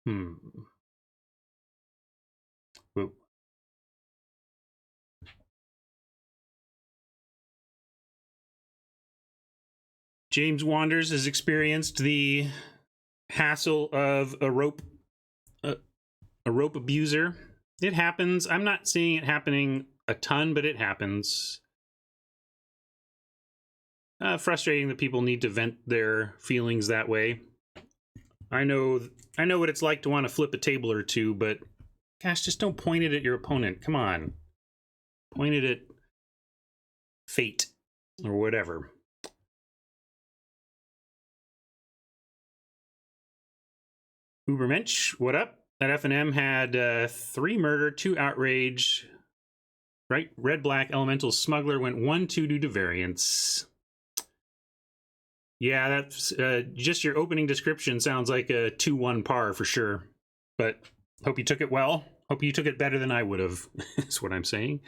Whoa. James Wanders has experienced the hassle of a rope abuser. It happens. I'm not seeing it happening a ton, but it happens. Frustrating that people need to vent their feelings that way. I know what it's like to want to flip a table or two, but gosh, just don't point it at your opponent. Come on. Point it at fate or whatever. Ubermensch, what up? That F&M had 3 murder, 2 outrage. Right? Red, black, elemental, smuggler went 1-2 due to variance. Yeah, that's just your opening description sounds like a 2-1 par for sure. But hope you took it well. Hope you took it better than I would have, is what I'm saying.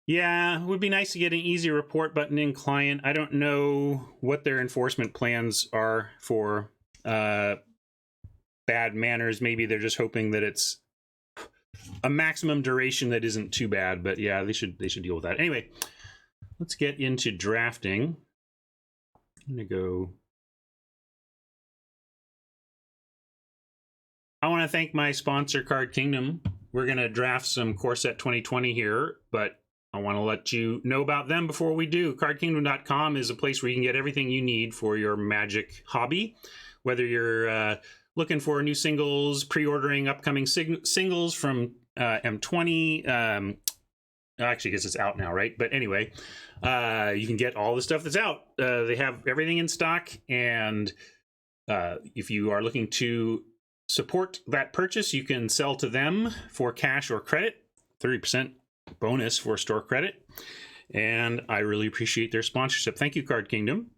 Yeah, it would be nice to get an easy report button in client. I don't know what their enforcement plans are for bad manners. Maybe they're just hoping that it's a maximum duration that isn't too bad. But yeah, they should deal with that. Anyway, let's get into drafting. I'm gonna go. I want to thank my sponsor, Card Kingdom. We're gonna draft some Core Set 2020 here, but I want to let you know about them before we do. CardKingdom.com is a place where you can get everything you need for your Magic hobby. Whether you're looking for new singles, pre-ordering upcoming singles from M20. Actually, I guess it's out now, right? But anyway, you can get all the stuff that's out. They have everything in stock. And if you are looking to support that purchase, you can sell to them for cash or credit. 30% bonus for store credit. And I really appreciate their sponsorship. Thank you, Card Kingdom.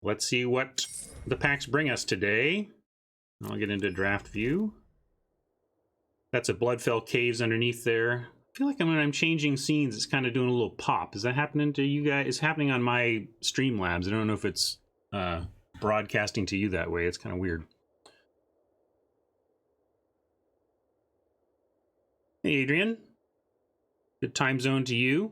Let's see what the packs bring us today. I'll get into draft view. That's a Bloodfell Caves underneath there. I feel like when I'm changing scenes, it's kind of doing a little pop. Is that happening to you guys? It's happening on my Streamlabs. I don't know if it's broadcasting to you that way. It's kind of weird. Hey, Adrian. Good time zone to you.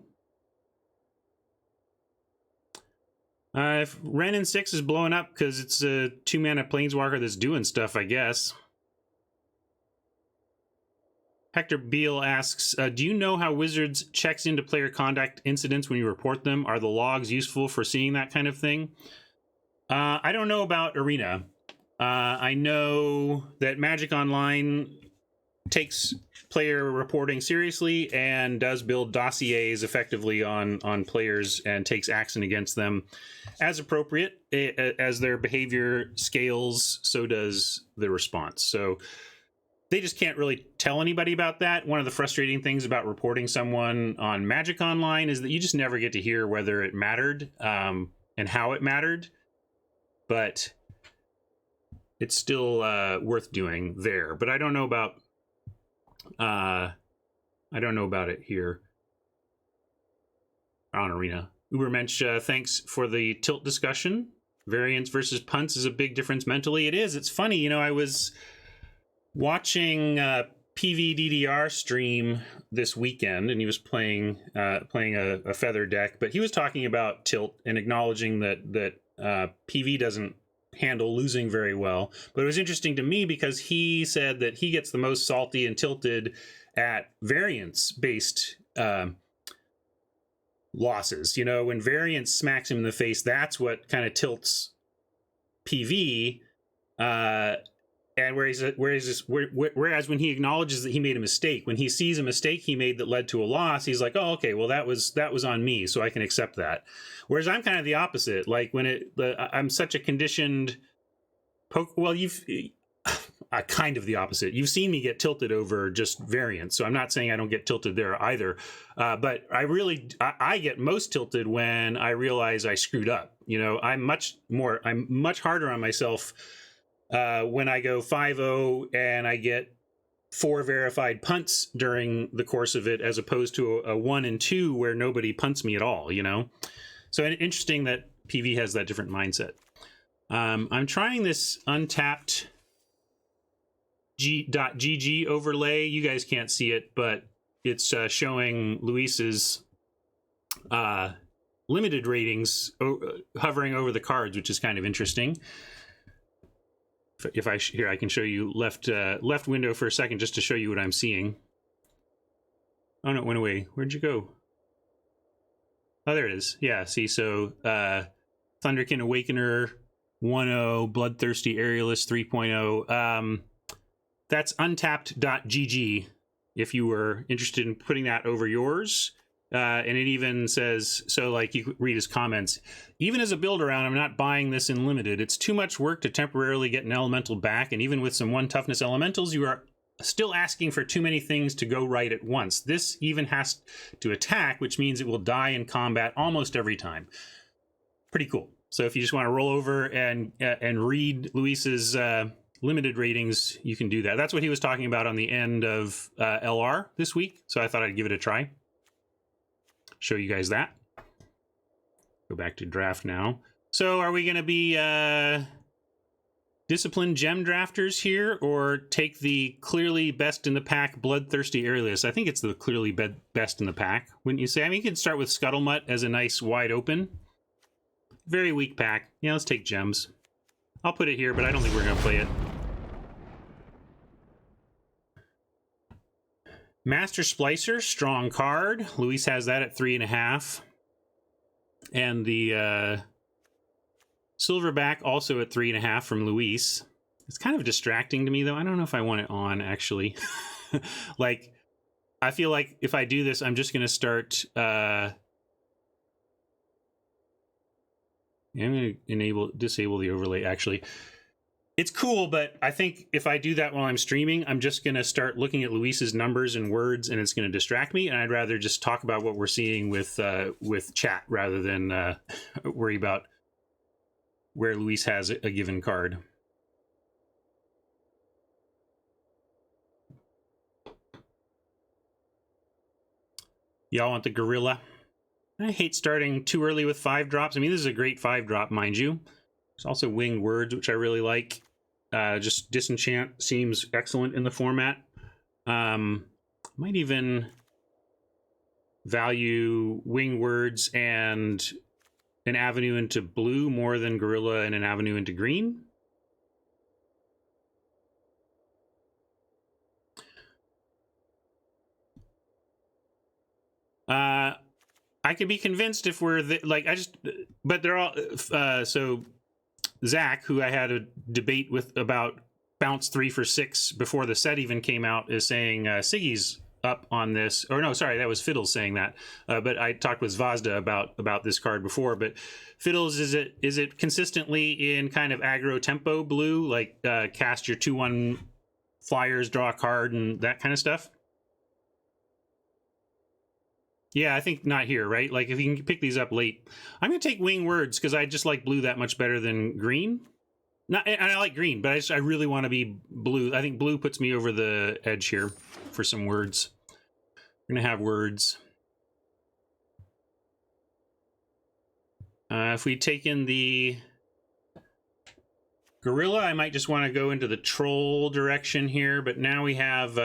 If Ren in 6 is blowing up because it's a 2-mana Planeswalker that's doing stuff, I guess. Hector Beal asks, do you know how Wizards checks into player conduct incidents when you report them? Are the logs useful for seeing that kind of thing? I don't know about Arena. I know that Magic Online takes player reporting seriously and does build dossiers effectively on players and takes action against them as appropriate. As their behavior scales, so does the response. So they just can't really tell anybody about that. One of the frustrating things about reporting someone on Magic Online is that you just never get to hear whether it mattered and how it mattered. But it's still worth doing there. But I don't know about it here on Arena. Ubermensch, thanks for the tilt discussion. Variance versus punts is a big difference mentally. It is. It's funny. You know, I was watching PVDDR stream this weekend, and he was playing a feather deck, but he was talking about tilt and acknowledging that PV doesn't handle losing very well. But it was interesting to me because he said that he gets the most salty and tilted at variance-based losses. You know, when variance smacks him in the face, that's what kind of tilts PV. And whereas when he acknowledges that he made a mistake, when he sees a mistake he made that led to a loss, he's like, oh, okay, well, that was on me, so I can accept that. Whereas I'm kind of the opposite. Like when I'm such a conditioned well, kind of the opposite. You've seen me get tilted over just variance, so I'm not saying I don't get tilted there either. But I get most tilted when I realize I screwed up. You know, I'm much harder on myself when I go 5-0 and I get 4 verified punts during the course of it, as opposed to a 1 and 2 where nobody punts me at all, you know? So interesting that PV has that different mindset. I'm trying this untapped .gg overlay. You guys can't see it, but it's showing Luis's limited ratings hovering over the cards, which is kind of interesting. If I here, I can show you left window for a second just to show you what I'm seeing. Oh no, it went away. Where'd you go? Oh, there it is. Yeah, see, so Thunderkin Awakener 1.0, Bloodthirsty Aerialist 3.0. That's untapped.gg if you were interested in putting that over yours. And it even says, so like you read his comments, even as a build around, I'm not buying this in limited. It's too much work to temporarily get an elemental back. And even with some 1 toughness elementals, you are still asking for too many things to go right at once. This even has to attack, which means it will die in combat almost every time. Pretty cool. So if you just want to roll over and read Luis's limited ratings, you can do that. That's what he was talking about on the end of LR this week. So I thought I'd give it a try. Show you guys that. Go back to draft now. So are we going to be disciplined gem drafters here, or take the clearly best in the pack Bloodthirsty Aerialist? I think it's the clearly best in the pack, wouldn't you say? I mean, you could start with Scuttlemutt as a nice wide open. Very weak pack. Yeah, let's take gems. I'll put it here, but I don't think we're going to play it. Master Splicer, strong card. Luis has that at 3.5. And the Silverback also at 3.5 from Luis. It's kind of distracting to me, though. I don't know if I want it on, actually. Like, I feel like if I do this, I'm just going to start... I'm going to disable the overlay, actually. It's cool, but I think if I do that while I'm streaming, I'm just going to start looking at Luis's numbers and words, and it's going to distract me, and I'd rather just talk about what we're seeing with chat rather than worry about where Luis has a given card. Y'all want the Gorilla? I hate starting too early with 5-drops. I mean, this is a great 5-drop, mind you. There's also Winged Words, which I really like. Just Disenchant seems excellent in the format. Might even value Winged Words and an avenue into blue more than Gorilla and an avenue into green. I could be convinced if we're but they're all so Zach, who I had a debate with about bounce 3 for 6 before the set even came out, is saying Siggy's up on this. Or no, sorry, that was Fiddles saying that. But I talked with Zvazda about this card before. But Fiddles, is it consistently in kind of aggro tempo blue, like cast your 2/1 flyers, draw a card, and that kind of stuff? Yeah, I think not here, right? Like, if you can pick these up late. I'm going to take Winged Words because I just like blue that much better than green. And I like green, but I really want to be blue. I think blue puts me over the edge here for some words. We're going to have words. If we take in the Gorilla, I might just want to go into the Troll direction here, but now we have...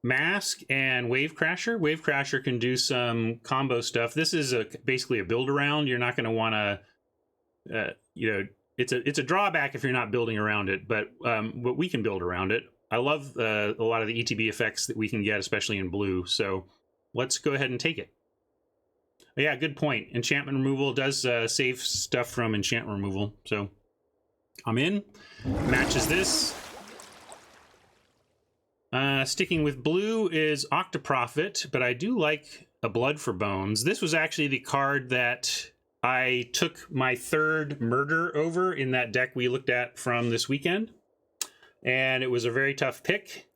Mask and Wave Crasher. Wave Crasher can do some combo stuff. This is basically a build around. You're not going to want to, it's a drawback if you're not building around it, but we can build around it. I love a lot of the ETB effects that we can get, especially in blue. So let's go ahead and take it. Yeah, good point. Enchantment removal does save stuff from enchantment removal. So I'm in. Matches this. Sticking with blue is Octoprofit, but I do like a Blood for Bones. This was actually the card that I took my 3rd murder over in that deck we looked at from this weekend. And it was a very tough pick.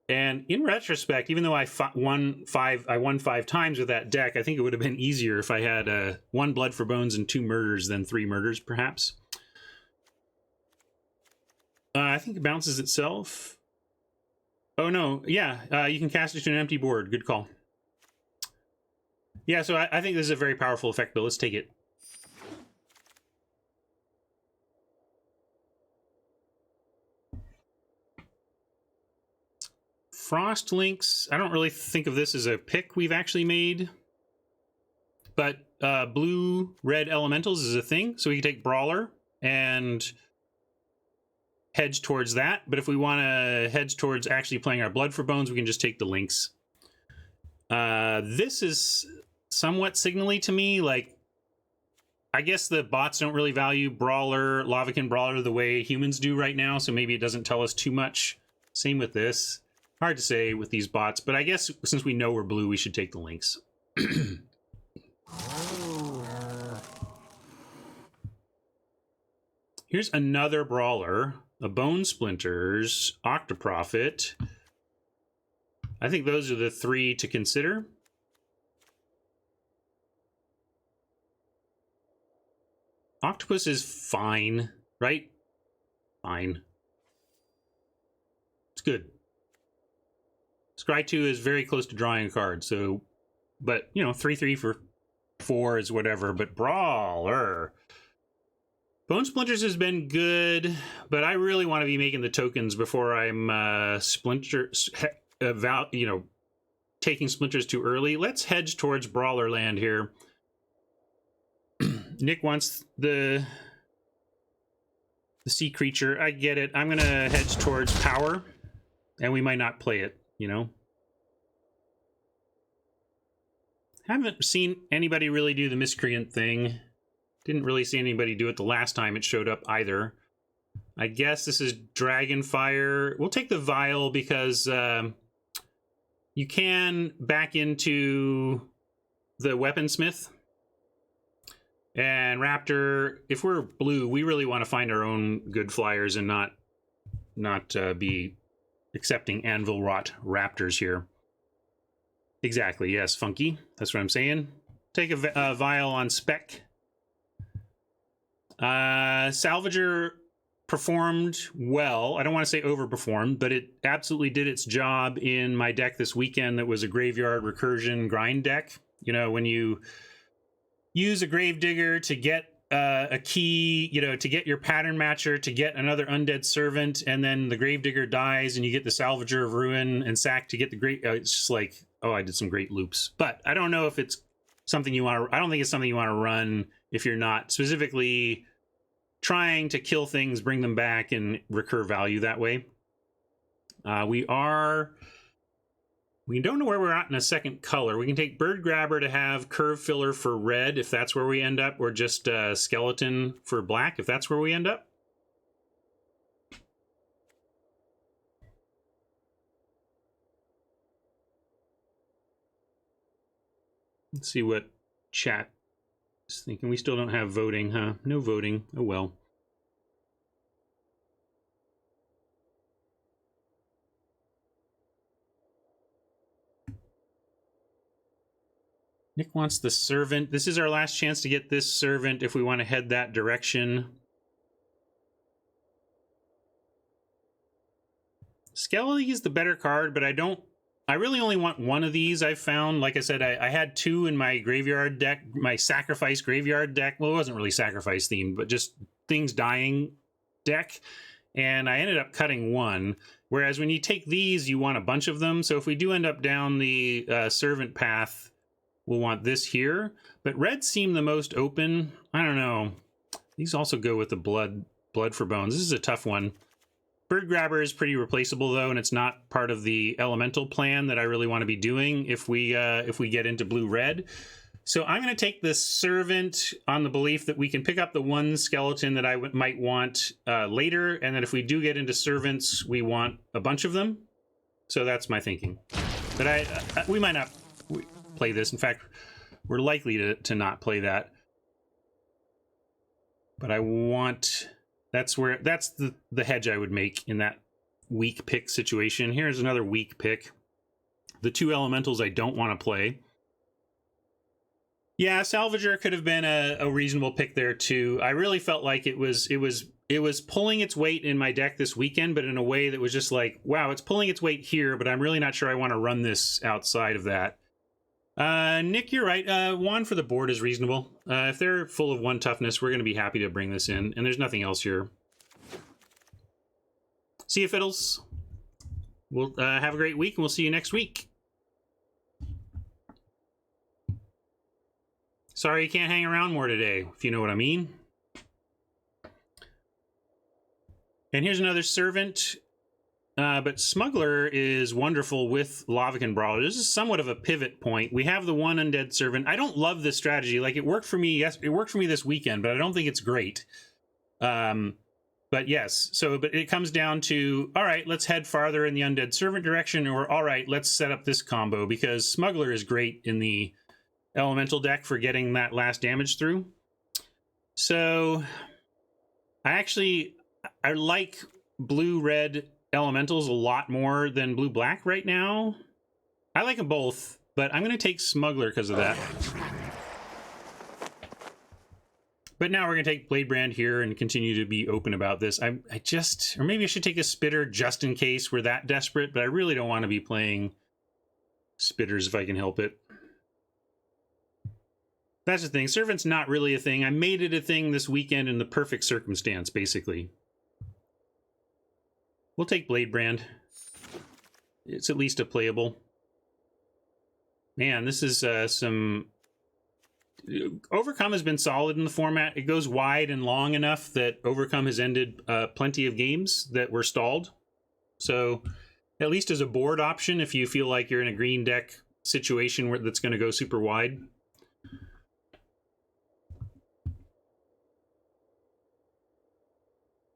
And in retrospect, even though I won 5 times with that deck, I think it would have been easier if I had 1 Blood for Bones and 2 murders than 3 murders, perhaps. I think it bounces itself. Oh, no. Yeah, you can cast it to an empty board. Good call. Yeah, so I think this is a very powerful effect, but let's take it. Frost Links, I don't really think of this as a pick we've actually made. But blue-red elementals is a thing, so we can take Brawler and hedge towards that. But if we want to hedge towards actually playing our Blood for Bones, we can just take the Links. This is somewhat signally to me. Like, I guess the bots don't really value Brawler, Lavakin Brawler the way humans do right now, so maybe it doesn't tell us too much. Same with this. Hard to say with these bots, but I guess since we know we're blue, we should take the Links. Here's another Brawler, a Bone Splinters, Octoprophet. I think those are the three to consider. Octopus is fine, right? Fine. It's good. Scry 2 is very close to drawing a card, so... But, you know, 3/3 for 4 is whatever, but Brawler... Bone Splinters has been good, but I really want to be making the tokens before I'm taking Splinters too early. Let's hedge towards Brawler land here. Nick wants the sea creature. I get it. I'm going to hedge towards power, and we might not play it, you know? Haven't seen anybody really do the Miscreant thing. Didn't really see anybody do it the last time it showed up either. I guess this is Dragonfire. We'll take the Vial because you can back into the Weaponsmith. And Raptor, if we're blue, we really want to find our own good flyers and not be accepting Anvil Rot Raptors here. Exactly, yes, Funky. That's what I'm saying. Take a Vial on spec. Salvager performed well. I don't want to say overperformed, but it absolutely did its job in my deck this weekend that was a Graveyard Recursion grind deck. You know, when you use a Gravedigger to get a key, you know, to get your Pattern Matcher, to get another Undead Servant, and then the Gravedigger dies and you get the Salvager of Ruin and sack to get the great... it's just like, oh, I did some great loops. But I don't know if it's something you want to... I don't think it's something you want to run if you're not specifically trying to kill things, bring them back, and recur value that way. We don't know where we're at in a second color. We can take Bird Grabber to have Curve Filler for red, if that's where we end up, or just Skeleton for black, if that's where we end up. Let's see what chat is thinking. We still don't have voting, huh? No voting. Oh well. Nick wants the Servant. This is our last chance to get this Servant if we want to head that direction. Skelly is the better card, but I really only want one of these. I've found, like I said, I had two in my graveyard deck, my sacrifice graveyard deck. Well, it wasn't really sacrifice themed, but just things dying deck. And I ended up cutting one. Whereas when you take these, you want a bunch of them. So if we do end up down the Servant path, we'll want this here. But red seemed the most open. I don't know. These also go with the blood for bones. This is a tough one. Bird Grabber is pretty replaceable though, and it's not part of the elemental plan that I really want to be doing if we get into blue-red. So I'm going to take this Servant on the belief that we can pick up the one skeleton that I might want later, and that if we do get into Servants, we want a bunch of them. So that's my thinking. But we might not play this. In fact, we're likely to not play that. But I want... That's the hedge I would make in that weak pick situation. Here's another weak pick. The two elementals I don't want to play. Yeah, Salvager could have been a reasonable pick there too. I really felt like it was pulling its weight in my deck this weekend, but in a way that was just like, wow, it's pulling its weight here, but I'm really not sure I want to run this outside of that. Nick, you're right. One for the board is reasonable. If they're full of one toughness, we're going to be happy to bring this in. And there's nothing else here. Sea of Fiddles. we'll have a great week, and we'll see you next week. Sorry you can't hang around more today, if you know what I mean. And here's another servant. But Smuggler is wonderful with Lavacan Brawler. This is somewhat of a pivot point. We have the one undead servant. I don't love this strategy. Like, it worked for me. Yes, it worked for me this weekend, but I don't think it's great. But yes, but it comes down to, all right, let's head farther in the undead servant direction, or all right, let's set up this combo, because Smuggler is great in the elemental deck for getting that last damage through. So I like blue-red elementals a lot more than blue-black right now. I like them both, but I'm going to take Smuggler because of that. But now we're going to take Bladebrand here and continue to be open about this. Or maybe I should take a Spitter just in case we're that desperate, but I really don't want to be playing Spitters if I can help it. That's the thing. Servant's not really a thing. I made it a thing this weekend in the perfect circumstance, basically. We'll take Bladebrand. It's at least a playable. Man, this is some... Overcome has been solid in the format. It goes wide and long enough that Overcome has ended plenty of games that were stalled. So, at least as a board option, if you feel like you're in a green deck situation that's going to go super wide.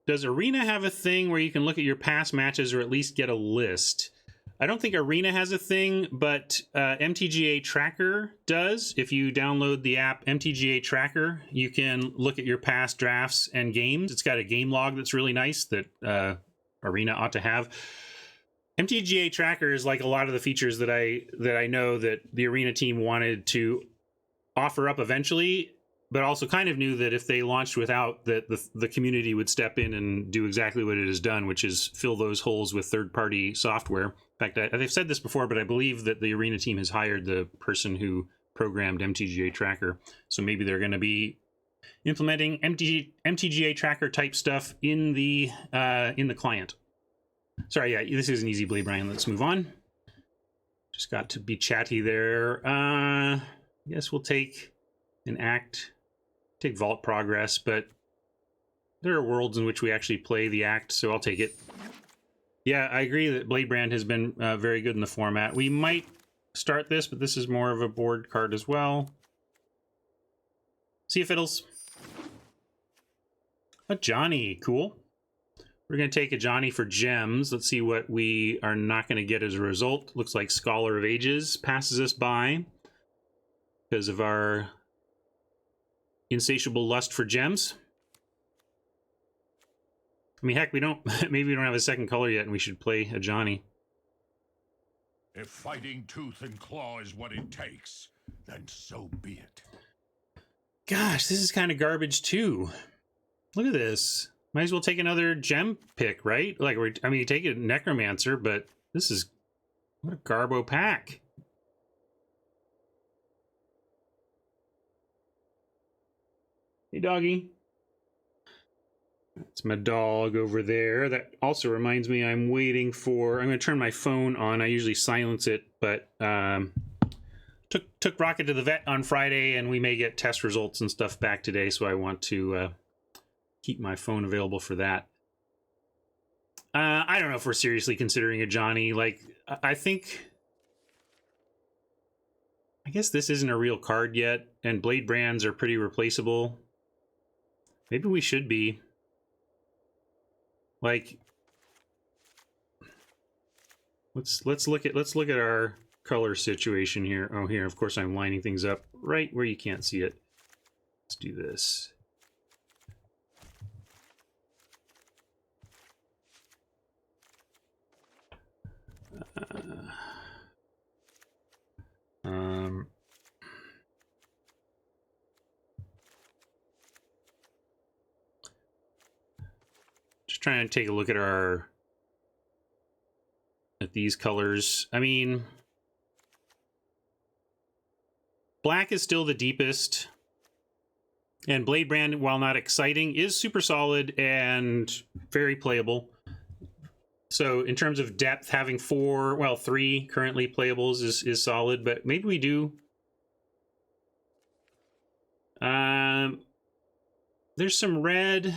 Does Arena have a thing where you can look at your past matches or at least get a list? I don't think Arena has a thing, but MTGA Tracker does. If you download the app MTGA Tracker, you can look at your past drafts and games. It's got a game log that's really nice that Arena ought to have. MTGA Tracker is like a lot of the features that I know that the Arena team wanted to offer up eventually, but also kind of knew that if they launched without, that the community would step in and do exactly what it has done, which is fill those holes with third-party software. In fact, they've said this before, but I believe that the Arena team has hired the person who programmed MTGA Tracker. So maybe they're going to be implementing MTGA Tracker type stuff in the client. Sorry, yeah, this is an easy play, Brian. Let's move on. Just got to be chatty there. I guess we'll take an act. Take Vault Progress, but there are worlds in which we actually play the act, so I'll take it. Yeah, I agree that Bladebrand has been very good in the format. We might start this, but this is more of a board card as well. See you, Fiddles. A Johnny, cool. We're going to take a Johnny for gems. Let's see what we are not going to get as a result. Looks like Scholar of Ages passes us by because of our insatiable lust for gems. I mean, heck, maybe we don't have a second color yet and we should play a Johnny. If fighting tooth and claw is what it takes, then so be it. Gosh, this is kind of garbage too. Look at this. Might as well take another gem pick, right? Like, you take a Necromancer, but this is... What a garbo pack. Hey, doggy. That's my dog over there. That also reminds me I'm waiting for... I'm going to turn my phone on. I usually silence it, but took Rocket to the vet on Friday, and we may get test results and stuff back today, so I want to keep my phone available for that. I don't know if we're seriously considering a Johnny. Like, I guess this isn't a real card yet, and Blade Brands are pretty replaceable. Maybe we should be. Like, let's look at our color situation here. Oh, here, of course I'm lining things up right where you can't see it. Let's do this. Just trying to take a look at these colors. I mean, black is still the deepest, and Bladebrand, while not exciting, is super solid and very playable. So in terms of depth, having 3 currently playables is solid, but maybe we do. There's some red,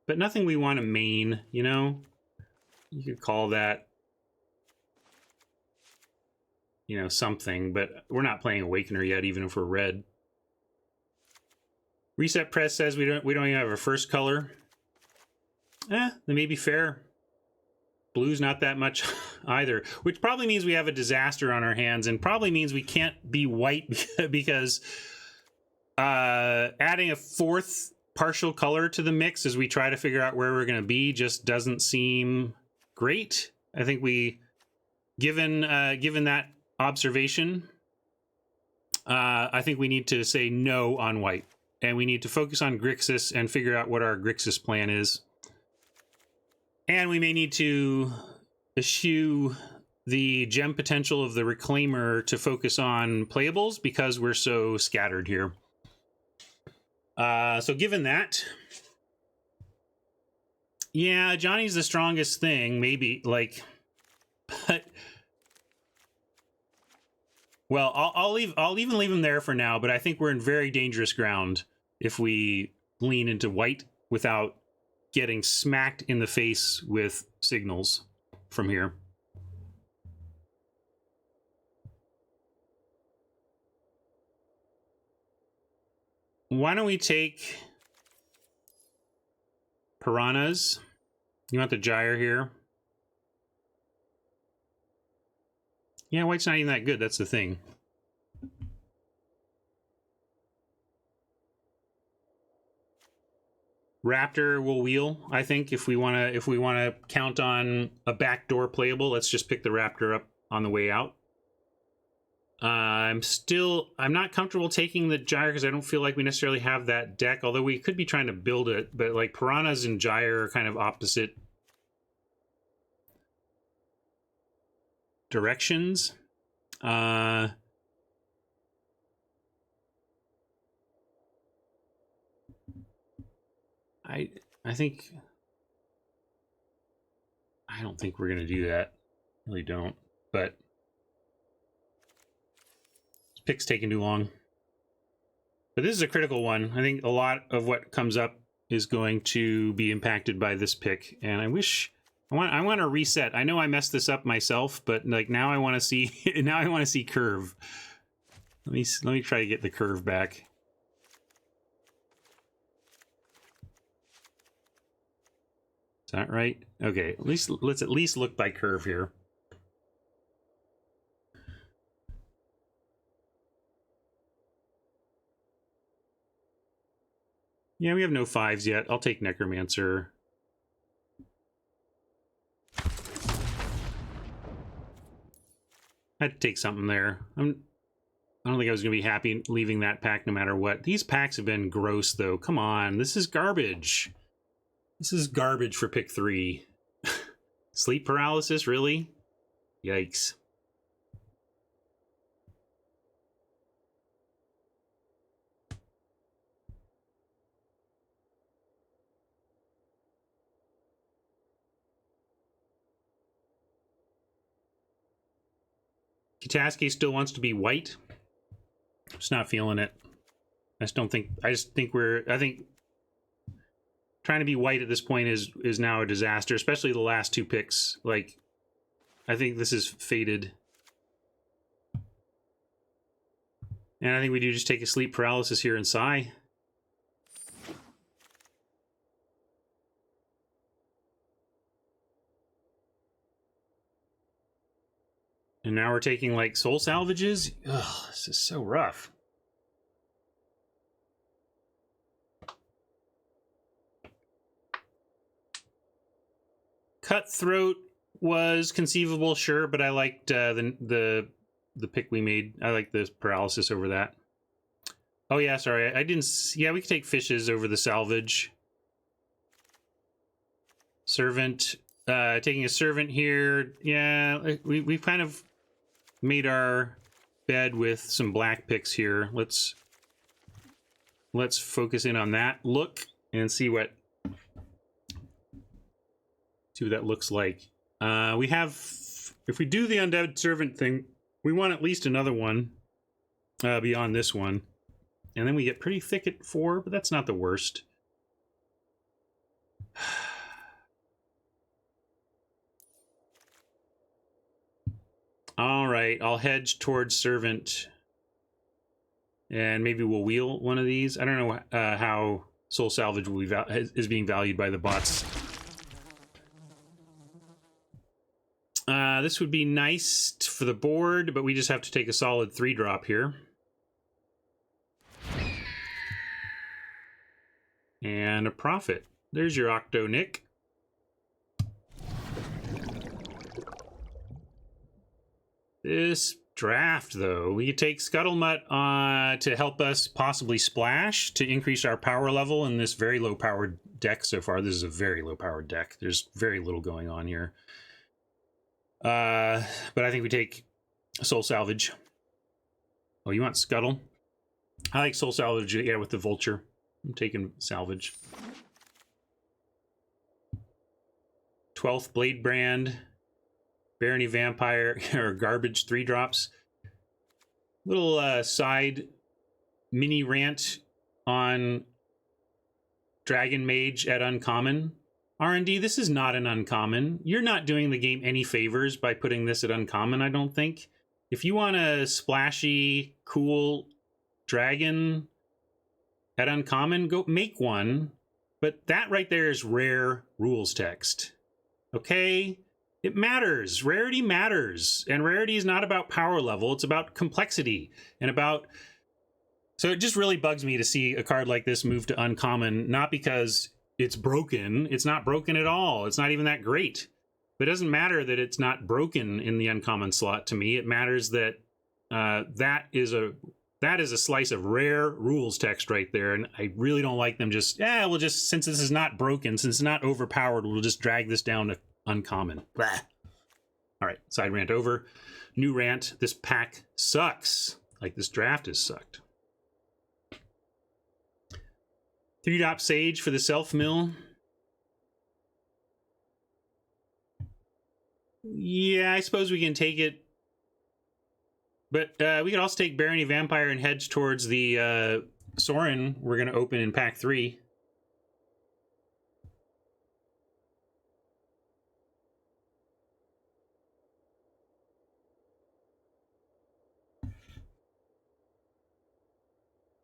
but nothing we want to main, you know? You could call that, you know, something, but we're not playing Awakener yet, even if we're red. Reset Press says we don't even have our first color. That may be fair. Blue's not that much either, which probably means we have a disaster on our hands, and probably means we can't be white because adding a 4th partial color to the mix as we try to figure out where we're going to be just doesn't seem great. I think given that observation, I think we need to say no on white, and we need to focus on Grixis and figure out what our Grixis plan is. And we may need to eschew the gem potential of the Reclaimer to focus on playables because we're so scattered here. So given that, yeah, Johnny's the strongest thing, maybe, like, but, well, I'll even leave him there for now, but I think we're in very dangerous ground if we lean into white without getting smacked in the face with signals from here. Why don't we take Piranhas? You want the Gyre here? Yeah, white's not even that good, that's the thing. Raptor will wheel, I think, if we wanna count on a backdoor playable. Let's just pick the Raptor up on the way out. I'm not comfortable taking the Gyre because I don't feel like we necessarily have that deck, although we could be trying to build it, but like Piranhas and Gyre are kind of opposite directions. I don't think we're gonna do that. Really don't. But this pick's taking too long. But this is a critical one. I think a lot of what comes up is going to be impacted by this pick, and I want to reset. I know I messed this up myself, but like now I want to see curve. Let me try to get the curve back. Is that right? Okay, let's at least look by curve here. Yeah, we have no 5s yet. I'll take Necromancer. I had to take something there. I don't think I was going to be happy leaving that pack no matter what. These packs have been gross, though. Come on, this is garbage. This is garbage for pick 3. Sleep paralysis, really? Yikes. Kitaski still wants to be white. Just not feeling it. I think trying to be white at this point is now a disaster, especially the last 2 picks. Like, I think this is faded. And I think we do just take a sleep paralysis here and sigh. And now we're taking, like, soul salvages? Ugh, this is so rough. Cutthroat was conceivable, sure, but I liked the pick we made. I like the paralysis over that. Oh yeah, sorry, I didn't. Yeah, we could take fishes over the salvage. Servant, taking a servant here. Yeah, we've kind of made our bed with some black picks here. Let's focus in on that look and see what that looks like. We have, if we do the Undead Servant thing, we want at least another one beyond this one. And then we get pretty thick at 4, but that's not the worst. All right, I'll hedge towards Servant. And maybe we'll wheel one of these. I don't know how Soul Salvage will be is being valued by the bots. This would be nice for the board, but we just have to take a solid 3-drop here. And a profit. There's your Octo, Nick. This draft, though, we could take Scuttlemutt to help us possibly splash to increase our power level in this very low-powered deck so far. This is a very low-powered deck. There's very little going on here. But I think we take Soul Salvage. Oh, you want Scuttle? I like Soul Salvage, yeah, with the Vulture. I'm taking Salvage. 12th Blade Brand. Barony Vampire, or garbage 3-drops. Little side mini rant on Dragon Mage at Uncommon. R&D, this is not an Uncommon. You're not doing the game any favors by putting this at Uncommon, I don't think. If you want a splashy, cool dragon at Uncommon, go make one. But that right there is rare rules text. Okay? It matters. Rarity matters. And rarity is not about power level. It's about complexity and about... So it just really bugs me to see a card like this move to Uncommon, not because it's broken. It's not broken at all. It's not even that great. But it doesn't matter that it's not broken in the Uncommon slot to me. It matters that that is a slice of rare rules text right there. And I really don't like them just, we'll just, since this is not broken, since it's not overpowered, we'll just drag this down to Uncommon. Blah. All right, side rant over. New rant. This pack sucks. Like this draft has sucked. 3-drop Sage for the self-mill. Yeah, I suppose we can take it. But we could also take Barony Vampire and hedge towards the Sorin we're going to open in pack 3.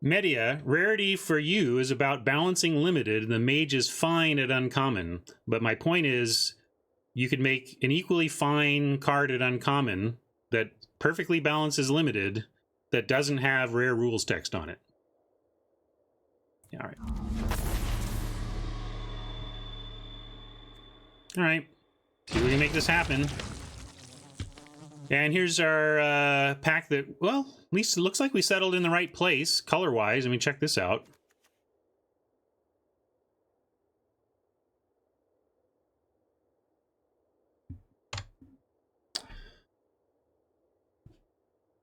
Meteor, rarity for you is about balancing limited, and the mage is fine at Uncommon. But my point is, you could make an equally fine card at Uncommon that perfectly balances limited, that doesn't have rare rules text on it. Yeah, all right. All right. See if we can make this happen. And here's our pack that, well, at least it looks like we settled in the right place, color-wise. I mean, check this out.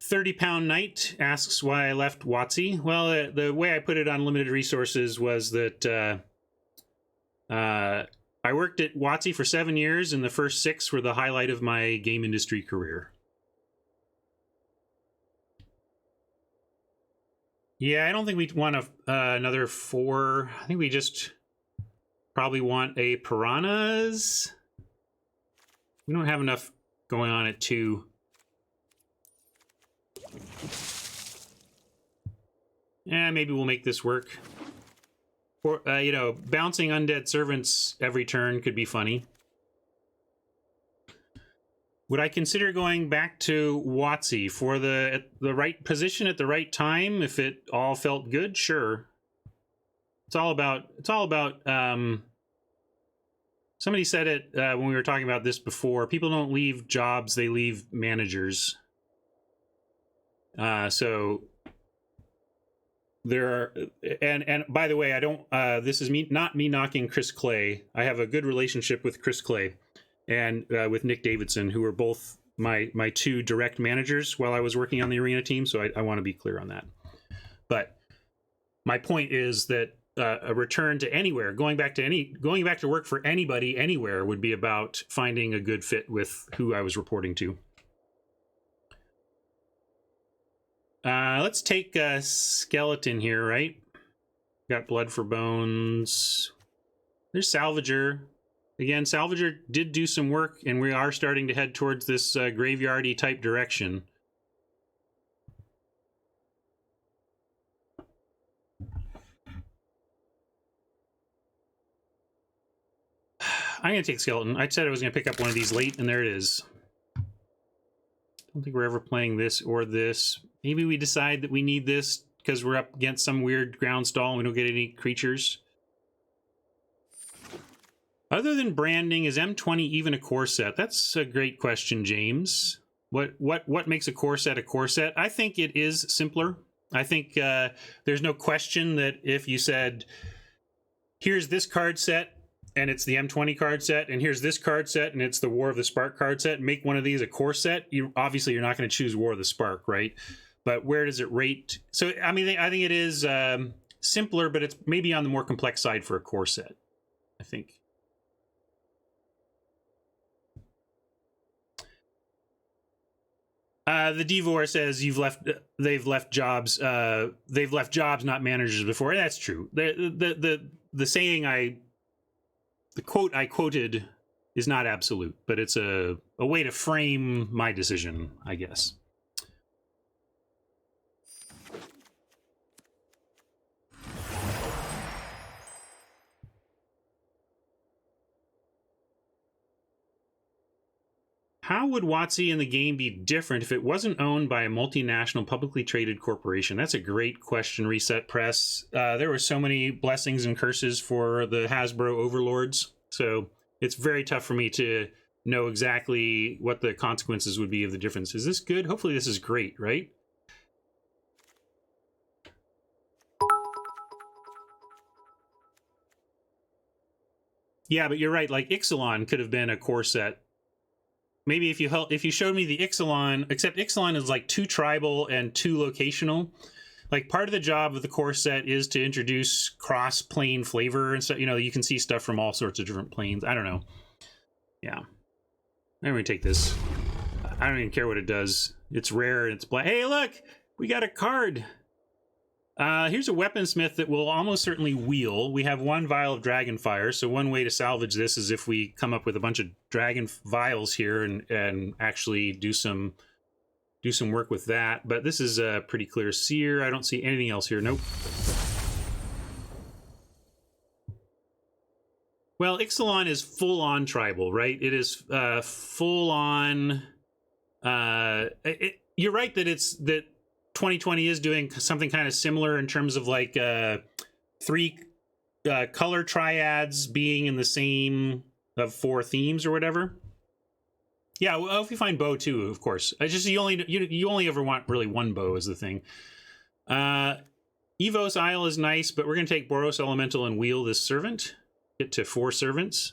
£30 Knight asks why I left WotC. Well, the way I put it on limited resources was that I worked at WotC for 7 years, and the first 6 were the highlight of my game industry career. Yeah, I don't think we want another 4. I think we just probably want a Piranhas. We don't have enough going on at 2. Yeah, maybe we'll make this work. Or, you know, bouncing Undead Servants every turn could be funny. Would I consider going back to WotC for the right position at the right time if it all felt good? Sure. It's all about somebody said it when we were talking about this before. People don't leave jobs, they leave managers. So there are, and by the way, I don't, this is not me knocking Chris Clay. I have a good relationship with Chris Clay and with Nick Davidson, who were both my 2 direct managers while I was working on the arena team. So I want to be clear on that. But my point is that a return to anywhere. Going back to work for anybody anywhere would be about finding a good fit with who I was reporting to. Let's take a skeleton here, right? Got blood for bones. There's Salvager. Again, Salvager did do some work, and we are starting to head towards this graveyardy type direction. I'm going to take Skeleton. I said I was going to pick up one of these late, and there it is. I don't think we're ever playing this or this. Maybe we decide that we need this because we're up against some weird ground stall and we don't get any creatures. Other than branding, is M20 even a core set? That's a great question, James. What makes a core set a core set? I think it is simpler. I think there's no question that if you said, here's this card set, and it's the M20 card set, and here's this card set, and it's the War of the Spark card set, make one of these a core set, obviously you're not going to choose War of the Spark, right? But where does it rate? So, I mean, I think it is simpler, but it's maybe on the more complex side for a core set, I think. The Devor says they've left jobs, not managers before. That's true. The saying the quote I quoted is not absolute, but it's a way to frame my decision, I guess. How would WotC in the game be different if it wasn't owned by a multinational publicly traded corporation? That's a great question, Reset Press. There were so many blessings and curses for the Hasbro overlords, so it's very tough for me to know exactly what the consequences would be of the difference. Is this good? Hopefully this is great, right? Yeah, but you're right. Like Ixalan could have been a core set. Maybe if you showed me the Ixalan, except Ixalan is like too tribal and too locational. Like part of the job of the core set is to introduce cross-plane flavor and stuff. You know, you can see stuff from all sorts of different planes. I don't know. Yeah. I'm going to take this. I don't even care what it does. It's rare and it's black. Hey, look! We got a card! Here's a weaponsmith that will almost certainly wheel. We have one vial of dragon fire, so one way to salvage this is if we come up with a bunch of dragon vials here and actually do some work with that. But this is a pretty clear seer. I don't see anything else here. Nope. Well, Ixalan is full-on tribal, right? It is full-on... you're right that 2020 is doing something kind of similar in terms of like 3 color triads being in the same of 4 themes or whatever. Yeah, well, if you find Bo too, of course. I just you only ever want really one Bo is the thing. Evo's Isle is nice, but we're gonna take Boros Elemental and wheel this servant. Get to 4 servants.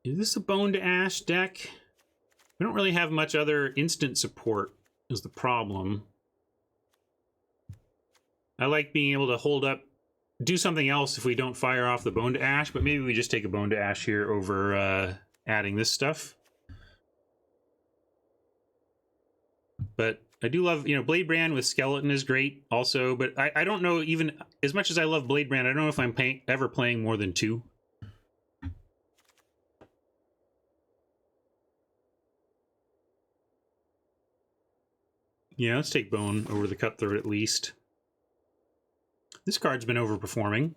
Is this a Bone to Ash deck? We don't really have much other instant support is the problem. I like being able to hold up, do something else if we don't fire off the Bone to Ash, but maybe we just take a Bone to Ash here over adding this stuff. But I do love, you know, Blade Brand with Skeleton is great also, but I don't know, even as much as I love Blade Brand, I don't know if I'm ever playing more than 2. Yeah, let's take Bone over the Cutthroat at least. This card's been overperforming.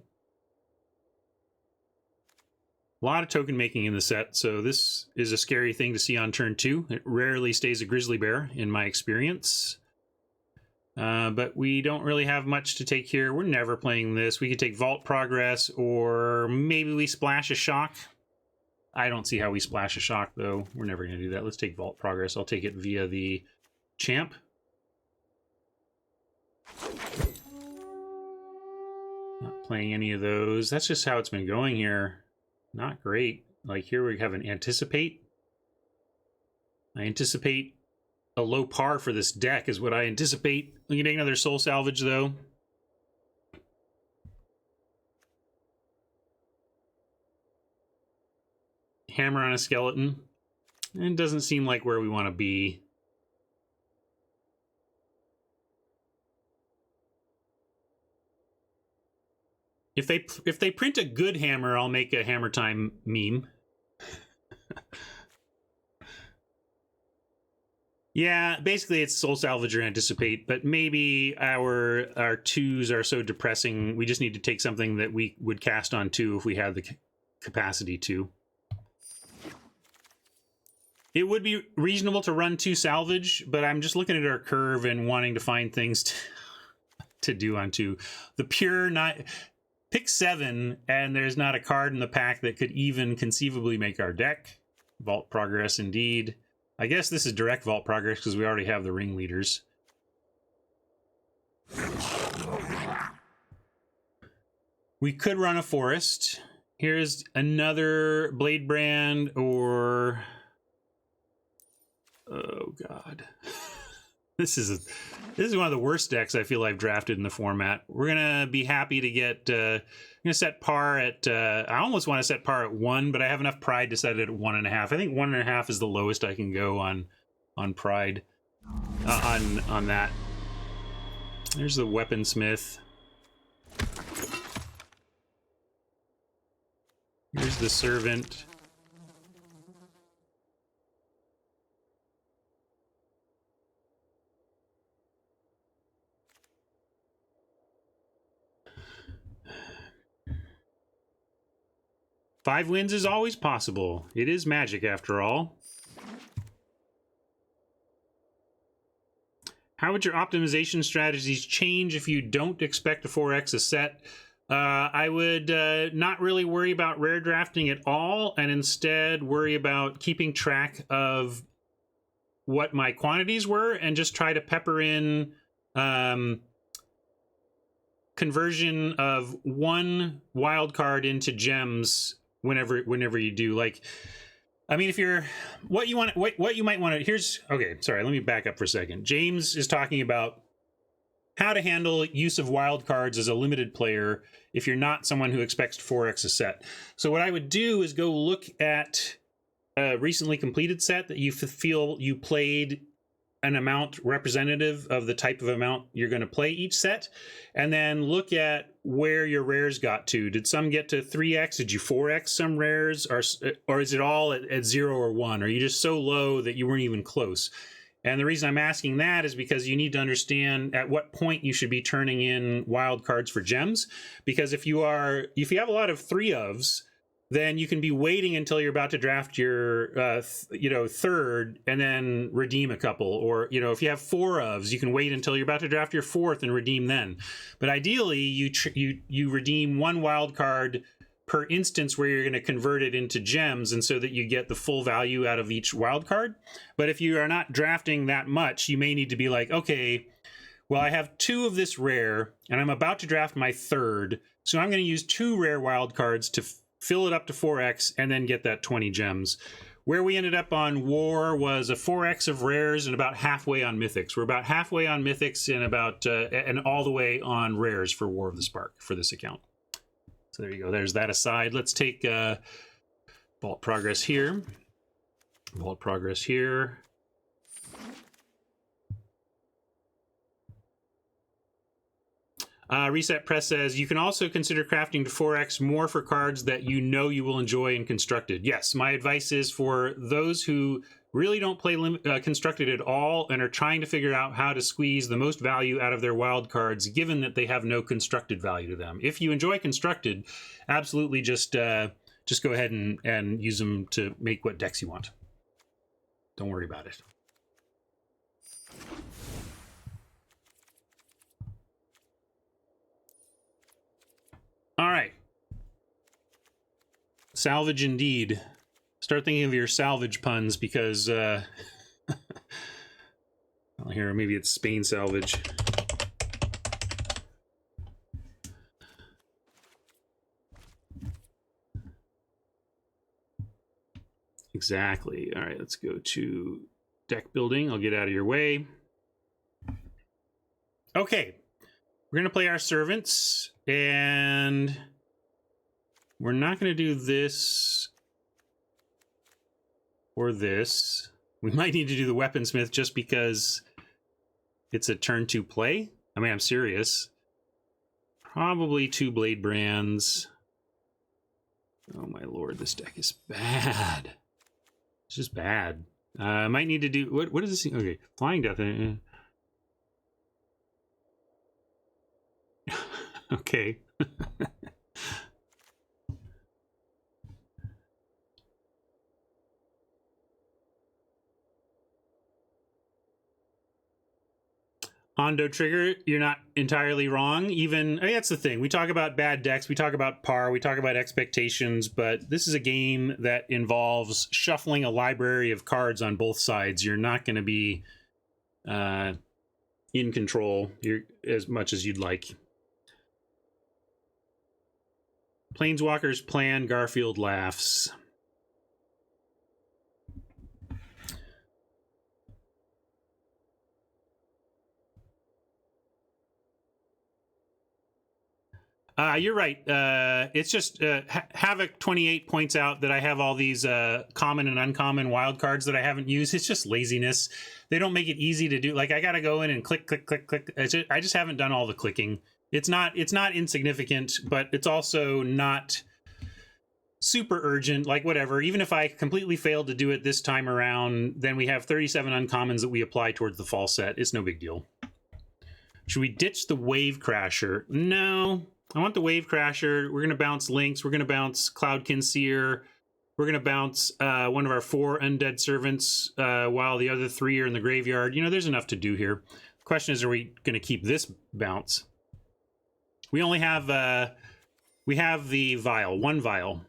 A lot of token making in the set, so this is a scary thing to see on turn 2. It rarely stays a Grizzly Bear, in my experience. But we don't really have much to take here. We're never playing this. We could take Vault Progress, or maybe we splash a Shock. I don't see how we splash a Shock, though. We're never going to do that. Let's take Vault Progress. I'll take it via the Champ. Not playing any of those. That's just how it's been going here. Not great. Like here we have an Anticipate. I anticipate a low par for this deck is what I anticipate. Getting another Soul Salvage, though. Hammer on a skeleton. It doesn't seem like where we want to be. If they print a good hammer, I'll make a Hammer Time meme. Yeah, basically it's Soul Salvage or Anticipate, but maybe our twos are so depressing, we just need to take something that we would cast on two if we had the capacity to. It would be reasonable to run 2 Salvage, but I'm just looking at our curve and wanting to find things to do on 2. The pure not pick 7, and there's not a card in the pack that could even conceivably make our deck. Vault Progress, indeed. I guess this is direct Vault Progress because we already have the ringleaders. We could run a Forest. Here's another Blade Brand or... Oh God, this is one of the worst decks I feel I've drafted in the format. We're gonna be happy to get. I'm gonna set par at. I almost want to set par at 1, but I have enough pride to set it at 1.5. I think 1.5 is the lowest I can go on pride. On that. There's the Weaponsmith. Here's the Servant. Five wins is always possible. It is Magic, after all. How would your optimization strategies change if you don't expect a 4x a set? I would not really worry about rare drafting at all, and instead worry about keeping track of what my quantities were and just try to pepper in conversion of 1 wild card into gems whenever you do. Like, I mean, if you're what you might want to, here's okay, sorry, let me back up for a second. James is talking about how to handle use of wild cards as a limited player if you're not someone who expects 4x a set. So what I would do is go look at a recently completed set that you feel you played an amount representative of the type of amount you're going to play each set, and then look at where your rares got to. Did some get to 3x? Did you 4x some rares? Or is it all at 0 or 1? Are you just so low that you weren't even close? And the reason I'm asking that is because you need to understand at what point you should be turning in wild cards for gems. Because if you have a lot of 3-ofs, then you can be waiting until you're about to draft your third and then redeem a couple. Or, if you have 4-ofs, you can wait until you're about to draft your 4th and redeem then. But ideally, you redeem 1 wild card per instance where you're going to convert it into gems, and so that you get the full value out of each wild card. But if you are not drafting that much, you may need to be like, okay, well, I have 2 of this rare and I'm about to draft my 3rd, so I'm going to use 2 rare wild cards to fill it up to 4x and then get that 20 gems. Where we ended up on War was a 4x of rares and about halfway on Mythics. We're about halfway on Mythics and about and all the way on rares for War of the Spark for this account. So there you go. There's that aside. Let's take Vault Progress here. Vault Progress here. Reset Press says, you can also consider crafting to 4x more for cards that you know you will enjoy in Constructed. Yes, my advice is for those who really don't play Constructed at all and are trying to figure out how to squeeze the most value out of their wild cards, given that they have no Constructed value to them. If you enjoy Constructed, absolutely just go ahead and use them to make what decks you want. Don't worry about it. All right. Salvage indeed. Start thinking of your salvage puns because, well, here, maybe it's Spain salvage. Exactly. All right, let's go to deck building. I'll get out of your way. Okay, we're going to play our servants, and we're not going to do this or this. We might need to do the weaponsmith just because it's a turn 2 play. I mean, I'm serious. Probably 2 blade brands. Oh my lord, this deck is bad. It's just bad. I might need to do... What is this? Okay, Flying Death. Okay. Hondo Trigger, you're not entirely wrong. Even, I mean, that's the thing. We talk about bad decks, we talk about par, we talk about expectations, but this is a game that involves shuffling a library of cards on both sides. You're not going to be in control as much as you'd like. Planeswalker's Plan, Garfield laughs. You're right. It's just Havoc 28 points out that I have all these common and uncommon wild cards that I haven't used. It's just laziness. They don't make it easy to do. Like, I got to go in and click, click, click, click. I just haven't done all the clicking. It's not insignificant, but it's also not super urgent. Like, whatever. Even if I completely failed to do it this time around, then we have 37 uncommons that we apply towards the fall set. It's no big deal. Should we ditch the Wave Crasher? No. I want the Wave Crasher. We're going to bounce Lynx. We're going to bounce Cloudkin Seer. We're going to bounce one of our 4 Undead Servants while the other 3 are in the graveyard. You know, there's enough to do here. The question is, are we going to keep this bounce? We only have... we have the Vial. 1 Vial.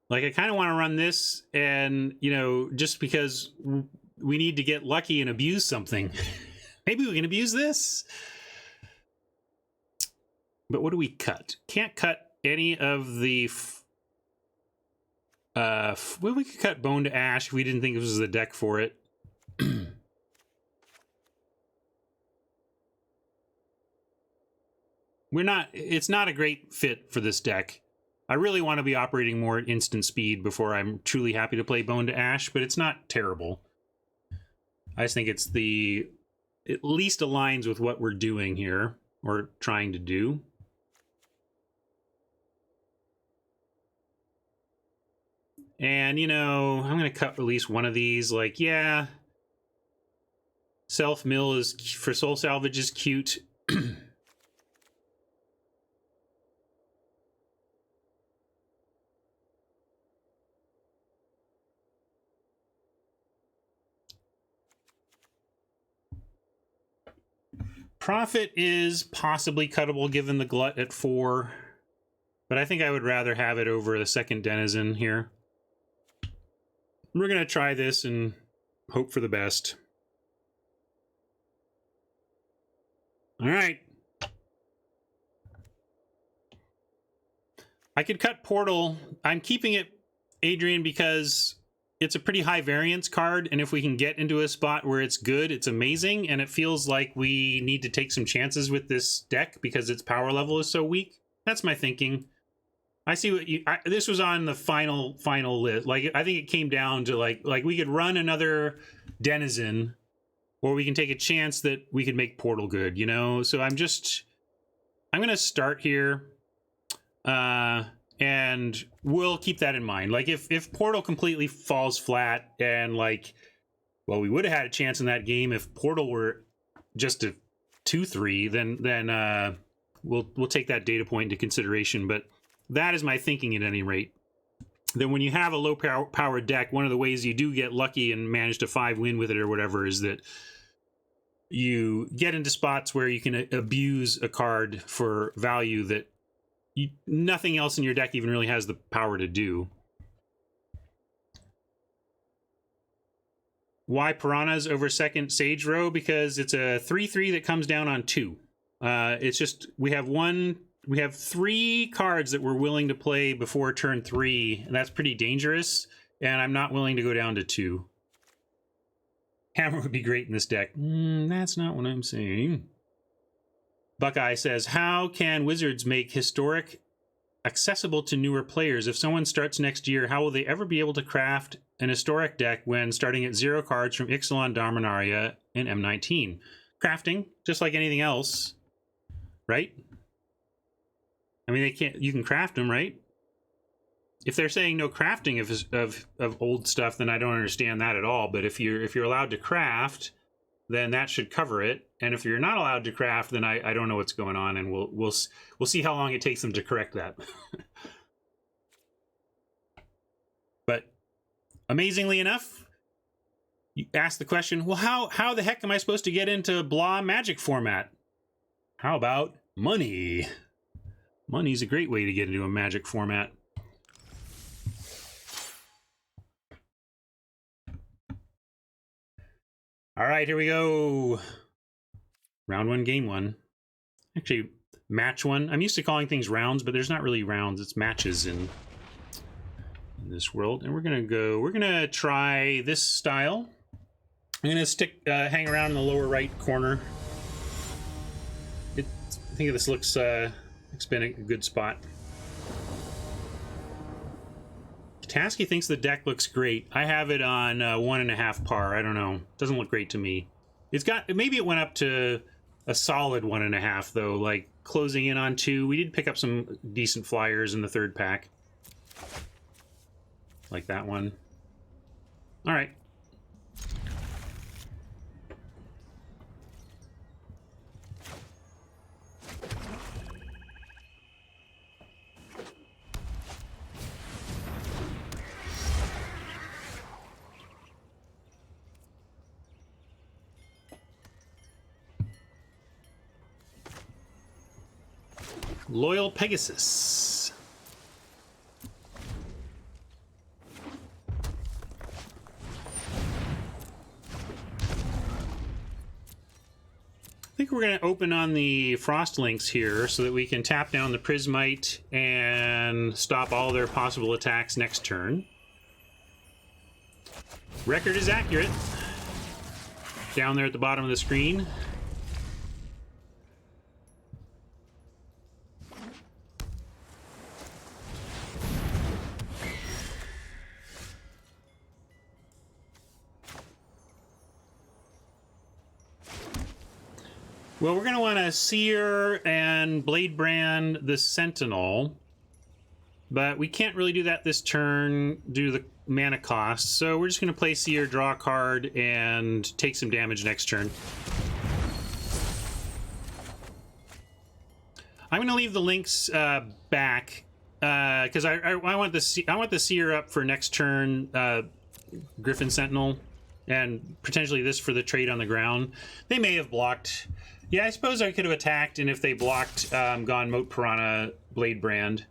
Like, I kind of want to run this and, you know, just because we need to get lucky and abuse something. Maybe we can abuse this. But what do we cut? Can't cut any of the... well, we could cut Bone to Ash if we didn't think this was the deck for it. It's not a great fit for this deck. I really want to be operating more at instant speed before I'm truly happy to play Bone to Ash, but it's not terrible. I just think it's at least aligns with what we're doing here, or trying to do. And, you know, I'm going to cut at least one of these. Like, yeah, Self-Mill is, for Soul Salvage, is cute. Prophet is possibly cuttable given the Glut at 4, but I think I would rather have it over the second Denizen here. We're going to try this and hope for the best. All right. I could cut Portal. I'm keeping it, Adrian, because it's a pretty high variance card, and if we can get into a spot where it's good, it's amazing, and it feels like we need to take some chances with this deck because its power level is so weak. That's my thinking. I see what you... this was on the final list. Like, I think it came down to, like we could run another Denizen, or we can take a chance that we could make Portal good, you know? So I'm going to start here. And we'll keep that in mind. Like, if Portal completely falls flat and, like, well, we would have had a chance in that game if Portal were just a 2-3, then we'll take that data point into consideration. But that is my thinking at any rate. Then when you have a low power deck, one of the ways you do get lucky and manage to 5-win with it or whatever is that you get into spots where you can abuse a card for value that nothing else in your deck even really has the power to do. Why Piranhas over second Sage Row? Because it's a 3/3 that comes down on 2. It's just, we have one we have 3 cards that we're willing to play before turn 3, and that's pretty dangerous, and I'm not willing to go down to 2. Hammer would be great in this deck. That's not what I'm saying. Buckeye says, how can Wizards make Historic accessible to newer players? If someone starts next year, how will they ever be able to craft an Historic deck when starting at 0 cards from Ixalan, Dominaria, and M19? Crafting, just like anything else, right? I mean, you can craft them, right? If they're saying no crafting of old stuff, then I don't understand that at all. But if you're allowed to craft, then that should cover it. And if you're not allowed to craft, then I don't know what's going on, and we'll see how long it takes them to correct that. But amazingly enough, you ask the question, well, how the heck am I supposed to get into blah Magic format? How about money? Money's a great way to get into a Magic format. All right, here we go. Round 1, game 1. Actually, match 1. I'm used to calling things rounds, but there's not really rounds. It's matches in this world. And we're gonna try this style. I'm gonna hang around in the lower right corner. I think this looks it's been a good spot. Tasky thinks the deck looks great. I have it on 1.5 par. I don't know. Doesn't look great to me. Maybe it went up to a solid 1.5 though, like closing in on 2. We did pick up some decent flyers in the 3rd pack. Like that one. All right. Loyal Pegasus. I think we're going to open on the Frost Links here so that we can tap down the Prismite and stop all their possible attacks next turn. Record is accurate. Down there at the bottom of the screen. Well, we're going to want to Seer and Blade Brand the Sentinel, but we can't really do that this turn due to the mana cost, so we're just going to play Seer, draw a card, and take some damage next turn. I'm going to leave the links back because I want the Seer up for next turn, Griffin Sentinel, and potentially this for the trade on the ground. They may have blocked. Yeah, I suppose I could have attacked, and if they blocked, gone Moat Piranha, Blade Brand.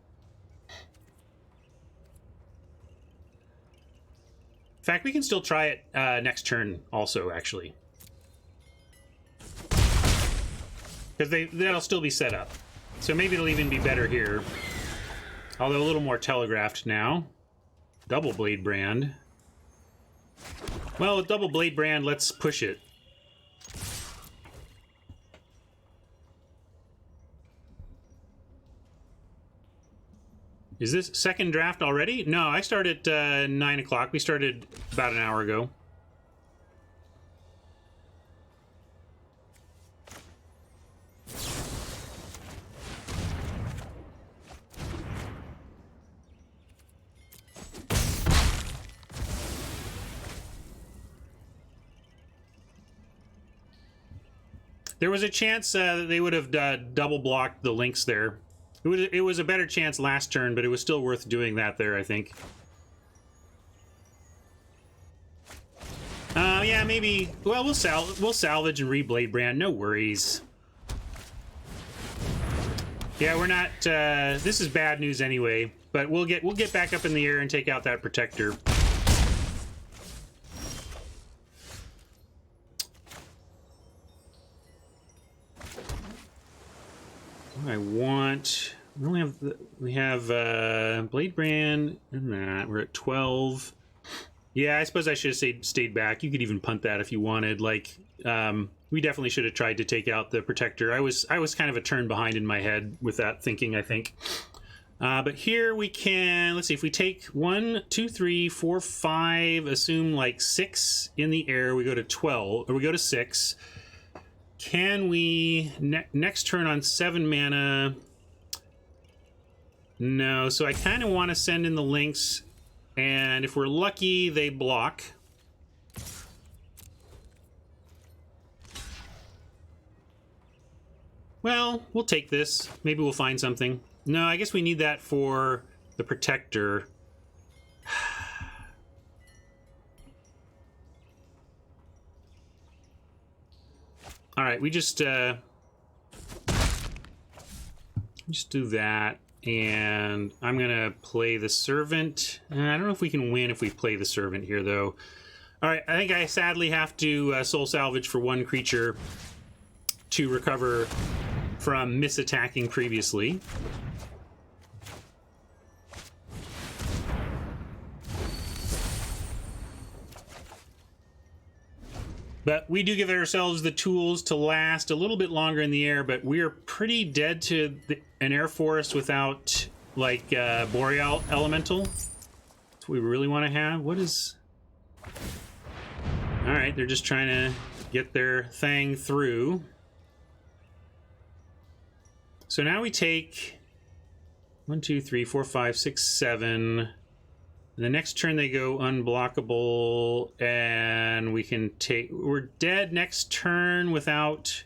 In fact, we can still try it next turn also, actually. Because they'll still be set up. So maybe it'll even be better here. Although a little more telegraphed now. Double Blade Brand. Well, with Double Blade Brand, let's push it. Is this second draft already? No, I started at 9 o'clock. We started about an hour ago. There was a chance that they would have double blocked the links there. It was a better chance last turn, but it was still worth doing that there, I think. Yeah, maybe. Well, we'll salvage and re-Blade Brand. No worries. Yeah, we're not. This is bad news anyway. But we'll get back up in the air and take out that protector. I want. We only have we have Blade Brand. Nah, we're at 12. Yeah, I suppose I should have stayed back. You could even punt that if you wanted. Like, we definitely should have tried to take out the Protector. I was kind of a turn behind in my head with that thinking, I think. But here we can, let's see, if we take 1, 2, 3, 4, 5, assume like 6 in the air, we go to 12, or we go to 6. Can we, next turn on 7 mana? No, so I kind of want to send in the Lynx, and if we're lucky, they block. Well, we'll take this. Maybe we'll find something. No, I guess we need that for the Protector. All right, we just do that, and I'm gonna play the Servant. I don't know if we can win if we play the Servant here, though. All right, I think I sadly have to soul salvage for 1 creature to recover from misattacking previously. But we do give ourselves the tools to last a little bit longer in the air, but we are pretty dead to an air forest without, like, Boreal Elemental. That's what we really want to have. What is... Alright, they're just trying to get their thing through. So now we take 1, 2, 3, 4, 5, 6, 7... The next turn they go unblockable, and we can take... We're dead next turn without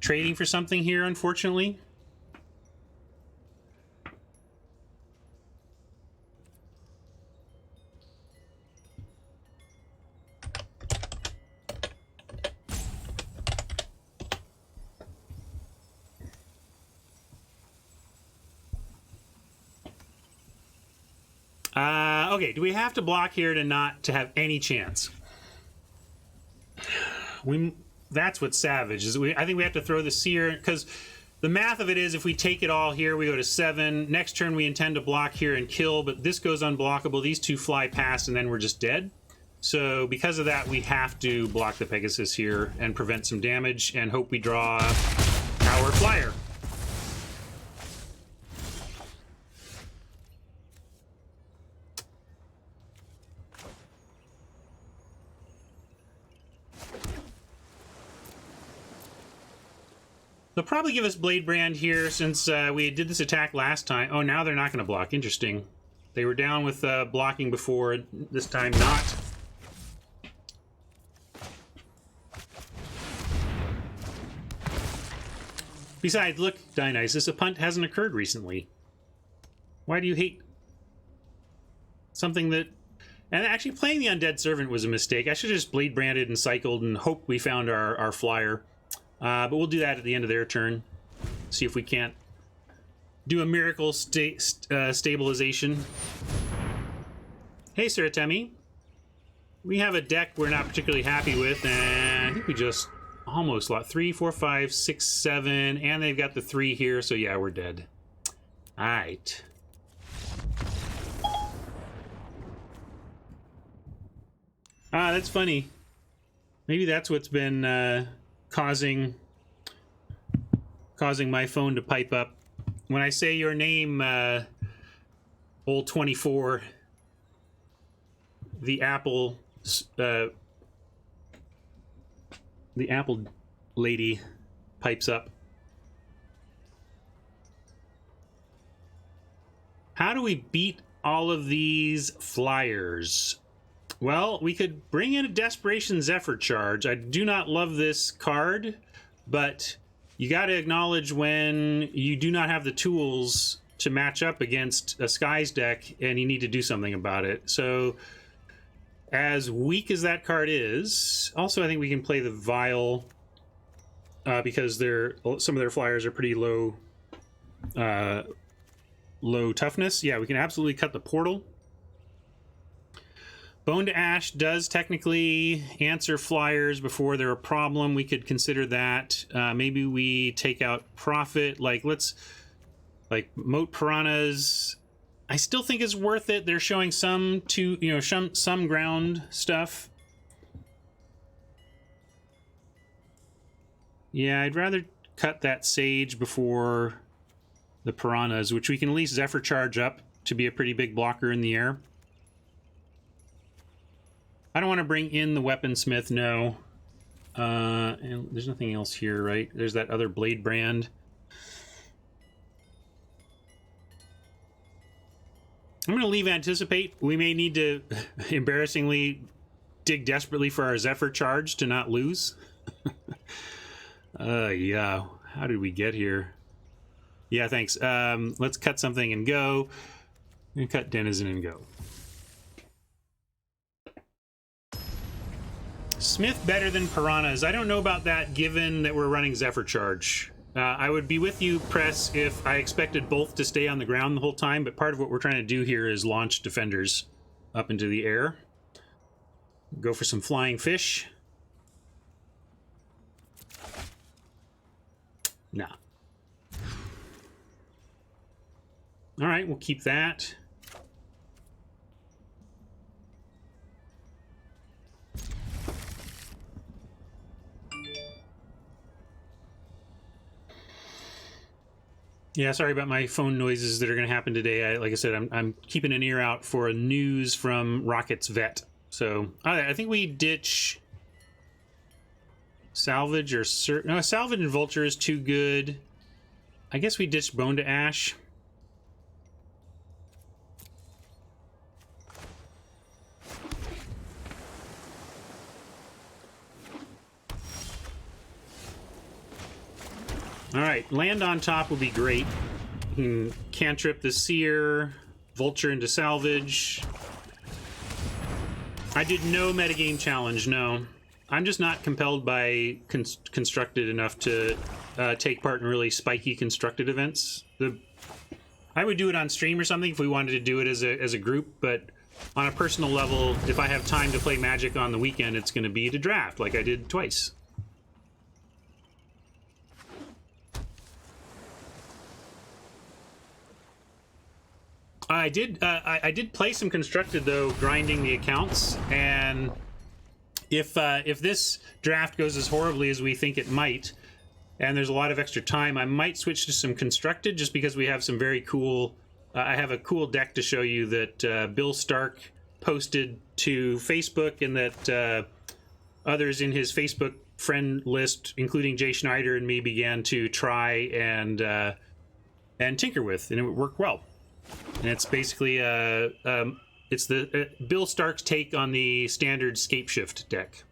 trading for something here, unfortunately. Okay, do we have to block here to have any chance? That's what Savage is. I think we have to throw the Seer, because the math of it is if we take it all here, we go to 7. Next turn we intend to block here and kill, but this goes unblockable. These 2 fly past, and then we're just dead. So because of that, we have to block the Pegasus here and prevent some damage and hope we draw our flyer. They'll probably give us Blade Brand here since we did this attack last time. Oh, now they're not going to block. Interesting. They were down with blocking before. This time not. Besides, look, Dionysus, a punt hasn't occurred recently. Why do you hate something that... And actually, playing the Undead Servant was a mistake. I should have just Blade Branded and cycled and hoped we found our flyer. But we'll do that at the end of their turn. See if we can't do a miracle stabilization. Hey, Suratemi. We have a deck we're not particularly happy with, and I think we just almost lost 3, 4, 5, 6, 7, and they've got the 3 here, so yeah, we're dead. All right. That's funny. Maybe that's what's been causing my phone to pipe up. When I say your name, old 24, the Apple lady pipes up. How do we beat all of these flyers? Well, we could bring in a Desperation Zephyr Charge. I do not love this card, but you got to acknowledge when you do not have the tools to match up against a Skies deck and you need to do something about it. So, as weak as that card is, also I think we can play the Vial because some of their flyers are pretty low toughness. Yeah, we can absolutely cut the Portal. Bone to Ash does technically answer flyers before they're a problem. We could consider that. Maybe we take out Profit. Like, Moat Piranhas. I still think it's worth it. They're showing some ground stuff. Yeah, I'd rather cut that Sage before the Piranhas, which we can at least Zephyr Charge up to be a pretty big blocker in the air. I don't want to bring in the Weaponsmith, no. And there's nothing else here, right? There's that other Blade Brand. I'm going to leave Anticipate. We may need to, embarrassingly, dig desperately for our Zephyr Charge to not lose. Yeah. How did we get here? Yeah, thanks. Let's cut something and go. And cut Denizen and go. Smith better than Piranhas. I don't know about that, given that we're running Zephyr Charge. I would be with you, Press, if I expected both to stay on the ground the whole time, but part of what we're trying to do here is launch defenders up into the air. Go for some flying fish. Nah. All right, we'll keep that. Yeah, sorry about my phone noises that are going to happen today. Like I said, I'm keeping an ear out for news from Rocket's vet. So I think we ditch Salvage or no, Salvage and Vulture is too good. I guess we ditch Bone to Ash. All right, land on top would be great. You can cantrip the Seer, Vulture into Salvage. I did no metagame challenge, no. I'm just not compelled by constructed enough to take part in really spiky constructed events. I would do it on stream or something if we wanted to do it as a group, but on a personal level, if I have time to play Magic on the weekend, it's going to be to draft, like I did twice. I did play some constructed though, grinding the accounts, and if this draft goes as horribly as we think it might, and there's a lot of extra time, I might switch to some constructed just because we have some very cool. I have a cool deck to show you that Bill Stark posted to Facebook, and that others in his Facebook friend list, including Jay Schneider and me, began to try and tinker with, and it worked well. And it's basically it's the Bill Stark's take on the standard Scapeshift deck.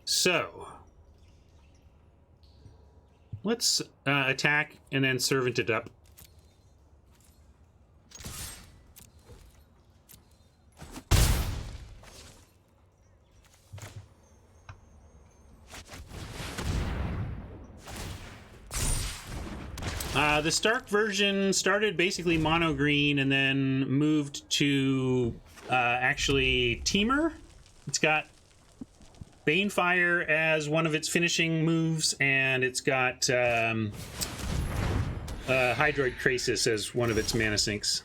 So let's attack and then servant it up. The Stark version started basically mono green and then moved to actually Teamer. It's got Banefire as one of its finishing moves, and it's got Hydroid Krasis as one of its mana sinks.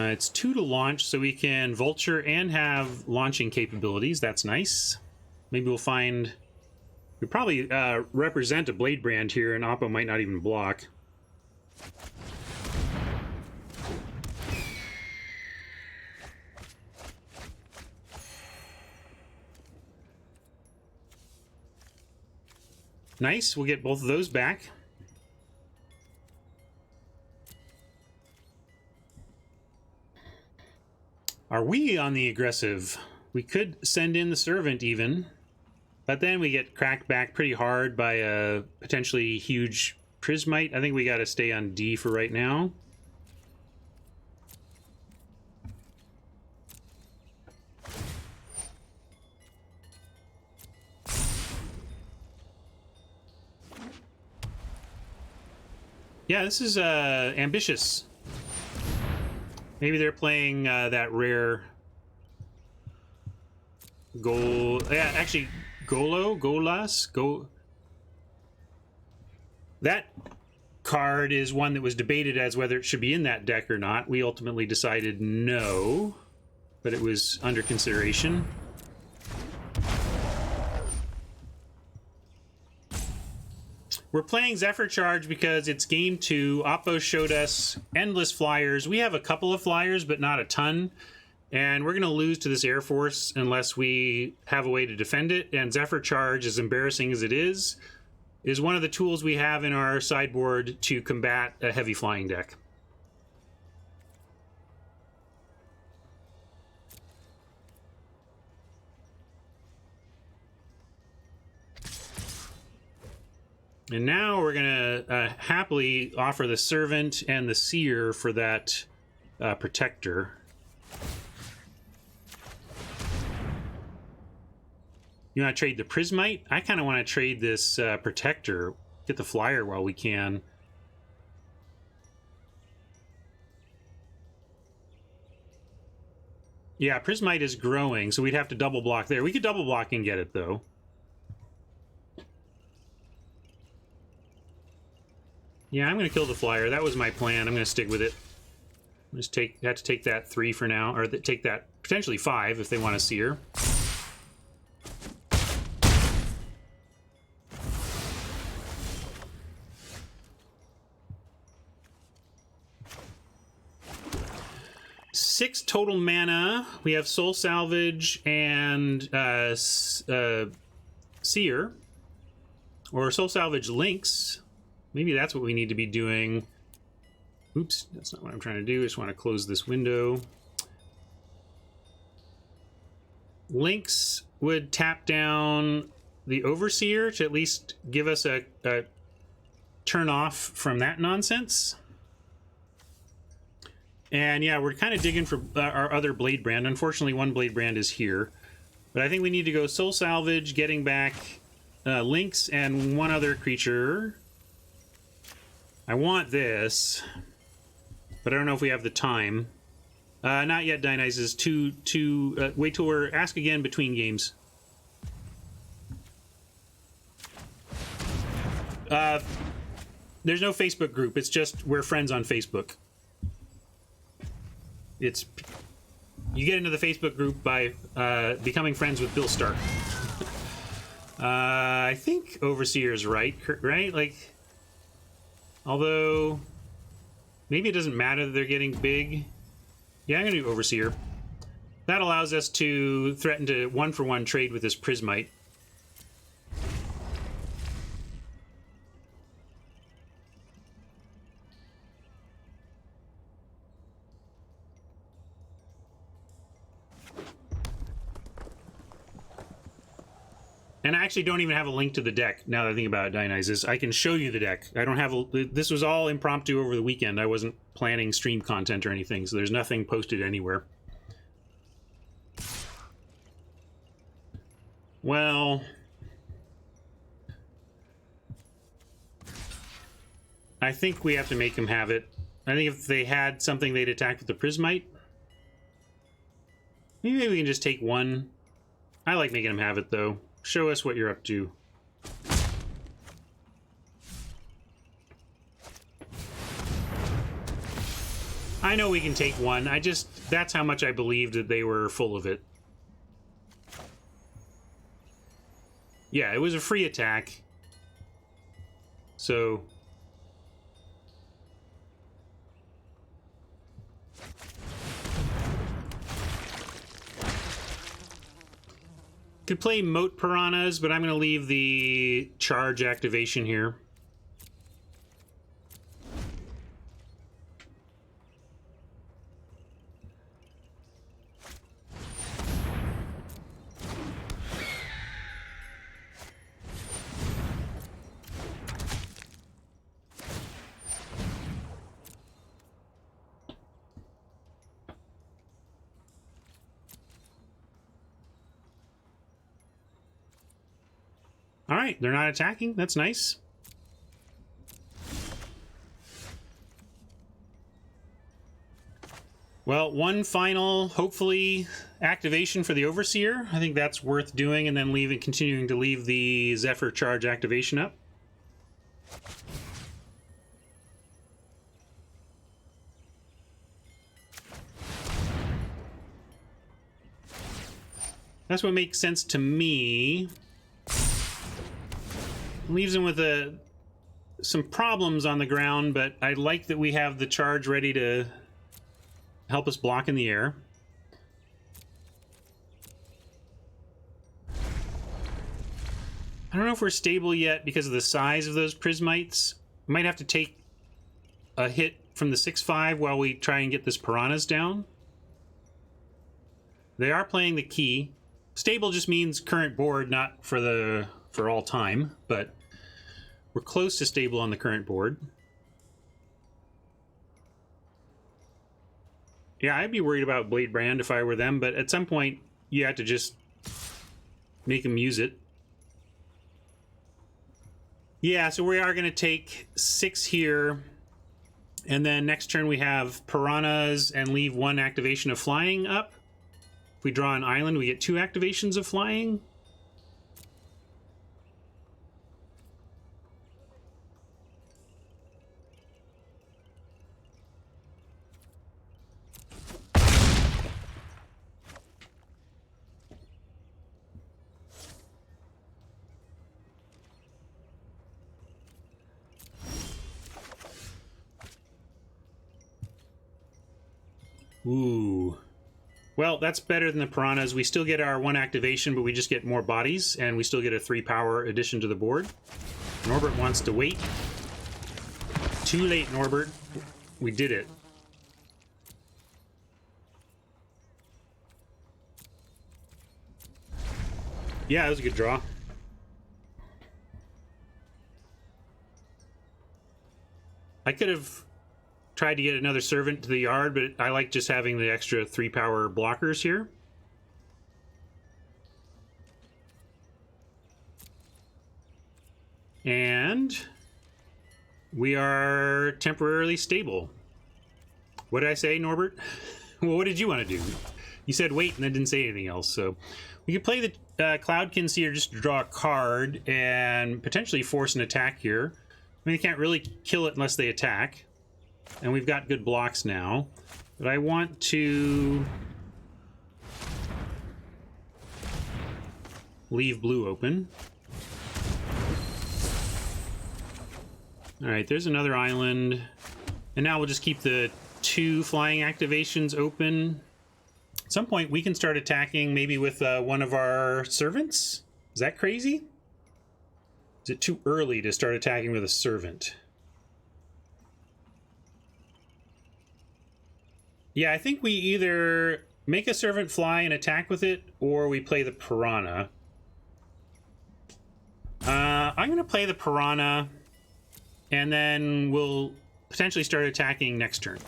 It's 2 to launch, so we can Vulture and have launching capabilities. That's nice. Maybe we'll find... We probably represent a Blade Brand here, and Oppo might not even block. Nice, we'll get both of those back. Are we on the aggressive? We could send in the Servant even, but then we get cracked back pretty hard by a potentially huge Prismite. I think we got to stay on D for right now. Yeah, this is ambitious. Maybe they're playing that rare goal. Yeah, actually, Golas. That card is one that was debated as whether it should be in that deck or not. We ultimately decided no, but it was under consideration. We're playing Zephyr Charge because it's game 2. Oppo showed us endless flyers. We have a couple of flyers, but not a ton. And we're going to lose to this Air Force unless we have a way to defend it. And Zephyr Charge, as embarrassing as it is one of the tools we have in our sideboard to combat a heavy flying deck. And now we're going to happily offer the Servant and the Seer for that Protector. You want to trade the Prismite? I kind of want to trade this Protector. Get the flyer while we can. Yeah, Prismite is growing, so we'd have to double block there. We could double block and get it, though. Yeah, I'm going to kill the flyer. That was my plan. I'm going to stick with it. Just have to take that 3 for now, or take that potentially 5 if they want to Seer. Six total mana. We have Soul Salvage and Seer, or Soul Salvage Links. Maybe that's what we need to be doing. Oops, that's not what I'm trying to do. I just want to close this window. Links would tap down the Overseer to at least give us a turn off from that nonsense. And yeah, we're kind of digging for our other Blade Brand. Unfortunately, one Blade Brand is here. But I think we need to go Soul Salvage, getting back Links and one other creature. I want this, but I don't know if we have the time. Not yet, Dionysus. Wait till we're ask again between games. There's no Facebook group. It's just we're friends on Facebook. You get into the Facebook group by becoming friends with Bill Stark. I think Overseer's right? Like, although maybe it doesn't matter that they're getting big. Yeah, I'm gonna do Overseer. That allows us to threaten to 1-for-1 trade with this Prismite. And I actually don't even have a link to the deck, now that I think about it, Dionysus. I can show you the deck. I don't have this was all impromptu over the weekend. I wasn't planning stream content or anything, so there's nothing posted anywhere. Well, I think we have to make them have it. I think if they had something they'd attack with the Prismite. Maybe we can just take one. I like making them have it, though. Show us what you're up to. I know we can take one. That's how much I believed that they were full of it. Yeah, it was a free attack. So... could play Moat Piranhas, but I'm going to leave the charge activation here. All right, they're not attacking. That's nice. Well, one final, hopefully, activation for the Overseer. I think that's worth doing, and then continuing to leave the Zephyr Charge activation up. That's what makes sense to me. Leaves him with some problems on the ground, but I like that we have the charge ready to help us block in the air. I don't know if we're stable yet because of the size of those prismites. Might have to take a hit from the 6/5 while we try and get this piranhas down. They are playing the key. Stable just means current board, not for all time, but we're close to stable on the current board. Yeah, I'd be worried about Blade Brand if I were them, but at some point you have to just make them use it. Yeah, so we are going to take 6 here, and then next turn we have piranhas and leave 1 activation of flying up. If we draw an island, we get 2 activations of flying. Ooh. Well, that's better than the piranhas. We still get our 1 activation, but we just get more bodies, and we still get a 3 power addition to the board. Norbert wants to wait. Too late, Norbert. We did it. Yeah, that was a good draw. I could have tried to get another servant to the yard, but I like just having the extra 3 power blockers here. And we are temporarily stable. What did I say, Norbert? Well, what did you want to do? You said wait and then didn't say anything else. So we could play the Cloudkin Seer just to draw a card and potentially force an attack here. I mean, they can't really kill it unless they attack. And we've got good blocks now. But I want to leave blue open. Alright, there's another island. And now we'll just keep the 2 flying activations open. At some point, we can start attacking maybe with one of our servants? Is that crazy? Is it too early to start attacking with a servant? Yeah, I think we either make a servant fly and attack with it, or we play the piranha. I'm going to play the piranha, and then we'll potentially start attacking next turn.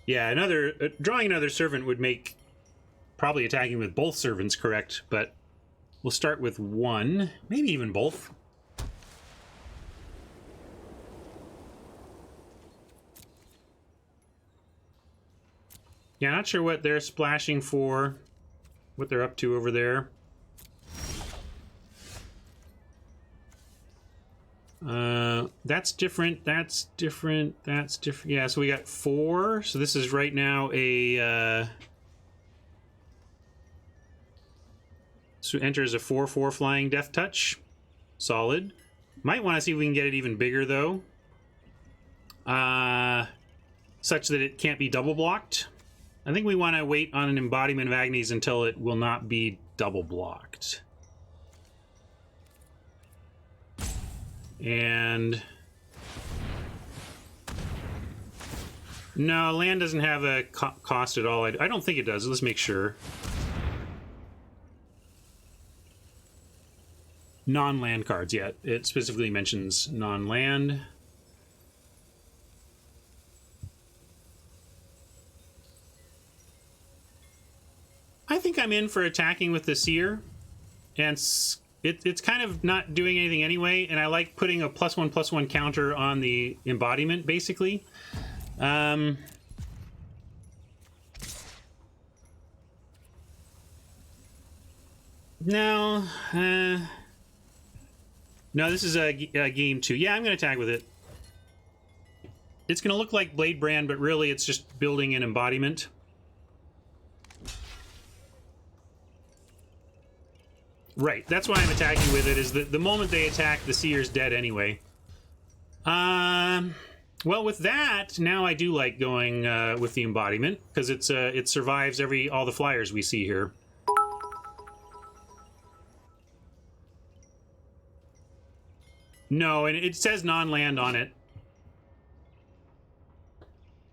Yeah, drawing another servant would make probably attacking with both servants correct, but we'll start with 1, maybe even both. Yeah, not sure what they're splashing for, what they're up to over there. That's different, that's different, that's different. Yeah, so we got 4. So this is right now a... so enters a 4/4 flying death touch. Solid. Might want to see if we can get it even bigger, though. Such that it can't be double blocked. I think we want to wait on an embodiment of Agnes until it will not be double blocked. And... no, land doesn't have a cost at all. I don't think it does. Let's make sure. non-land cards yet. It specifically mentions non-land. I think I'm in for attacking with the Seer, and it's kind of not doing anything anyway, and I like putting a +1/+1 counter on the embodiment, basically. No, this is a game 2. Yeah, I'm going to attack with it. It's going to look like Blade Brand, but really it's just building an embodiment. Right, that's why I'm attacking with it, is that the moment they attack, the Seer's dead anyway. Well, with that, now I do like going with the embodiment, because it survives all the flyers we see here. No, and it says non-land on it.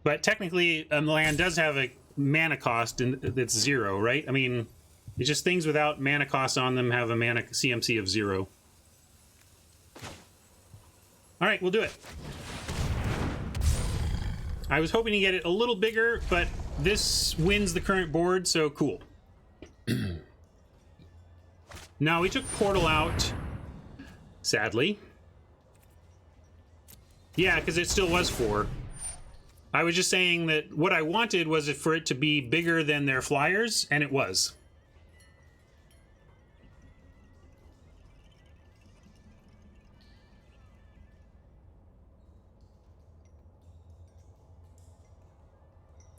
But technically, land does have a mana cost that's 0, right? I mean, it's just things without mana cost on them have a mana CMC of 0. All right, we'll do it. I was hoping to get it a little bigger, but this wins the current board, so cool. Now, we took Portal out, sadly. Yeah, because it still was 4. I was just saying that what I wanted was for it to be bigger than their flyers, and it was.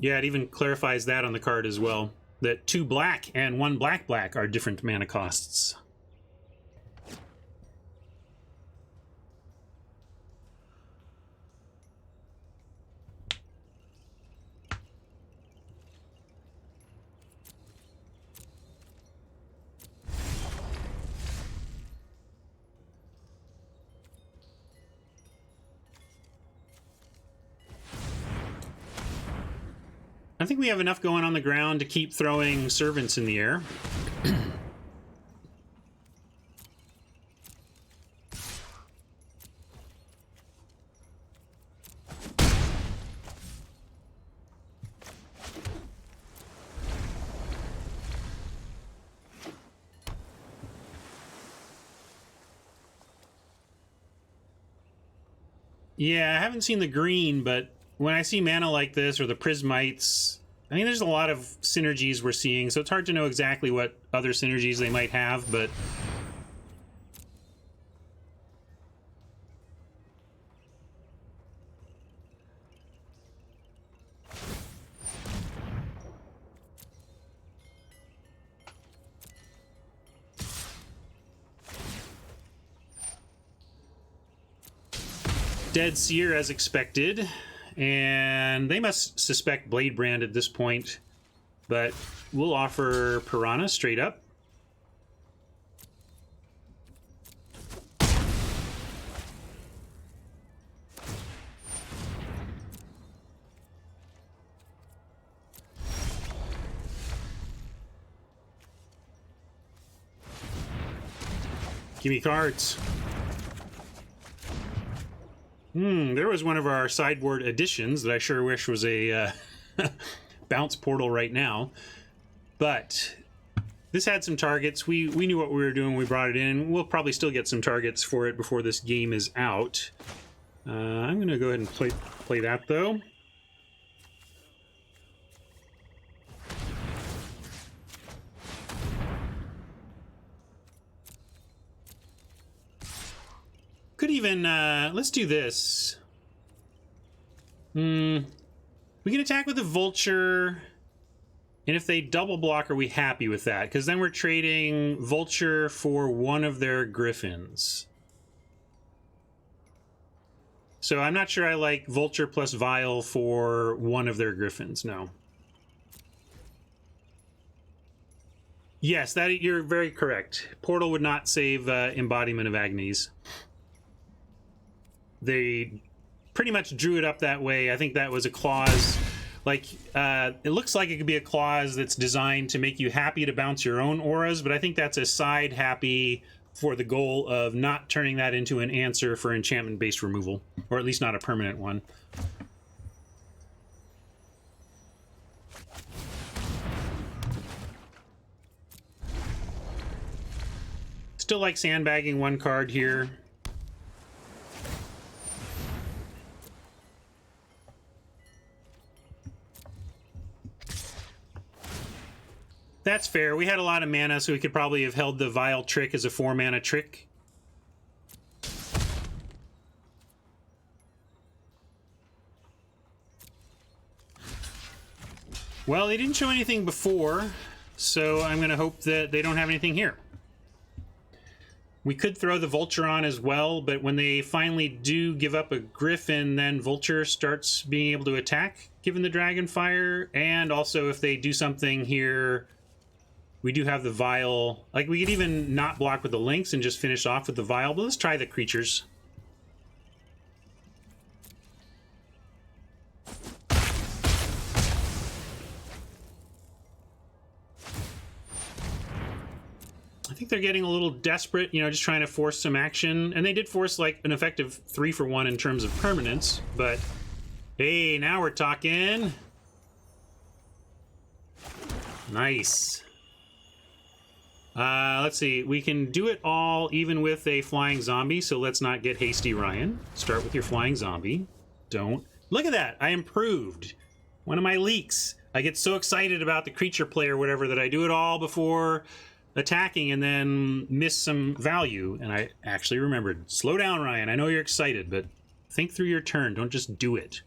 Yeah, it even clarifies that on the card as well, that 2 black and 1 black are different mana costs. I think we have enough going on the ground to keep throwing servants in the air. Yeah, I haven't seen the green, but when I see mana like this, or the Prismites, I mean, there's a lot of synergies we're seeing, so it's hard to know exactly what other synergies they might have, but... Dead Seer as expected, and they must suspect Blade Brand at this point, but we'll offer Piranha straight up. Give me cards. There was one of our sideboard additions that I sure wish was a bounce portal right now. But this had some targets. We knew what we were doing when we brought it in. We'll probably still get some targets for it before this game is out. I'm going to go ahead and play that, though. Could even, let's do this. We can attack with the Vulture, and if they double block, are we happy with that? Because then we're trading Vulture for one of their Griffins. So I'm not sure I like Vulture plus Vial for one of their Griffins, no. Yes, that you're very correct. Portal would not save Embodiment of Agnes. They pretty much drew it up that way. I think that was a clause, like, it looks like it could be a clause that's designed to make you happy to bounce your own auras, but I think that's a side happy for the goal of not turning that into an answer for enchantment-based removal, or at least not a permanent one. Still like sandbagging one card here. That's fair. We had a lot of mana, so we could probably have held the Vile Trick as a 4-mana trick. Well, they didn't show anything before, so I'm going to hope that they don't have anything here. We could throw the Vulture on as well, but when they finally do give up a Griffin, then Vulture starts being able to attack, given the Dragonfire, and also if they do something here... We do have the Vile. Like, we could even not block with the Lynx and just finish off with the Vile, but let's try the creatures. I think they're getting a little desperate, you know, just trying to force some action. And they did force, like, an effective 3-for-1 in terms of permanence, but... Hey, now we're talking! Nice. Let's see. We can do it all even with a flying zombie, so let's not get hasty, Ryan. Start with your flying zombie. Don't. Look at that! I improved! One of my leaks. I get so excited about the creature play or whatever that I do it all before attacking and then miss some value. And I actually remembered. Slow down, Ryan. I know you're excited, but think through your turn. Don't just do it.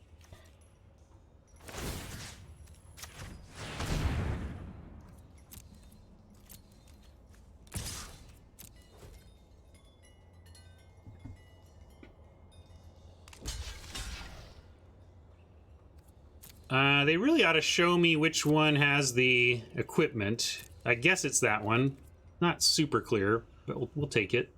They really ought to show me which one has the equipment. I guess it's that one. Not super clear, but we'll take it.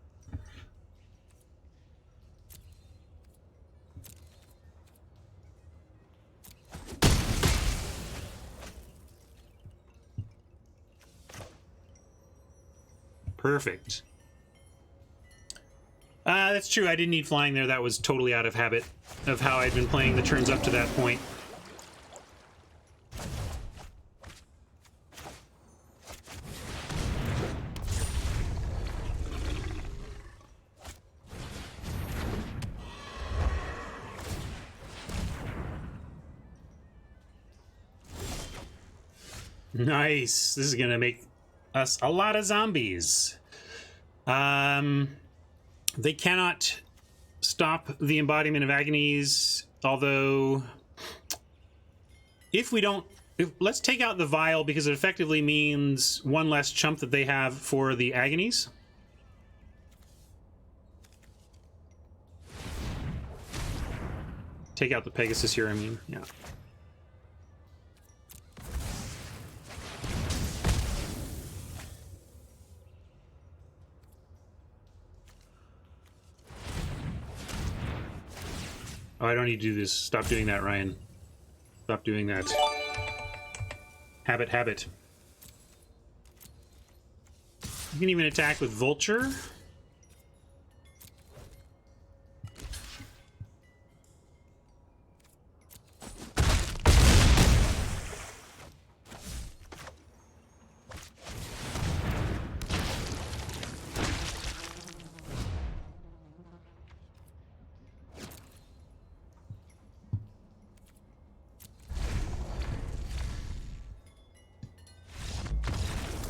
Perfect. That's true. I didn't need flying there. That was totally out of habit of how I'd been playing the turns up to that point. Nice. This is going to make us a lot of zombies. They cannot stop the embodiment of agonies, although if we don't... let's take out the vial because it effectively means one less chump that they have for the agonies. Take out the Pegasus here, I mean, yeah. Oh, I don't need to do this. Stop doing that, Ryan. Stop doing that. Habit. You can even attack with Vulture.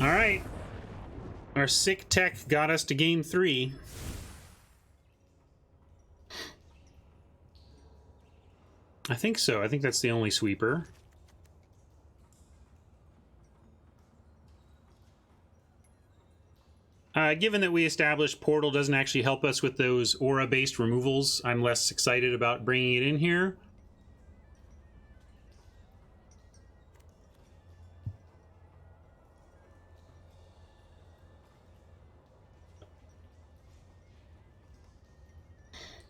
All right. Our sick tech got us to game 3. I think so. I think that's the only sweeper. Given that we established Portal doesn't actually help us with those aura-based removals, I'm less excited about bringing it in here.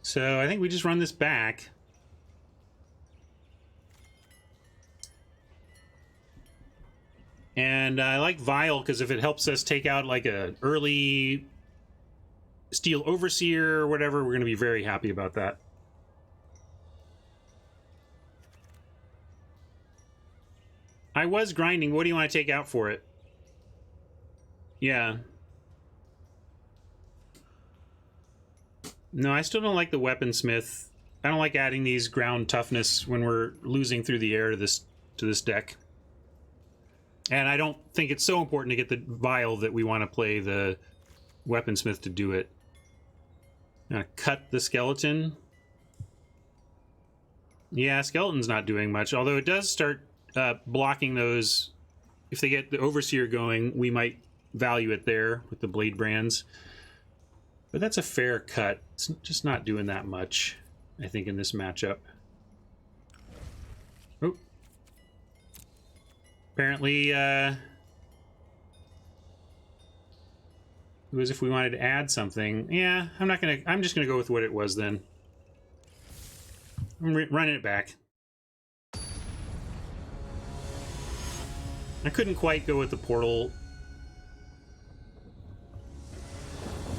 So I think we just run this back. And I like Vile because if it helps us take out like a early Steel Overseer or whatever, we're going to be very happy about that. I was grinding. What do you want to take out for it? Yeah. No, I still don't like the Weaponsmith. I don't like adding these ground toughness when we're losing through the air to this deck. And I don't think it's so important to get the Vial that we want to play the Weaponsmith to do it. I'm gonna cut the Skeleton. Yeah, Skeleton's not doing much, although it does start blocking those. If they get the Overseer going, we might value it there with the Blade Brands. But that's a fair cut. It's just not doing that much, I think, in this matchup. Oh. Apparently, it was if we wanted to add something. Yeah, I'm just gonna go with what it was then. I'm running it back. I couldn't quite go with the portal.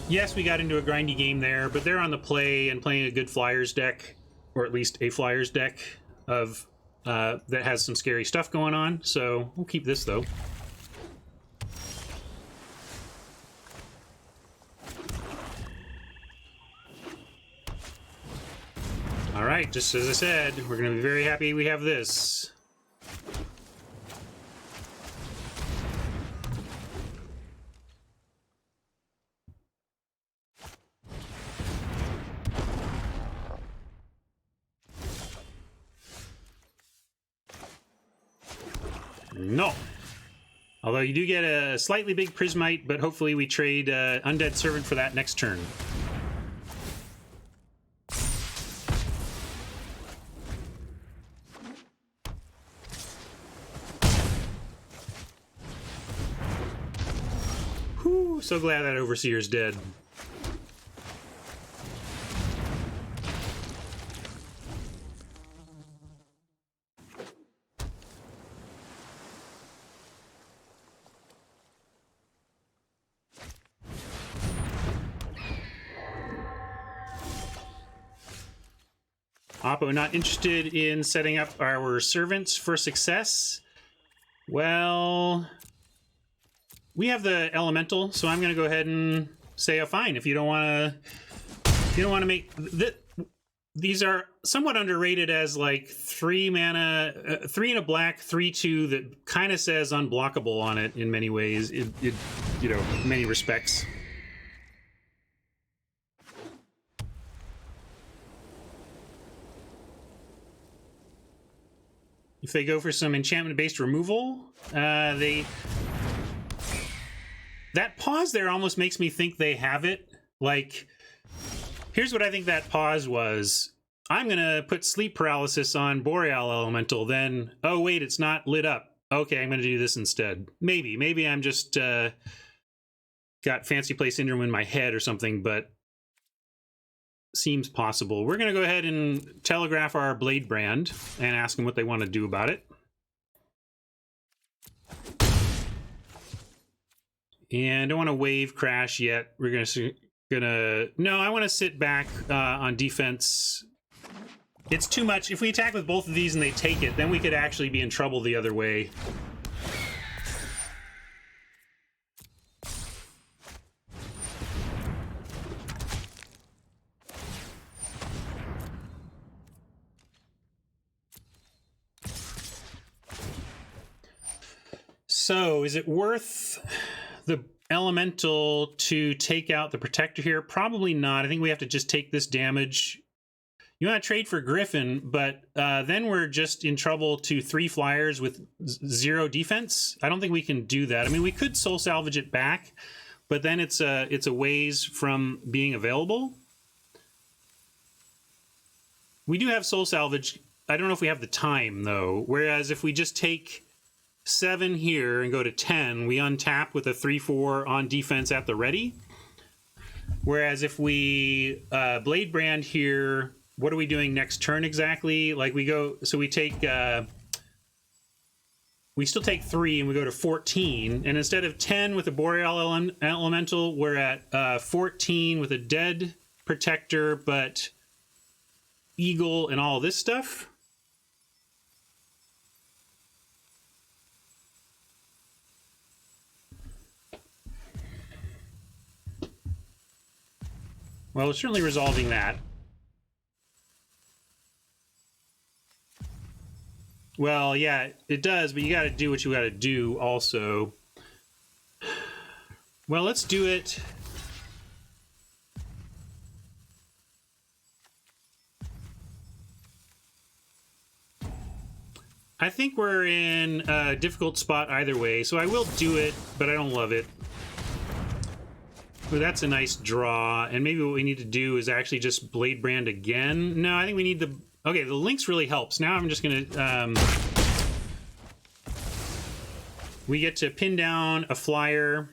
Yes, we got into a grindy game there, but they're on the play and playing a good Flyers deck, or at least a Flyers deck of that has some scary stuff going on. So we'll keep this though. All right, just as I said, we're going to be very happy we have this. No. Although you do get a slightly big Prismite, but hopefully we trade Undead Servant for that next turn. Whew, so glad that Overseer's dead. Oppo not interested in setting up our servants for success. Well, we have the elemental, so I'm going to go ahead and say, oh, fine. If you don't want to make these are somewhat underrated as like 3 mana, 3 and a black, 3/2 that kind of says unblockable on it in many ways. In many respects. If they go for some enchantment-based removal, that pause there almost makes me think they have it. Like, here's what I think that pause was. I'm going to put sleep paralysis on Boreal Elemental, then, oh, wait, it's not lit up. Okay, I'm going to do this instead. Maybe I'm just got Fancy Play Syndrome in my head or something, but seems possible. We're going to go ahead and telegraph our Blade Brand and ask them what they want to do about it. And I don't want to wave crash yet. We're no, I want to sit back on defense. It's too much. If we attack with both of these and they take it, then we could actually be in trouble the other way. So, is it worth the elemental to take out the protector here? Probably not. I think we have to just take this damage. You want to trade for Griffin, but then we're just in trouble to 3 flyers with 0 defense. I don't think we can do that. I mean, we could soul salvage it back, but then it's a ways from being available. We do have soul salvage. I don't know if we have the time, though. Whereas if we just take 7 here and go to 10, we untap with a 3/4 on defense at the ready. Whereas if we Blade Brand here, what are we doing next turn exactly? Like we take we still take 3 and we go to 14. And instead of 10 with a Boreal Elemental, we're at 14 with a Dead Protector, but Eagle and all this stuff. Well, it's certainly resolving that. Well, yeah, it does, but you got to do what you got to do also. Well, let's do it. I think we're in a difficult spot either way, so I will do it, but I don't love it. Well, that's a nice draw, and maybe what we need to do is actually just Blade Brand again. No, I think we need the... Okay, the Lynx really helps. Now I'm just going to... we get to pin down a flyer.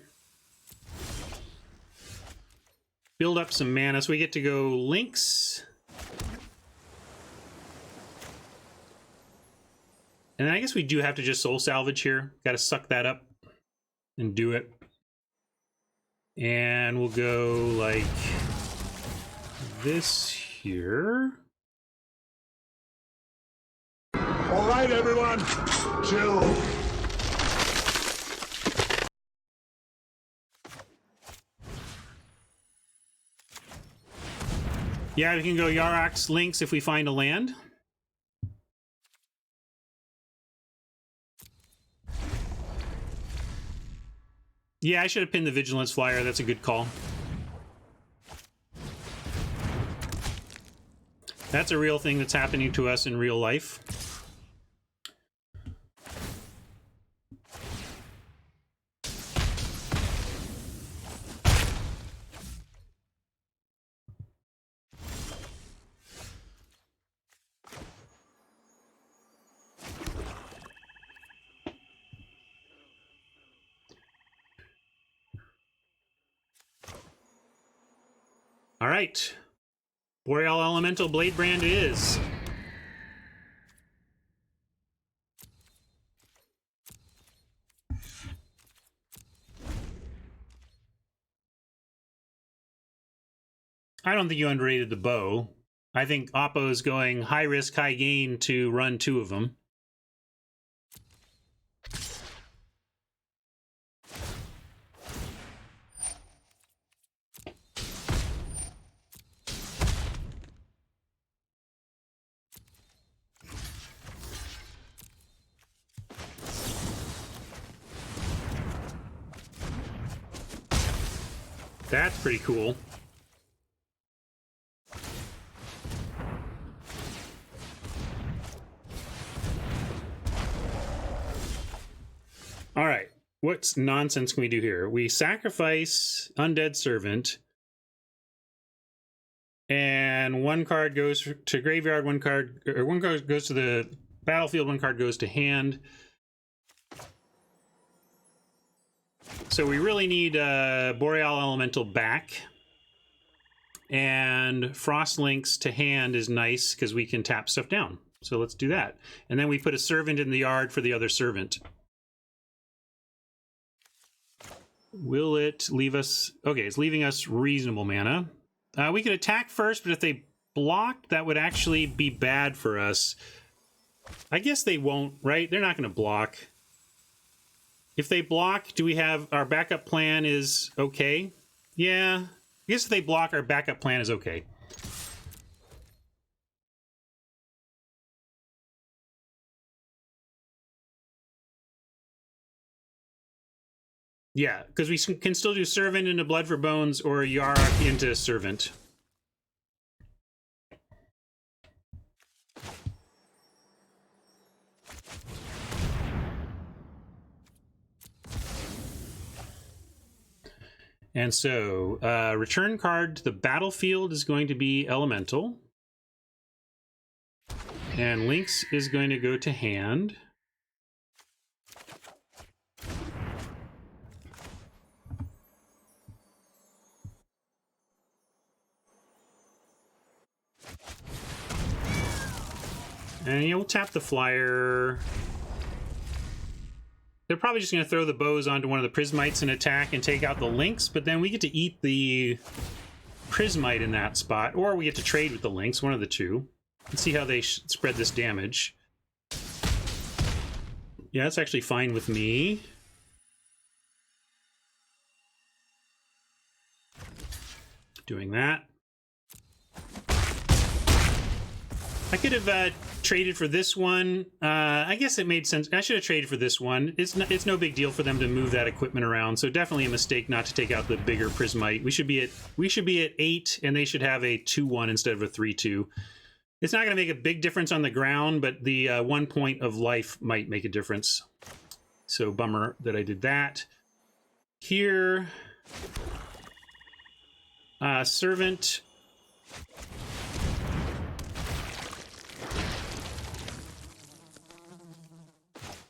Build up some mana, so we get to go Lynx. And I guess we do have to just Soul Salvage here. Got to suck that up and do it. And we'll go like this here. All right, everyone, chill. Yeah, we can go Yarax Lynx if we find a land. Yeah, I should have pinned the Vigilance Flyer. That's a good call. That's a real thing that's happening to us in real life. All right. Boreal Elemental Blade Brand it is. I don't think you underrated the bow. I think Oppo is going high risk, high gain to run 2 of them. That's pretty cool. All right, what nonsense can we do here? We sacrifice Undead Servant, and 1 card goes to graveyard, 1 card goes to the battlefield, 1 card goes to hand. So we really need Boreal Elemental back. And Frost Lynx to hand is nice because we can tap stuff down. So let's do that. And then we put a servant in the yard for the other servant. Will it leave us... Okay, it's leaving us reasonable mana. We could attack first, but if they block, that would actually be bad for us. I guess they won't, right? They're not going to block. If they block, do we have... Our backup plan is okay? Yeah. I guess if they block, our backup plan is okay. Yeah, because we can still do Servant into Blood for Bones or Yarok into Servant. And so, return card to the battlefield is going to be Elemental. And Lynx is going to go to hand. And yeah, we'll tap the flyer. they're probably just going to throw the bows onto one of the Prismites and attack and take out the Lynx, but then we get to eat the Prismite in that spot, or we get to trade with the Lynx, one of the two. Let's see how they spread this damage. Yeah, that's actually fine with me. Doing that. I could have traded for this one. I guess it made sense. I should have traded for this one. It's no big deal for them to move that equipment around, so definitely a mistake not to take out the bigger Prismite. We should be at 8, and they should have a 2-1 instead of a 3-2. It's not going to make a big difference on the ground, but the 1 point of life might make a difference. So bummer that I did that. Here, Servant.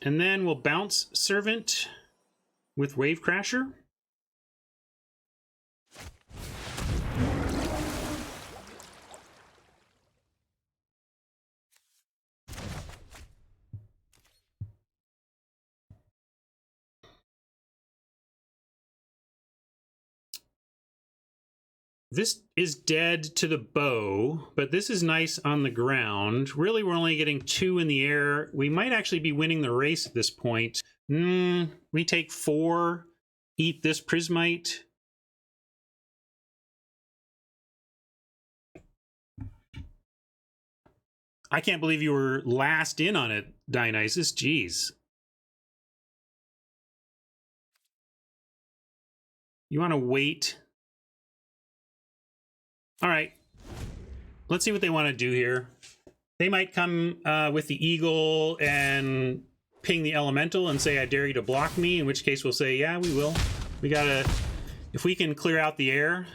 And then we'll bounce Servant with Wave Crasher. This is dead to the bow, but this is nice on the ground. Really, we're only getting 2 in the air. We might actually be winning the race at this point. We take 4, eat this Prismite. I can't believe you were last in on it, Dionysus. Jeez. You want to wait? All right, let's see what they want to do here. They might come with the Eagle and ping the Elemental and say, I dare you to block me, in which case we'll say, yeah, we will. We gotta, if we can clear out the air,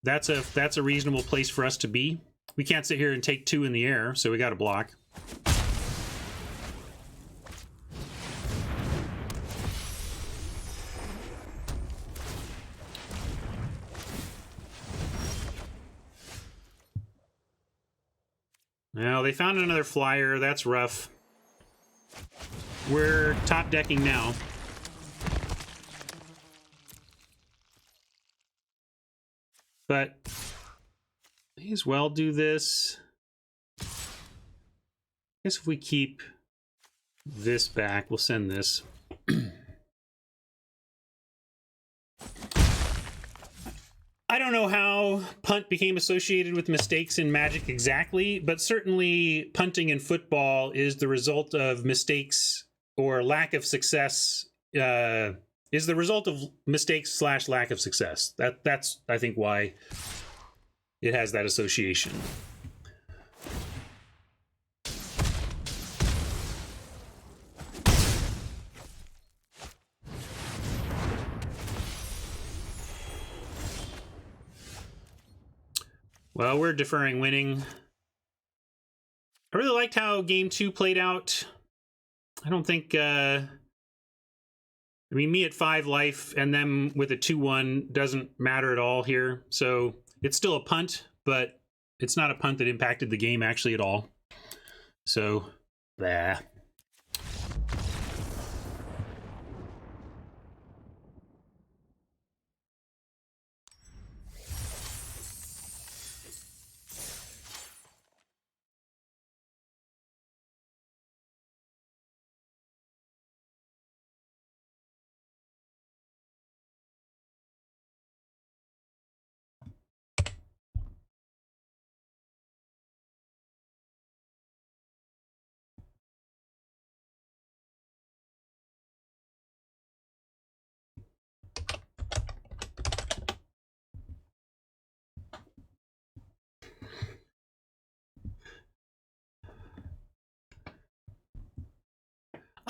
that's a reasonable place for us to be. We can't sit here and take 2 in the air, so we gotta block. Now, they found another flyer. That's rough. We're top decking now. But may as well do this. I guess if we keep this back, we'll send this. I don't know how punt became associated with mistakes in Magic exactly, but certainly punting in football is the result of mistakes or lack of success, is the result of mistakes / lack of success. That's, I think, why it has that association. Well, we're deferring winning. I really liked how game 2 played out. I don't think, I mean, me at 5 life and them with a 2-1 doesn't matter at all here. So it's still a punt, but it's not a punt that impacted the game actually at all. So, blah.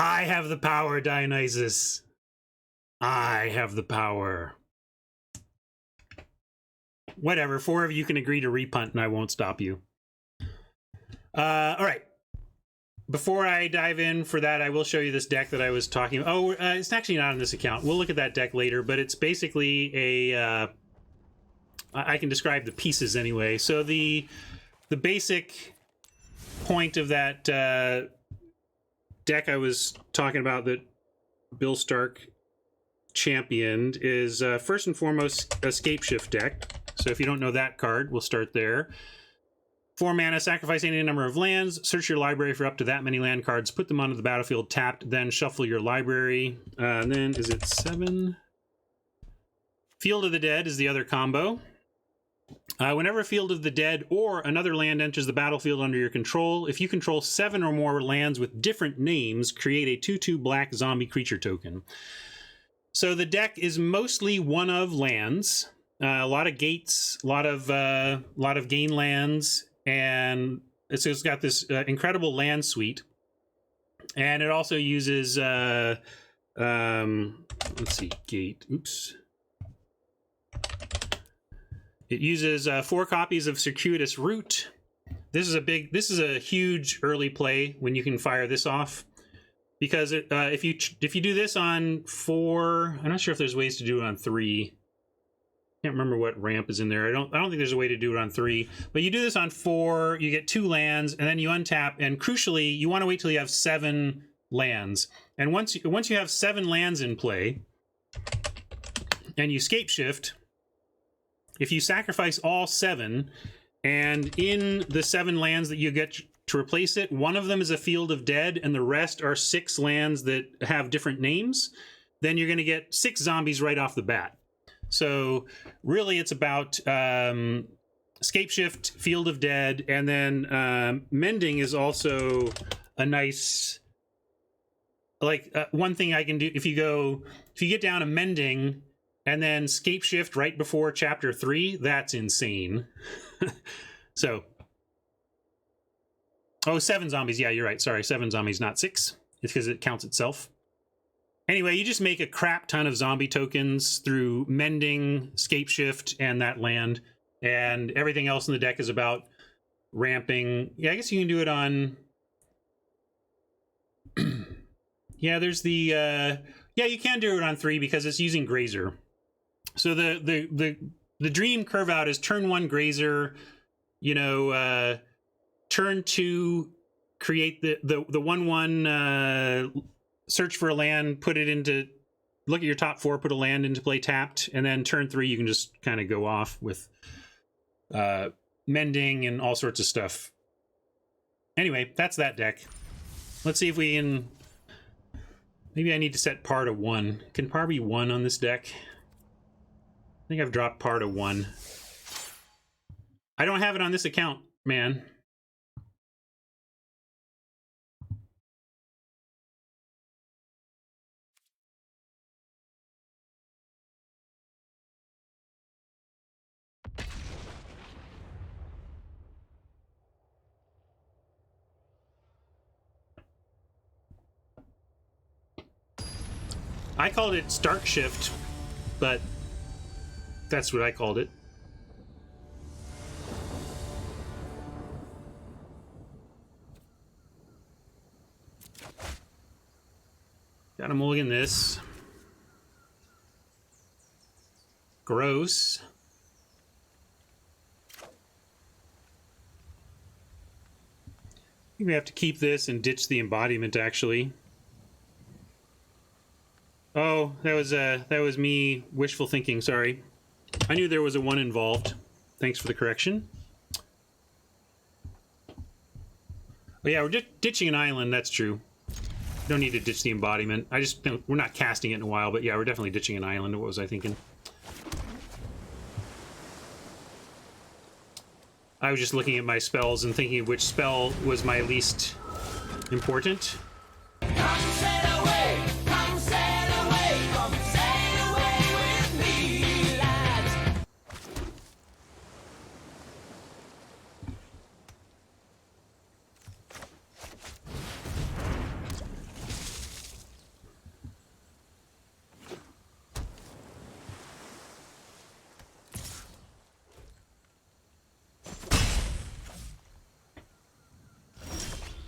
I have the power, Dionysus. I have the power. Whatever, 4 of you can agree to repunt and I won't stop you. All right. Before I dive in for that, I will show you this deck that I was talking about. Oh, it's actually not on this account. We'll look at that deck later, but it's basically a... I can describe the pieces anyway. So the basic point of that deck I was talking about that Bill Stark championed is first and foremost a Scape Shift deck. So if you don't know that card, we'll start there. 4 mana, sacrifice any number of lands, search your library for up to that many land cards, put them onto the battlefield tapped, then shuffle your library. And then is it 7? Field of the Dead is the other combo. Whenever Field of the Dead or another land enters the battlefield under your control, if you control 7 or more lands with different names, create a 2/2 black zombie creature token. So the deck is mostly one of lands, a lot of gates, a lot of gain lands, and it's got this incredible land suite. And it also uses let's see, gate. Oops. It uses 4 copies of Circuitous Root. This is a huge early play when you can fire this off, because if you do this on 4, I'm not sure if there's ways to do it on 3. Can't remember what ramp is in there. I don't think there's a way to do it on 3. But you do this on 4, you get 2 lands, and then you untap. And crucially, you want to wait till you have 7 lands. And once you have 7 lands in play, and you Scape Shift. If you sacrifice all 7, and in the 7 lands that you get to replace it, one of them is a Field of Dead, and the rest are 6 lands that have different names, then you're going to get 6 zombies right off the bat. So really it's about Scape Shift, Field of Dead, and then Mending is also a nice... Like, one thing I can do, if you get down a Mending... and then Scape Shift right before Chapter 3, that's insane. So. Oh, 7 zombies. Yeah, you're right. Sorry, 7 zombies, not 6. It's because it counts itself. Anyway, you just make a crap ton of zombie tokens through Mending, Scape Shift, and that land. And everything else in the deck is about ramping. Yeah, I guess you can do it on... yeah, there's the... yeah, you can do it on 3 because it's using Grazer. So the dream curve out is turn 1 Grazer, turn 2 create the 1/1 search for a land, look at your top 4, put a land into play tapped, and then turn 3 you can just kind of go off with Mending and all sorts of stuff. Anyway, that's that deck. Let's see if we can... Maybe I need to set par to 1. Can par be 1 on this deck? I think I've dropped par to 1. I don't have it on this account, man. I called it Stark Shift, but that's what I called it. Gotta mulligan this. Gross. I think we have to keep this and ditch the embodiment, actually. Oh, that was me wishful thinking, sorry. I knew there was a 1 involved. Thanks for the correction. Oh yeah, we're ditching an island, that's true. Don't need to ditch the embodiment. We're not casting it in a while, but yeah, we're definitely ditching an island. What was I thinking? I was just looking at my spells and thinking which spell was my least important.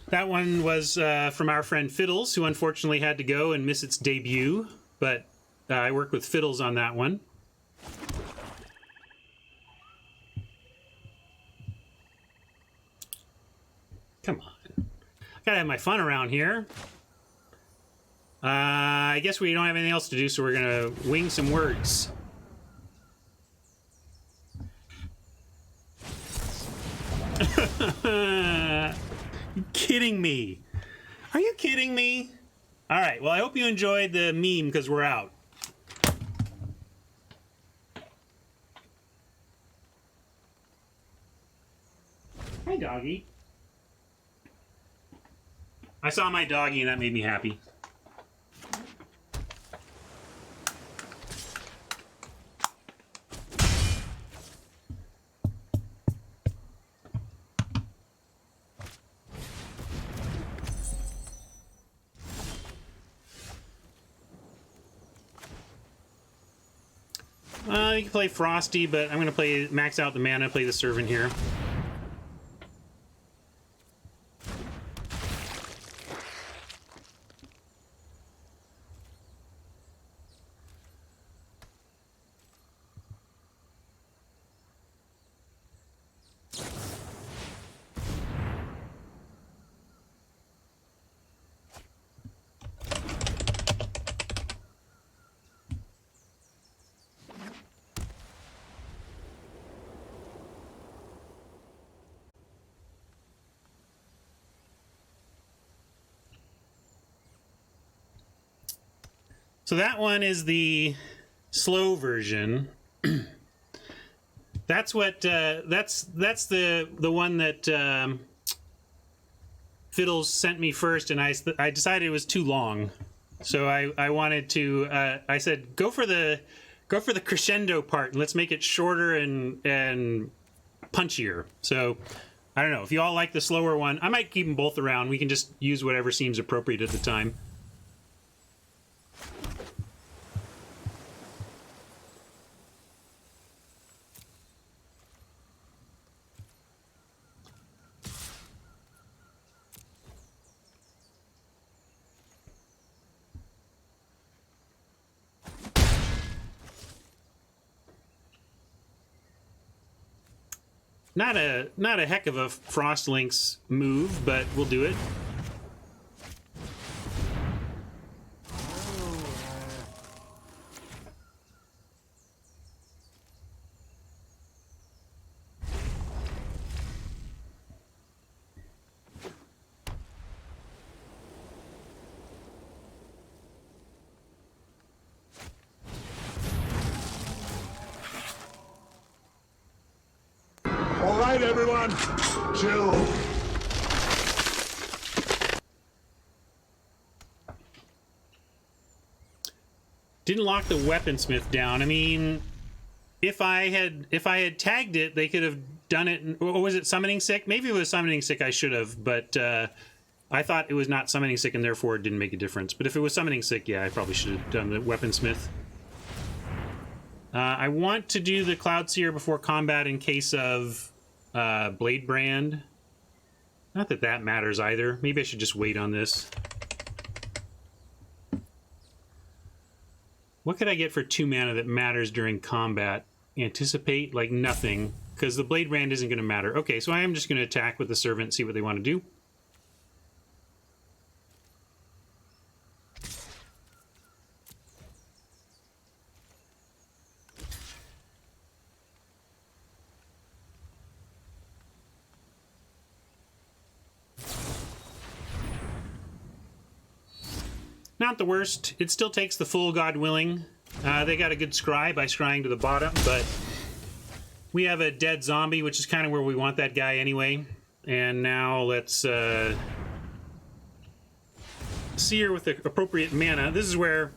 That one was from our friend Fiddles, who unfortunately had to go and miss its debut, but I worked with Fiddles on that one. Come on. I gotta have my fun around here. I guess we don't have anything else to do, so we're gonna wing some words. You kidding me? Are you kidding me? All right, well, I hope you enjoyed the meme because we're out. Hi, doggy. I saw my doggy and that made me happy. You can play Frosty, but I'm going to play max out the mana, play the Servant here. So that one is the slow version. That's what that's the one that Fiddles sent me first, and I decided it was too long, so I wanted to I said go for the crescendo part and let's make it shorter and punchier. So I don't know if you all like the slower one. I might keep them both around. We can just use whatever seems appropriate at the time. Not a heck of a Frostlink's move, but we'll do it. All right, everyone, chill. Didn't lock the weaponsmith down. I mean, if I had tagged it, they could have done it. Or was it summoning sick? Maybe it was summoning sick. I should have, but I thought it was not summoning sick, and therefore it didn't make a difference. But if it was summoning sick, yeah, I probably should have done the weaponsmith. I want to do the Cloudseer before combat in case of Blade Brand. Not that that matters either. Maybe I should just wait on this. What could I get for 2 mana that matters during combat? Anticipate? Like nothing, because the Blade Brand isn't going to matter. Okay, so I am just going to attack with the Servant, see what they want to do. Not the worst. It still takes the full, God willing. They got a good scry by scrying to the bottom, but we have a dead zombie, which is kind of where we want that guy anyway. And now let's seer with the appropriate mana. This is where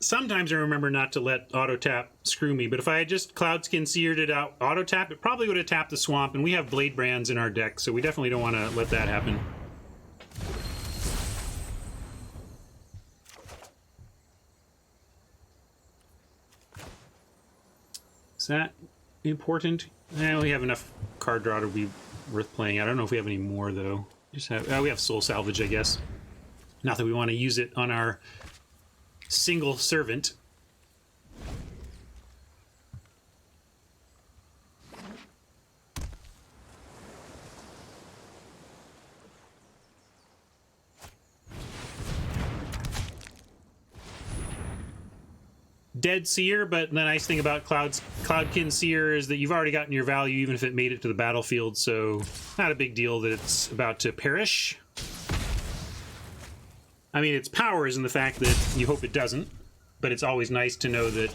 sometimes I remember not to let auto tap screw me, but if I had just Cloudskin seared it out auto tap, it probably would have tapped the swamp, and we have Blade Brands in our deck, so we definitely don't want to let that happen. Is that important? We have enough card draw to be worth playing. I don't know if we have any more, though. Just have, we have Soul Salvage, I guess. Not that we want to use it on our single Servant. dead Seer, but the nice thing about Cloudkin Seer is that you've already gotten your value even if it made it to the battlefield, so not a big deal that it's about to perish. I mean, its power is in the fact that you hope it doesn't, but it's always nice to know that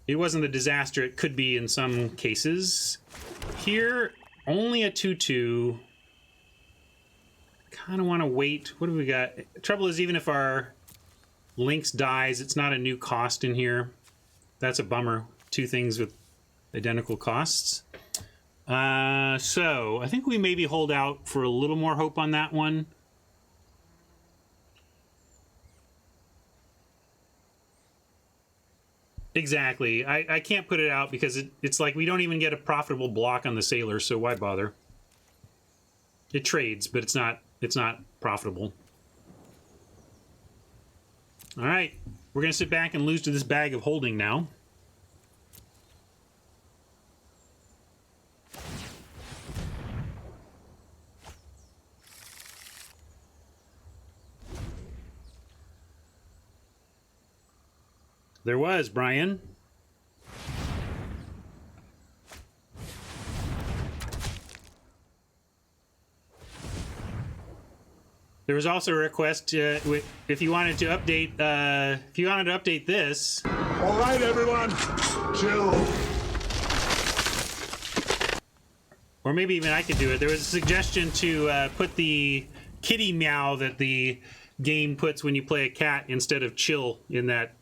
it wasn't the disaster it could be in some cases. Here, only a 2/2. Kind of want to wait. What do we got? Trouble is, even if our Lynx dies, it's not a new cost in here. That's a bummer. Two things with identical costs. So I think we maybe hold out for a little more hope on that one. Exactly. I can't put it out because it's like we don't even get a profitable block on the Sailor, so why bother? It trades, but it's not profitable. All right, we're gonna sit back and lose to this bag of holding now. There was, Brian. There was also a request if you wanted to update this. All right, everyone, chill. Or maybe even I could do it. There was a suggestion to put the kitty meow that the game puts when you play a cat instead of chill in that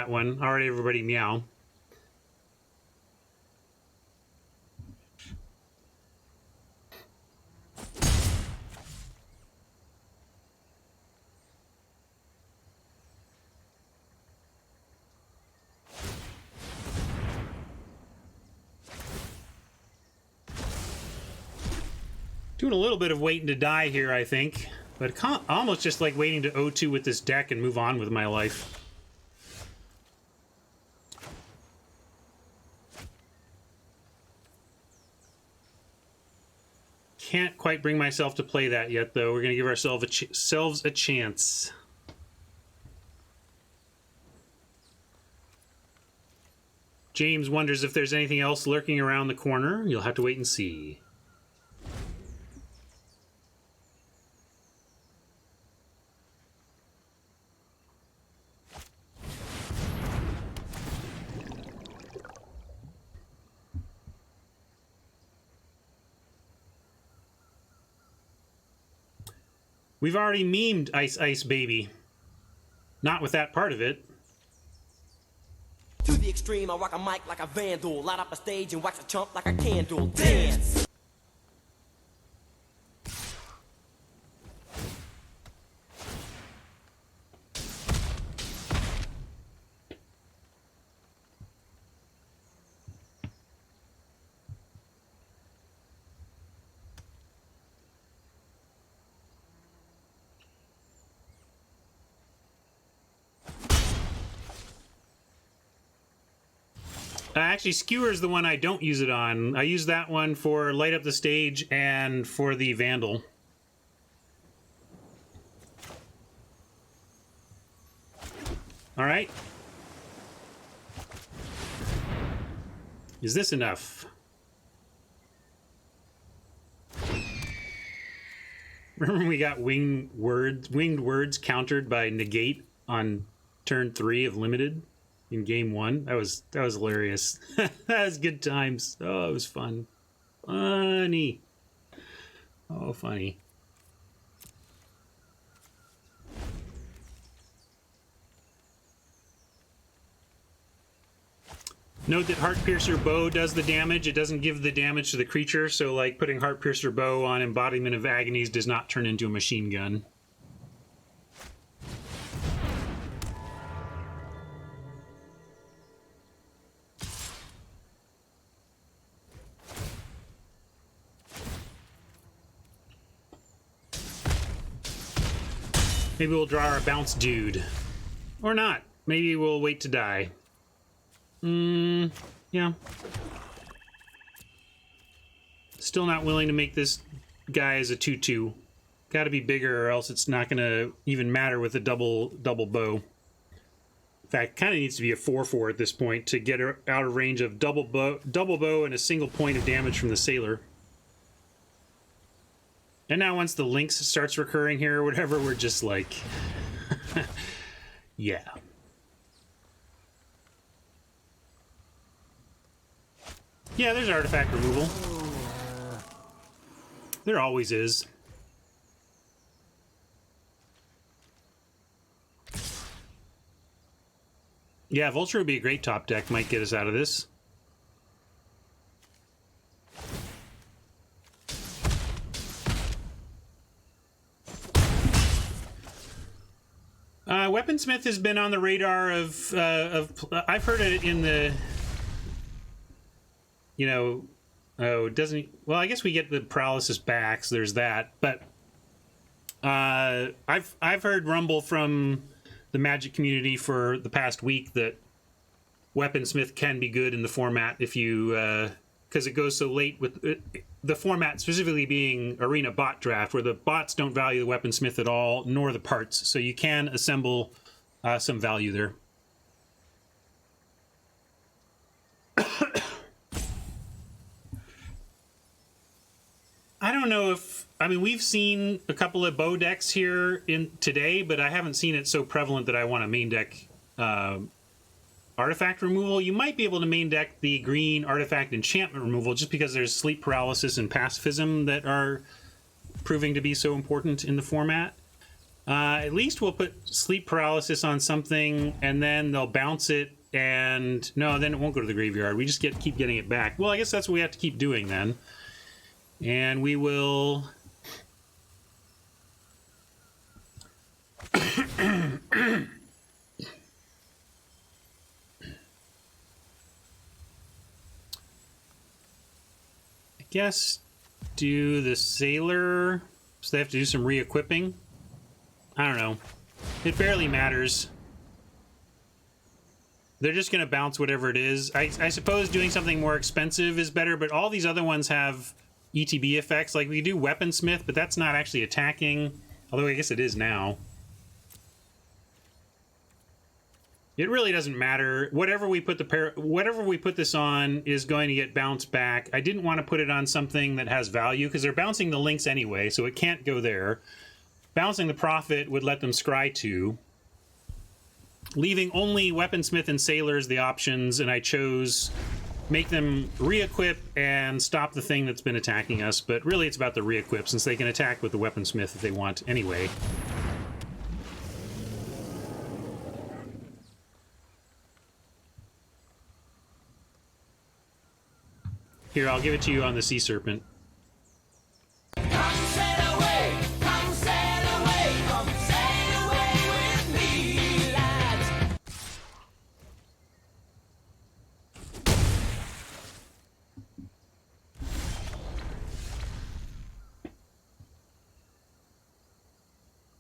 one. All right, everybody, meow. Doing a little bit of waiting to die here, I think. But almost just like waiting to 0-2 with this deck and move on with my life. Can't quite bring myself to play that yet, though. We're going to give ourselves a chance. James wonders if there's anything else lurking around the corner. You'll have to wait and see. We've already memed Ice Ice Baby. Not with that part of it. To the extreme, I rock a mic like a vandal. Light up a stage and wax a chump like a candle. Dance! Actually, Skewer is the one I don't use it on. I use that one for light up the stage and for the Vandal. All right. Is this enough? Remember when we got winged words countered by negate on turn 3 of limited? In game 1, that was hilarious. That was good times. Oh, it was fun. Funny. Oh, funny. Note that Heartpiercer Bow does the damage. It doesn't give the damage to the creature, so like putting Heartpiercer Bow on Embodiment of Agonies does not turn into a machine gun. Maybe we'll draw our bounce dude. Or not. Maybe we'll wait to die. Yeah. Still not willing to make this guy as a 2/2. Gotta be bigger or else it's not gonna even matter with a double bow. In fact, kind of needs to be a 4/4 at this point to get her out of range of double bow and a single point of damage from the sailor. And now once the lynx starts recurring here or whatever, we're just like, yeah. Yeah, there's artifact removal. There always is. Yeah, Vulture would be a great top deck. Might get us out of this. Weaponsmith has been on the radar of I've heard it in the, you know, oh, it doesn't, well, I guess we get the paralysis back, so there's that, but I've heard rumble from the Magic community for the past week that Weaponsmith can be good in the format if you, because it goes so late with the format specifically being Arena bot draft, where the bots don't value the Weaponsmith at all, nor the parts, so you can assemble some value there. I don't know if, I mean, we've seen a couple of bow decks here in today, but I haven't seen it so prevalent that I want to main deck artifact removal. You might be able to main deck the green artifact enchantment removal just because there's sleep paralysis and pacifism that are proving to be so important in the format. At least we'll put sleep paralysis on something and then they'll bounce it, and no, then it won't go to the graveyard. We just keep getting it back. Well, I guess that's what we have to keep doing then. And we will I guess do the sailor, so they have to do some re-equipping. I don't know. It barely matters. They're just going to bounce whatever it is. I suppose doing something more expensive is better, but all these other ones have ETB effects. Like we do Weaponsmith, but that's not actually attacking. Although I guess it is now. It really doesn't matter. Whatever we put this on is going to get bounced back. I didn't want to put it on something that has value because they're bouncing the links anyway, so it can't go there. Bouncing the Prophet would let them scry 2. Leaving only Weaponsmith and Sailors the options, and I chose make them re-equip and stop the thing that's been attacking us, but really it's about the re-equip since they can attack with the Weaponsmith if they want anyway. Here, I'll give it to you on the Sea Serpent. Come sail away, come sail away, come sail away with me, lads.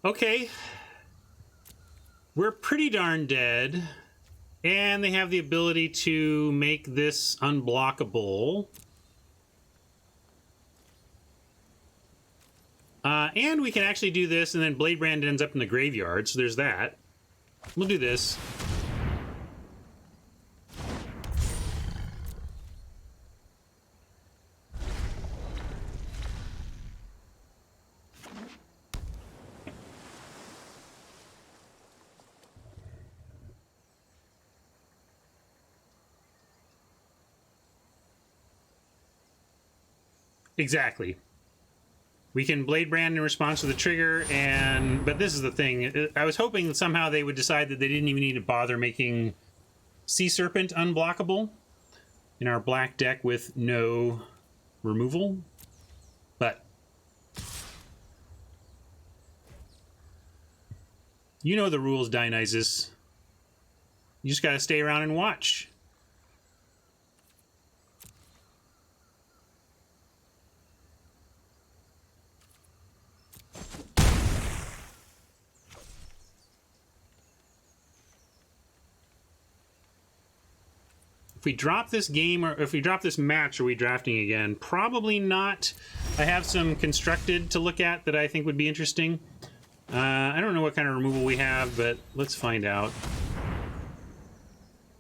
Okay. We're pretty darn dead. And they have the ability to make this unblockable. And we can actually do this, and then Blade Brand ends up in the graveyard, so there's that. We'll do this. Exactly. We can Blade Brand in response to the trigger, but this is the thing. I was hoping that somehow they would decide that they didn't even need to bother making Sea Serpent unblockable in our black deck with no removal. But you know the rules, Dionysus. You just gotta stay around and watch. If we drop this game, or if we drop this match, are we drafting again? Probably not. I have some constructed to look at that I think would be interesting. I don't know what kind of removal we have, but let's find out.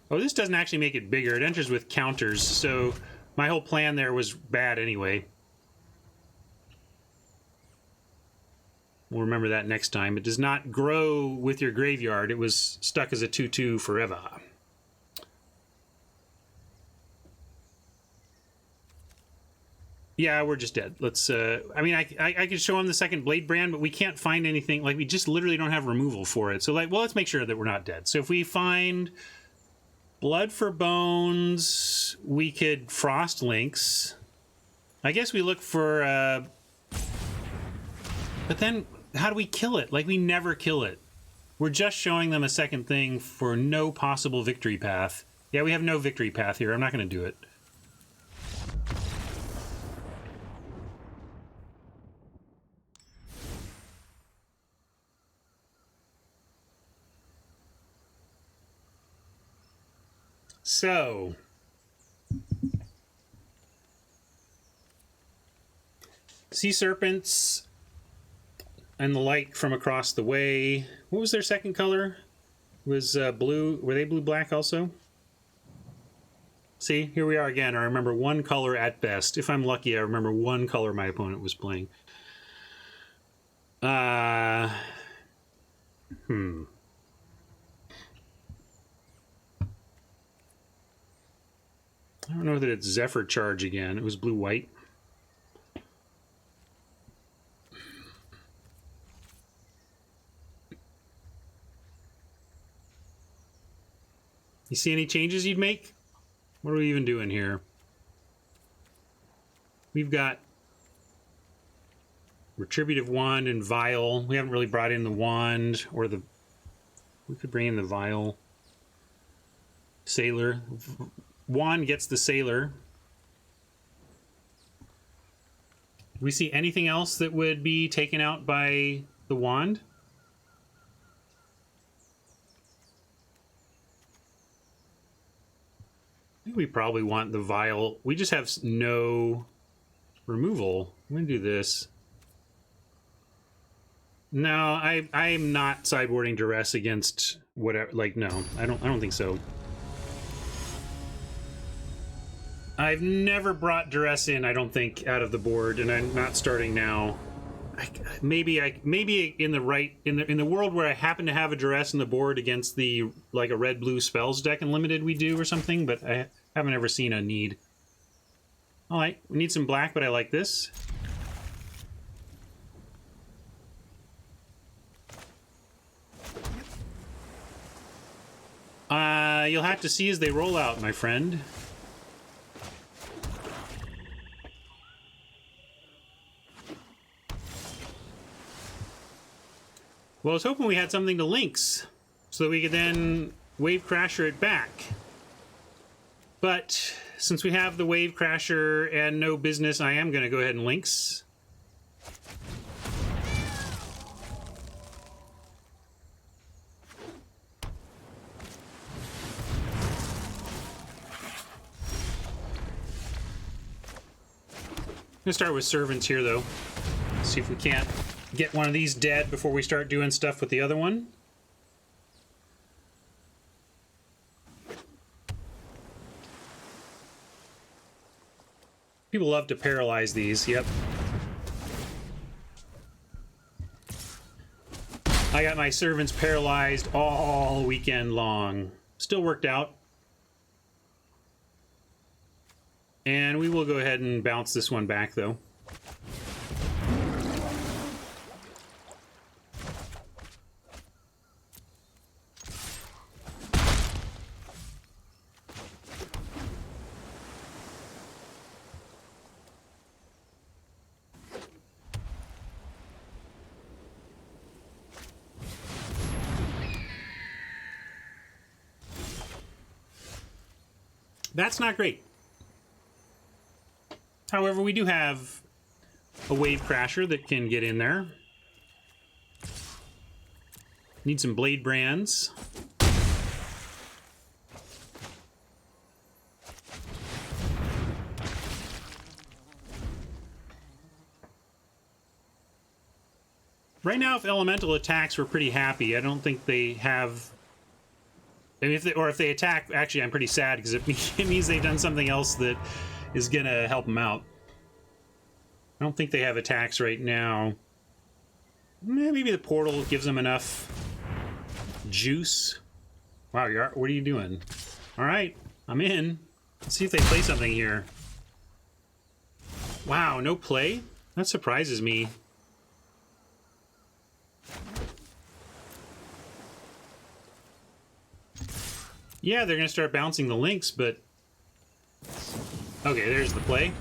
Oh, this doesn't actually make it bigger. It enters with counters, so my whole plan there was bad anyway. We'll remember that next time. It does not grow with your graveyard. It was stuck as a 2/2 forever. Yeah, we're just dead. Let's, I mean, I could show him the second Blade Brand, but we can't find anything. Like, we just literally don't have removal for it. So, like, well, let's make sure that we're not dead. So if we find Blood for Bones, we could Frost Links. I guess we look for, but then how do we kill it? Like, we never kill it. We're just showing them a second thing for no possible victory path. Yeah, we have no victory path here. I'm not going to do it. So, sea serpents and the like from across the way. What was their second color? It was blue. Were they blue-black also? See, here we are again. I remember one color at best. If I'm lucky, I remember one color my opponent was playing. I don't know that it's Zephyr Charge again. It was blue-white. You see any changes you'd make? What are we even doing here? We've got Retributive Wand and Vial. We haven't really brought in the Wand or the... We could bring in the Vial. Sailor. Wand gets the Sailor. Do we see anything else that would be taken out by the Wand? I think we probably want the Vial. We just have no removal. I'm going to do this. No, I'm not sideboarding Duress against whatever. Like, no, I don't think so. I've never brought Duress in, I don't think, out of the board, and I'm not starting now. Maybe in the world where I happen to have a Duress in the board against the like a red-blue spells deck in limited we do or something, but I haven't ever seen a need. All right, we need some black, but I like this. You'll have to see as they roll out, my friend. Well, I was hoping we had something to links so that we could then Wave Crasher it back. But since we have the Wave Crasher and no business, I am going to go ahead and links. I'm going to start with Servants here, though. See if we can't get one of these dead before we start doing stuff with the other one. People love to paralyze these, yep. I got my Servants paralyzed all weekend long. Still worked out. And we will go ahead and bounce this one back, though. That's not great. However, we do have a Wave Crasher that can get in there. Need some Blade Brands. Right now, if Elemental attacks, we're pretty happy. I don't think they have I mean, if they attack, actually, I'm pretty sad because it means they've done something else that is gonna help them out. I don't think they have attacks right now. Maybe the portal gives them enough juice. Wow, what are you doing? All right, I'm in. Let's see if they play something here. Wow, no play? That surprises me. Yeah, they're gonna start bouncing the links, but... Okay, there's the play.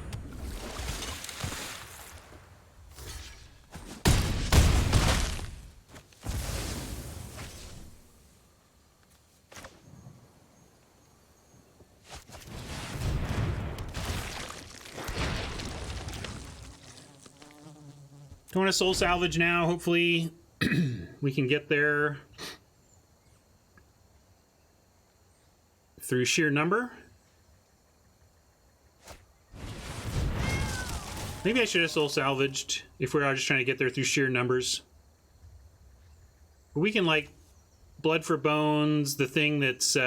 Going to soul salvage now. Hopefully we can get there through sheer number. Maybe I should have soul salvaged if we are just trying to get there through sheer numbers. But we can, like, blood for bones, the thing that's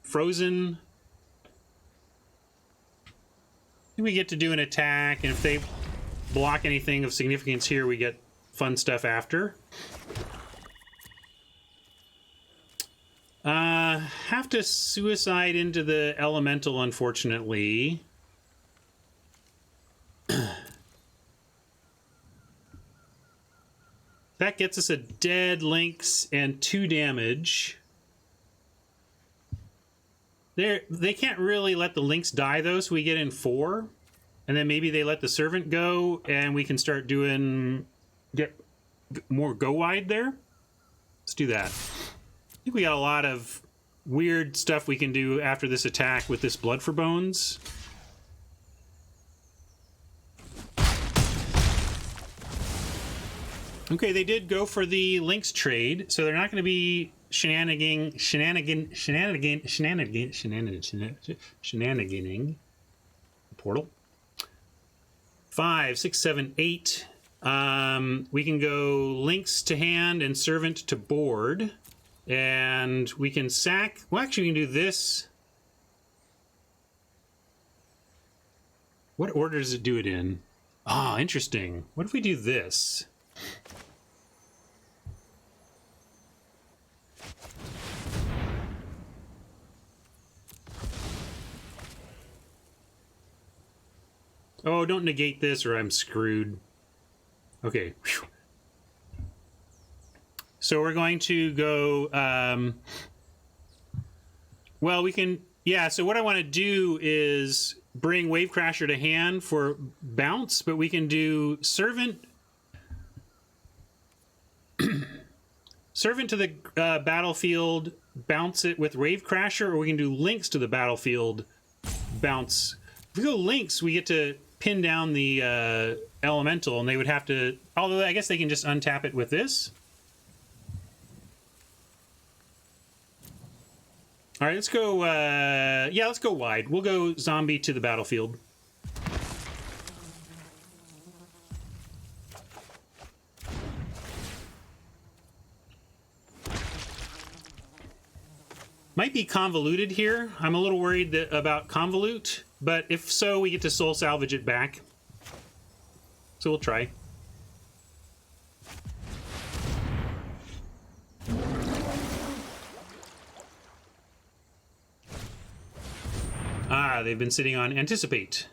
frozen. We get to do an attack, and if they block anything of significance here, we get fun stuff after. Have to suicide into the elemental, unfortunately. That gets us a dead Lynx and 2 damage. They can't really let the Lynx die, though, so we get in 4. And then maybe they let the servant go, and we can start get more go wide there. Let's do that. I think we got a lot of weird stuff we can do after this attack with this blood for bones. Okay, they did go for the Lynx trade, so they're not going to be shenaniganing the portal. 5, 6, 7, 8. We can go Lynx to hand and servant to board. And we can sack... Well, actually, we can do this. What order does it do it in? Ah, interesting. What if we do this? Oh, don't negate this or I'm screwed. Okay. Whew. So we're going to go... well, we can... Yeah, so what I want to do is bring Wavecrasher to hand for bounce, but we can do Servant... Servant to the battlefield, bounce it with Wavecrasher, or we can do Lynx to the battlefield, bounce... If we go Lynx, we get to pin down the elemental, and they would have to... Although I guess they can just untap it with this. All right, let's go... yeah, let's go wide. We'll go zombie to the battlefield. Might be convoluted here. I'm a little worried about convolute, but if so, we get to soul salvage it back. So we'll try. Ah, they've been sitting on anticipate.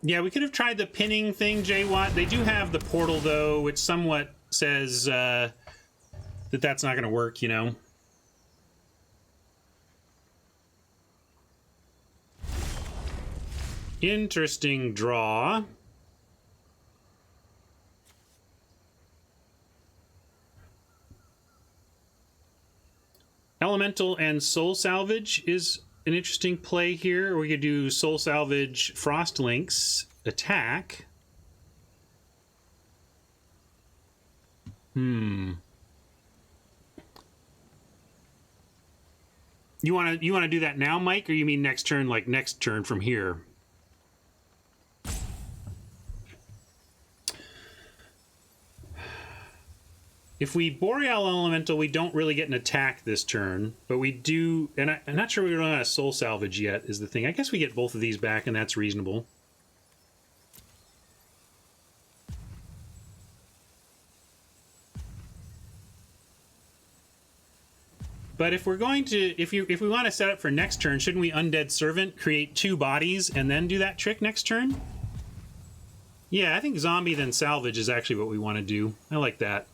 Yeah, we could have tried the pinning thing, J-Watt. They do have the portal, though, which somewhat says that that's not going to work, you know? Interesting draw. Elemental and Soul Salvage is an interesting play here. We could do Soul Salvage, Frost Lynx, attack. You wanna do that now, Mike, or you mean next turn, like next turn from here? If we Boreal Elemental, we don't really get an attack this turn, but we do, and I'm not sure we run out of Soul Salvage yet, is the thing. I guess we get both of these back, and that's reasonable. But if we're going to, if we want to set up for next turn, shouldn't we Undead Servant, create 2 bodies, and then do that trick next turn? Yeah, I think Zombie then Salvage is actually what we want to do. I like that.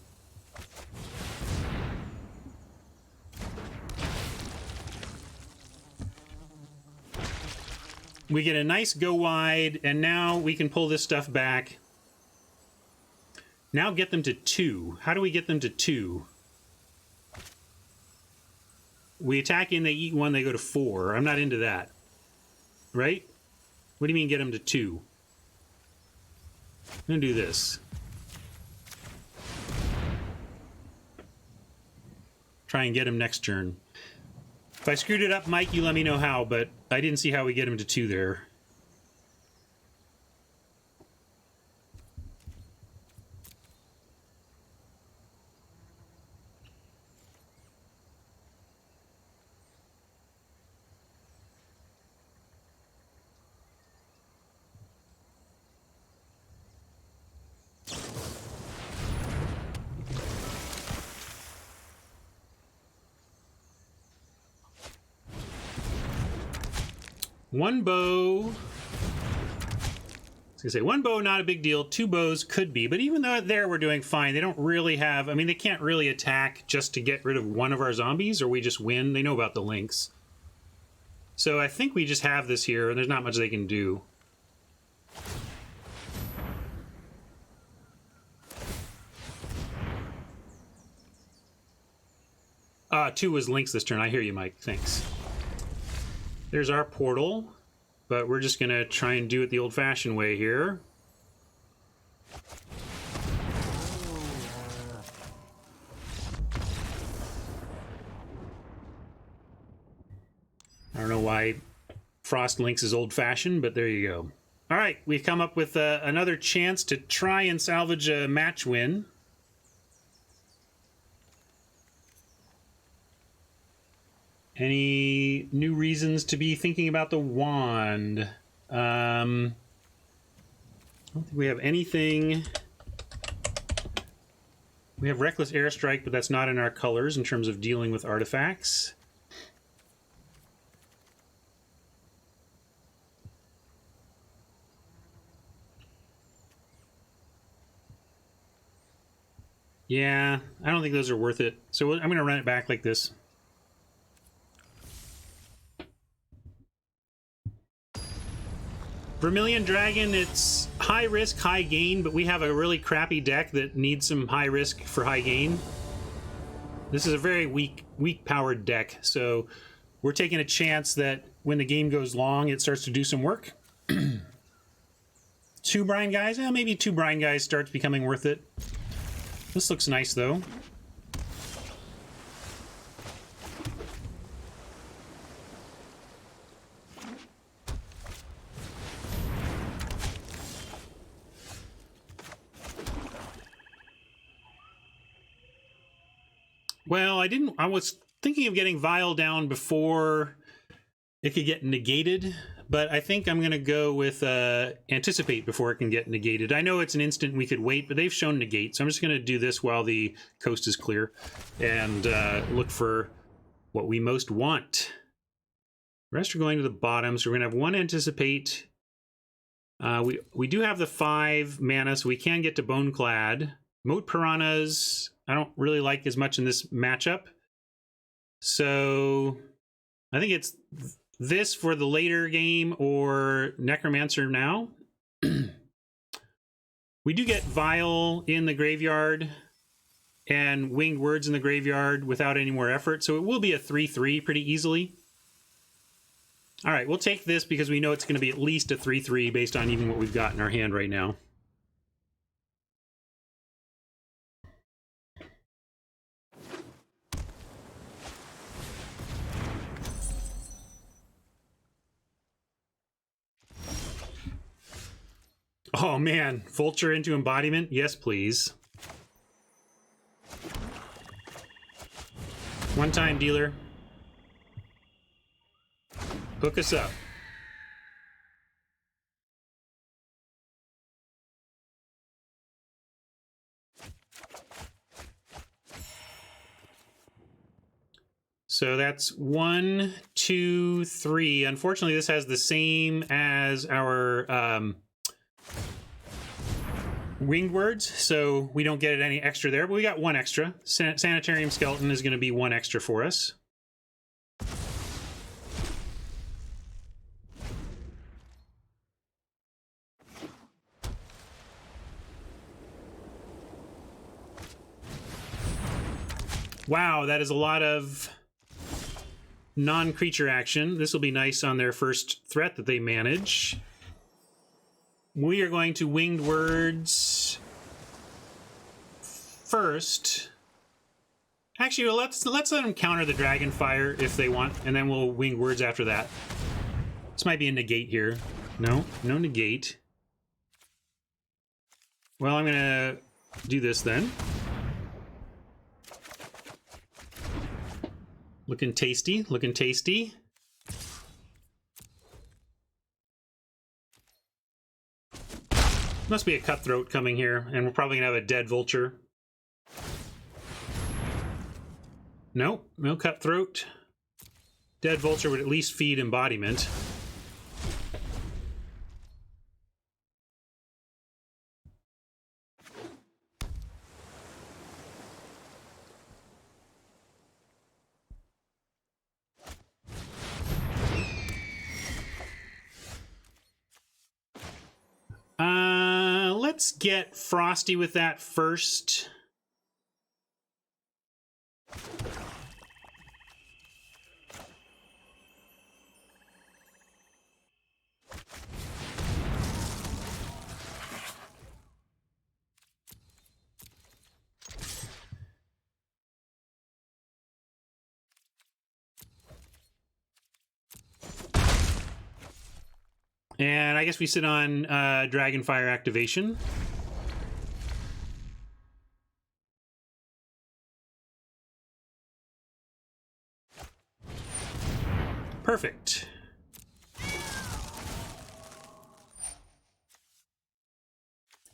We get a nice go wide, and now we can pull this stuff back. Now get them to 2. How do we get them to 2? We attack in, they eat 1, they go to 4. I'm not into that. Right? What do you mean get them to 2? I'm going to do this. Try and get him next turn. If I screwed it up, Mike, you let me know how, but I didn't see how we get him to 2 there. One bow. I was gonna say one bow, not a big deal. 2 bows could be, but even though there we're doing fine, they don't really have. I mean, they can't really attack just to get rid of one of our zombies, or we just win. They know about the links, so I think we just have this here, and there's not much they can do. Two was links this turn. I hear you, Mike. Thanks. There's our portal, but we're just going to try and do it the old-fashioned way here. I don't know why Frost Links is old-fashioned, but there you go. All right, we've come up with another chance to try and salvage a match win. Any new reasons to be thinking about the wand? I don't think we have anything. We have Reckless Airstrike, but that's not in our colors in terms of dealing with artifacts. Yeah, I don't think those are worth it. So I'm going to run it back like this. Vermilion Dragon, it's high risk, high gain, but we have a really crappy deck that needs some high risk for high gain. This is a very weak powered deck, so we're taking a chance that when the game goes long, it starts to do some work. 2 Brine Guys? Maybe 2 Brine Guys starts becoming worth it. This looks nice, though. Well, I was thinking of getting Vile down before it could get negated, but I think I'm going to go with Anticipate before it can get negated. I know it's an instant we could wait, but they've shown negate, so I'm just going to do this while the coast is clear and look for what we most want. The rest are going to the bottom, so we're going to have 1 Anticipate. We do have the 5 mana, so we can get to Boneclad. Moat Piranhas, I don't really like as much in this matchup. So I think it's this for the later game or Necromancer now. We do get Vile in the graveyard and Winged Words in the graveyard without any more effort. So it will be a 3/3 pretty easily. All right, we'll take this because we know it's going to be at least a 3/3 based on even what we've got in our hand right now. Oh man, Vulture into embodiment? Yes, please. One-time dealer. Hook us up. So that's 1, 2, 3. Unfortunately, this has the same as our winged words, so we don't get any extra there, but we got 1 extra. Sanitarium Skeleton is going to be 1 extra for us. Wow, that is a lot of non-creature action. This will be nice on their first threat that they manage. We are going to Winged Words first. Actually, let's let them counter the Dragonfire if they want, and then we'll Winged Words after that. This might be a negate here. No negate. Well, I'm gonna do this then. Looking tasty, looking tasty. Must be a Cutthroat coming here, and we're probably gonna have a dead Vulture. No, no Cutthroat. Dead Vulture would at least feed embodiment. Let's get Frosty with that first. And I guess we sit on Dragonfire activation. Perfect.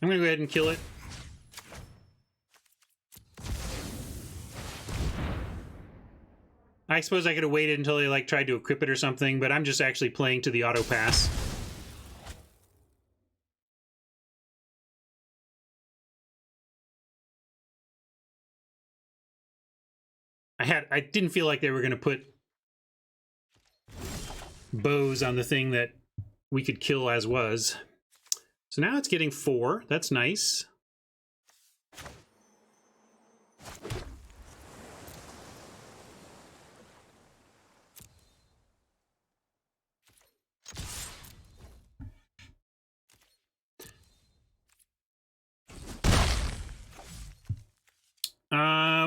I'm gonna go ahead and kill it. I suppose I could have waited until they like tried to equip it or something, but I'm just actually playing to the auto pass. I didn't feel like they were going to put bows on the thing that we could kill as was. So now it's getting 4. That's nice.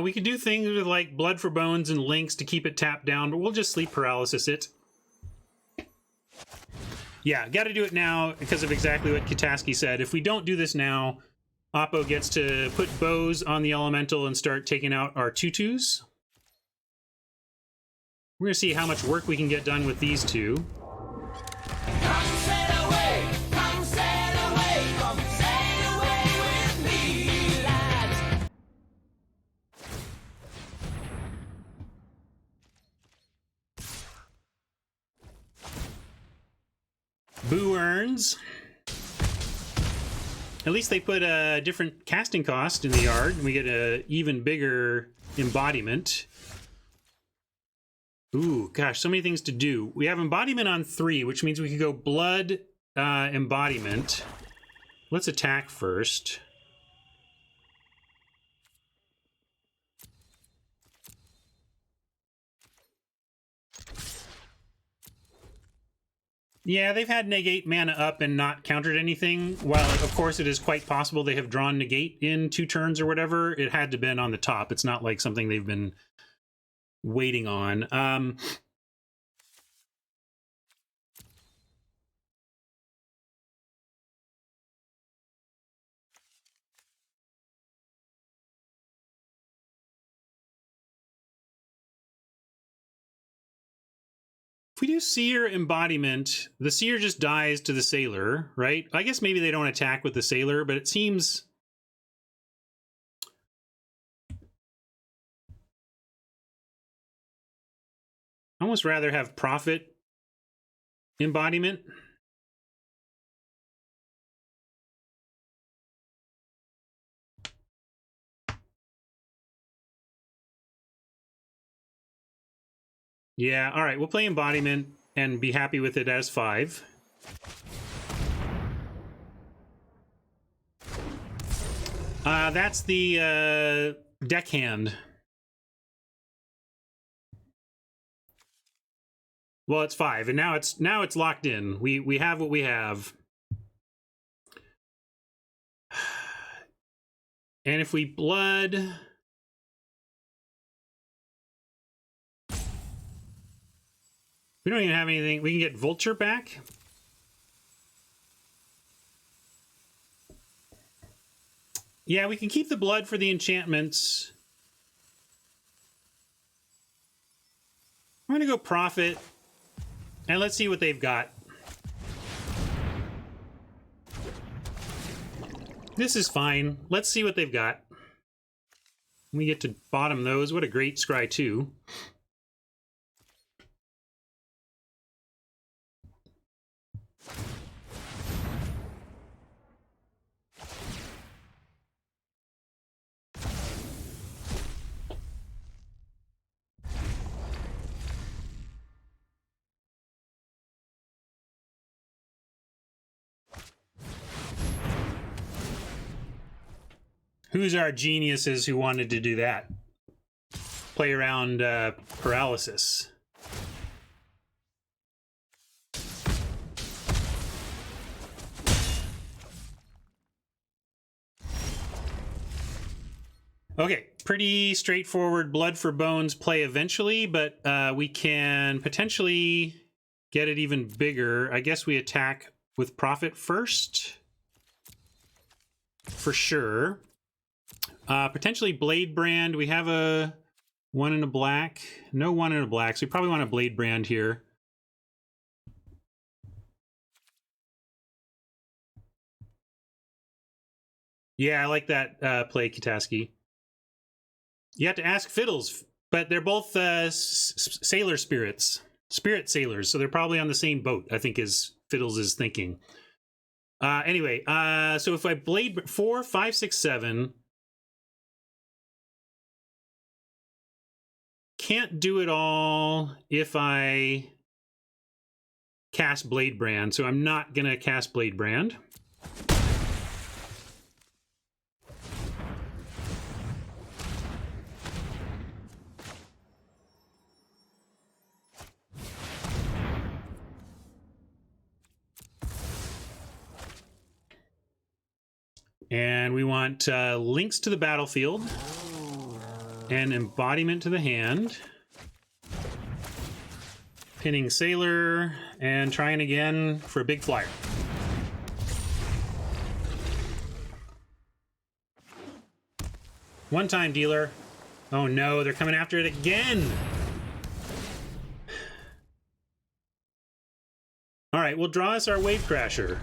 We could do things with like Blood for Bones and Links to keep it tapped down, but we'll just Sleep Paralysis it. Yeah, got to do it now because of exactly what Kataski said. If we don't do this now, Oppo gets to put bows on the Elemental and start taking out our 2/2s. We're going to see how much work we can get done with these two. Come sail away, come sail away, come sail away with me, lads. Boo Earns. At least they put a different casting cost in the yard. We get an even bigger embodiment. Ooh, gosh, so many things to do. We have embodiment on 3, which means we could go blood embodiment. Let's attack first. Yeah, they've had negate mana up and not countered anything. While, of course, it is quite possible they have drawn negate in 2 turns or whatever, it had to have been on the top. It's not like something they've been waiting on. If we do Seer Embodiment, the Seer just dies to the Sailor, right? I guess maybe they don't attack with the Sailor, but it seems... I almost rather have Prophet Embodiment. Yeah, all right, we'll play Embodiment and be happy with it as 5. That's the deckhand. Well, it's 5, and now it's locked in. We have what we have. And if we blood, we don't even have anything. We can get Vulture back. Yeah, we can keep the blood for the enchantments. I'm going to go Prophet, and let's see what they've got. This is fine. Let's see what they've got. We get to bottom those. What a great scry, too. Who's our geniuses who wanted to do that? Play around paralysis. Okay, pretty straightforward Blood for Bones play eventually, but we can potentially get it even bigger. I guess we attack with Prophet first. For sure. Potentially Blade Brand. We have a 1 and a black. No 1 and a black, so we probably want a Blade Brand here. Yeah, I like that play, Kitaski. You have to ask Fiddles, but they're both sailor spirits. Spirit sailors, so they're probably on the same boat, I think, is Fiddles is thinking. Anyway, so if I Blade 4, 5, 6, 7... Can't do it all if I cast Blade Brand, so I'm not gonna cast Blade Brand. And we want links to the battlefield and embodiment to the hand. Pinning Sailor and trying again for a big flyer. One time dealer. Oh no, they're coming after it again. All right, we'll draw us our Wave Crasher.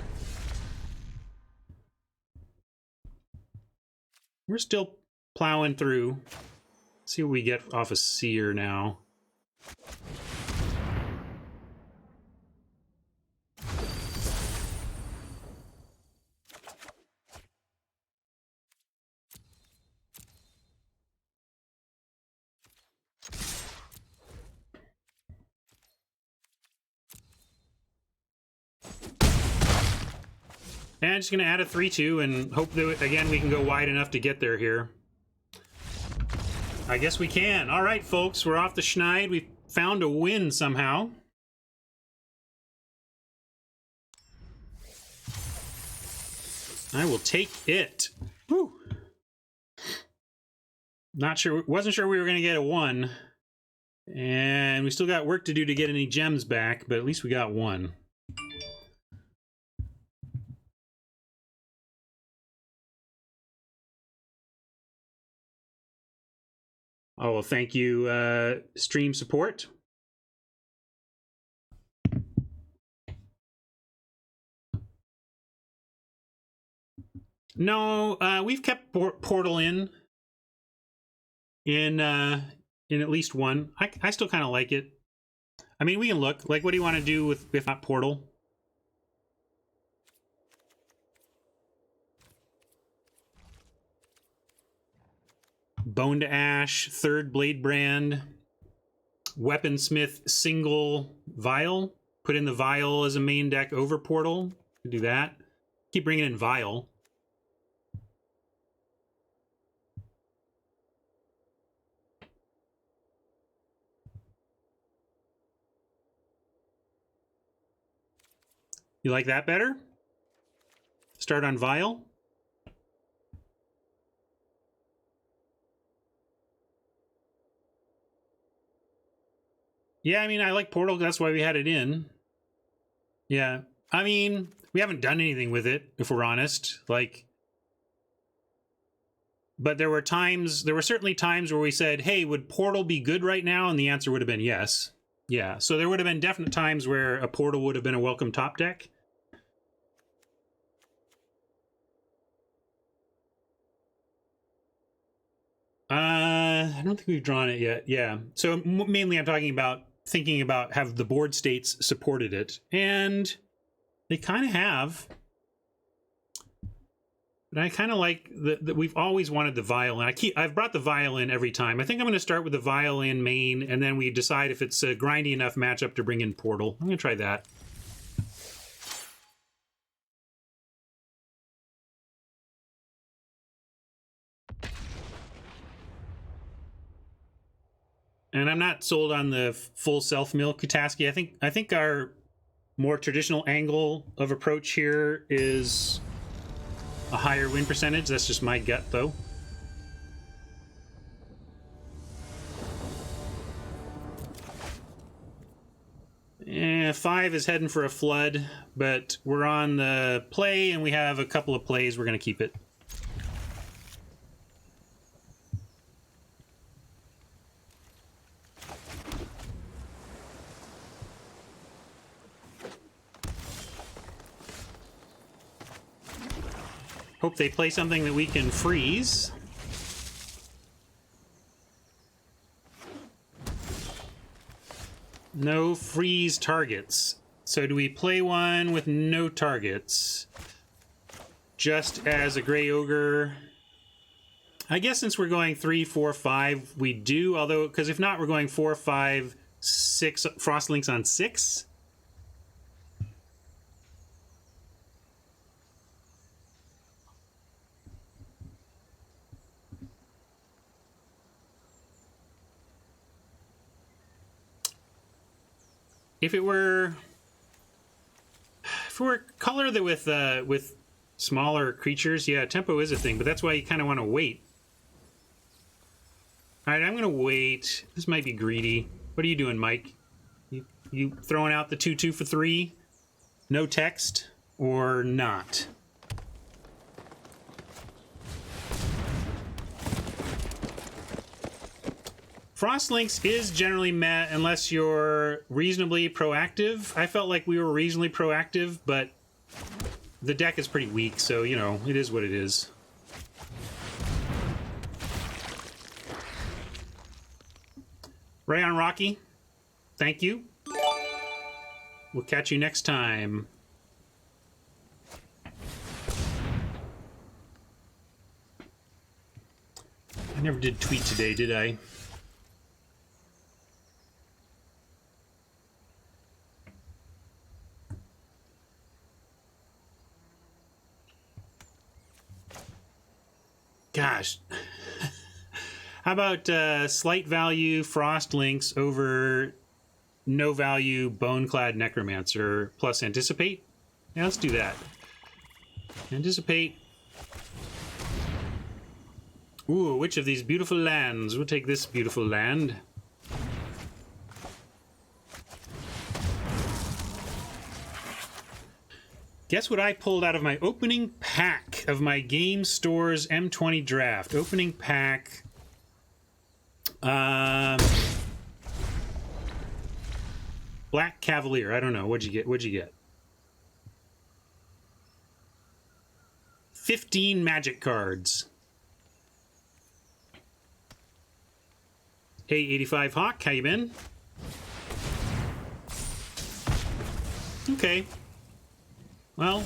We're still plowing through. Let's see what we get off a Seer now. And just gonna add a 3-2 and hope that, again, we can go wide enough to get there here. I guess we can. All right, folks, we're off the schneid. We found a win somehow. I will take it. Whew. Not sure, wasn't sure we were gonna get a 1. And we still got work to do to get any gems back, but at least we got 1. Oh, well, thank you, stream support. No, we've kept Portal in at least one. I still kind of like it. I mean, we can look. Like, what do you want to do with if not Portal? Bone to Ash, third Blade Brand, Weaponsmith single Vial. Put in the Vial as a main deck over Portal. Do that. Keep bringing in Vial. You like that better? Start on Vial. Yeah, I mean, I like Portal. That's why we had it in. Yeah. I mean, we haven't done anything with it, if we're honest. Like, but there were certainly times where we said, hey, would Portal be good right now? And the answer would have been yes. Yeah. So there would have been definite times where a Portal would have been a welcome top deck. I don't think we've drawn it yet. Yeah. So mainly I'm talking about thinking about have the board states supported it, and they kind of have. But I kind of like that we've always wanted the violin. I've brought the violin every time. I think I'm going to start with the violin main, and then we decide if it's a grindy enough matchup to bring in Portal. I'm going to try that. And I'm not sold on the full self-mill Kutaski. I think our more traditional angle of approach here is a higher win percentage. That's just my gut, though. Yeah, 5 is heading for a flood, but we're on the play, and we have a couple of plays. We're going to keep it. Hope they play something that we can freeze. No freeze targets. So do we play one with no targets? Just as a Gray Ogre? I guess since we're going 3, 4, 5, we do. Although, because if not, we're going 4, 5, 6 Frostlinks on 6. If it were color that with smaller creatures, yeah, tempo is a thing, but that's why you kind of want to wait. All right, I'm going to wait. This might be greedy. What are you doing, Mike? You throwing out the 2/2 for 3? No text or not? Frostlinks is generally met unless you're reasonably proactive. I felt like we were reasonably proactive, but the deck is pretty weak, so, you know, it is what it is. Rayon Rocky, thank you. We'll catch you next time. I never did tweet today, did I? Gosh. How about slight value Frostlinks over no value Boneclad Necromancer plus Anticipate? Yeah, let's do that. Anticipate. Ooh, which of these beautiful lands? We'll take this beautiful land. Guess what I pulled out of my opening pack of my Game Store's M20 draft? Opening pack. Black Cavalier. I don't know. What'd you get? What'd you get? 15 magic cards. Hey, 85 Hawk, how you been? Okay. Well,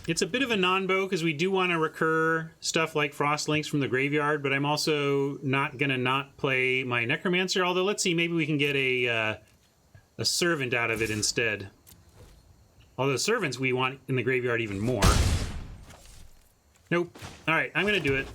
it's a bit of a non-bow because we do want to recur stuff like Frostlinks from the graveyard, but I'm also not going to not play my Necromancer, although let's see, maybe we can get a Servant out of it instead. Although Servants we want in the graveyard even more. Nope. Alright, I'm going to do it.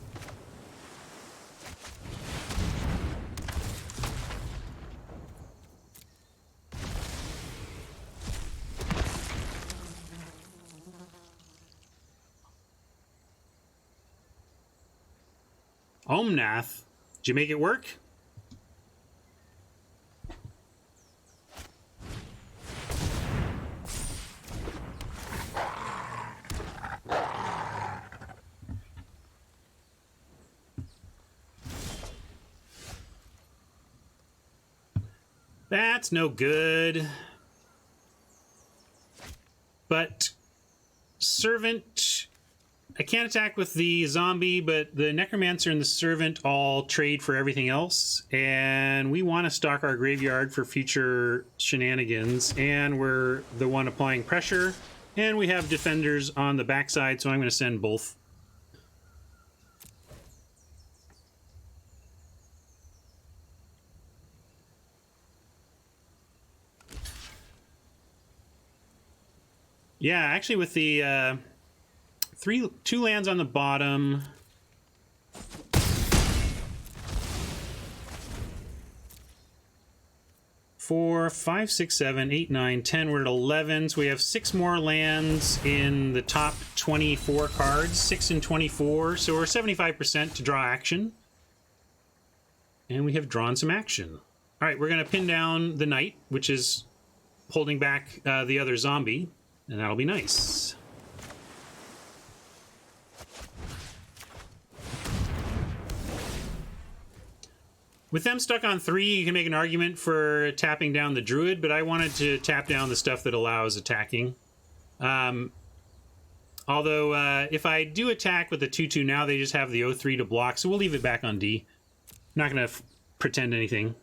Omnath, did you make it work? That's no good. But Servant, I can't attack with the zombie, but the Necromancer and the Servant all trade for everything else, and we want to stock our graveyard for future shenanigans, and we're the one applying pressure, and we have defenders on the backside, so I'm going to send both. Yeah, actually with the two lands on the bottom. 4, 5, 6, 7, 8, 9, 10. We're at 11, so we have 6 more lands in the top 24 cards. 6 and 24, so we're 75% to draw action. And we have drawn some action. All right, we're going to pin down the Knight, which is holding back the other zombie, and that'll be nice. With them stuck on 3, you can make an argument for tapping down the Druid, but I wanted to tap down the stuff that allows attacking. Although, if I do attack with the 2/2 now, they just have the 0/3 to block, so we'll leave it back on D. I'm not going to pretend anything.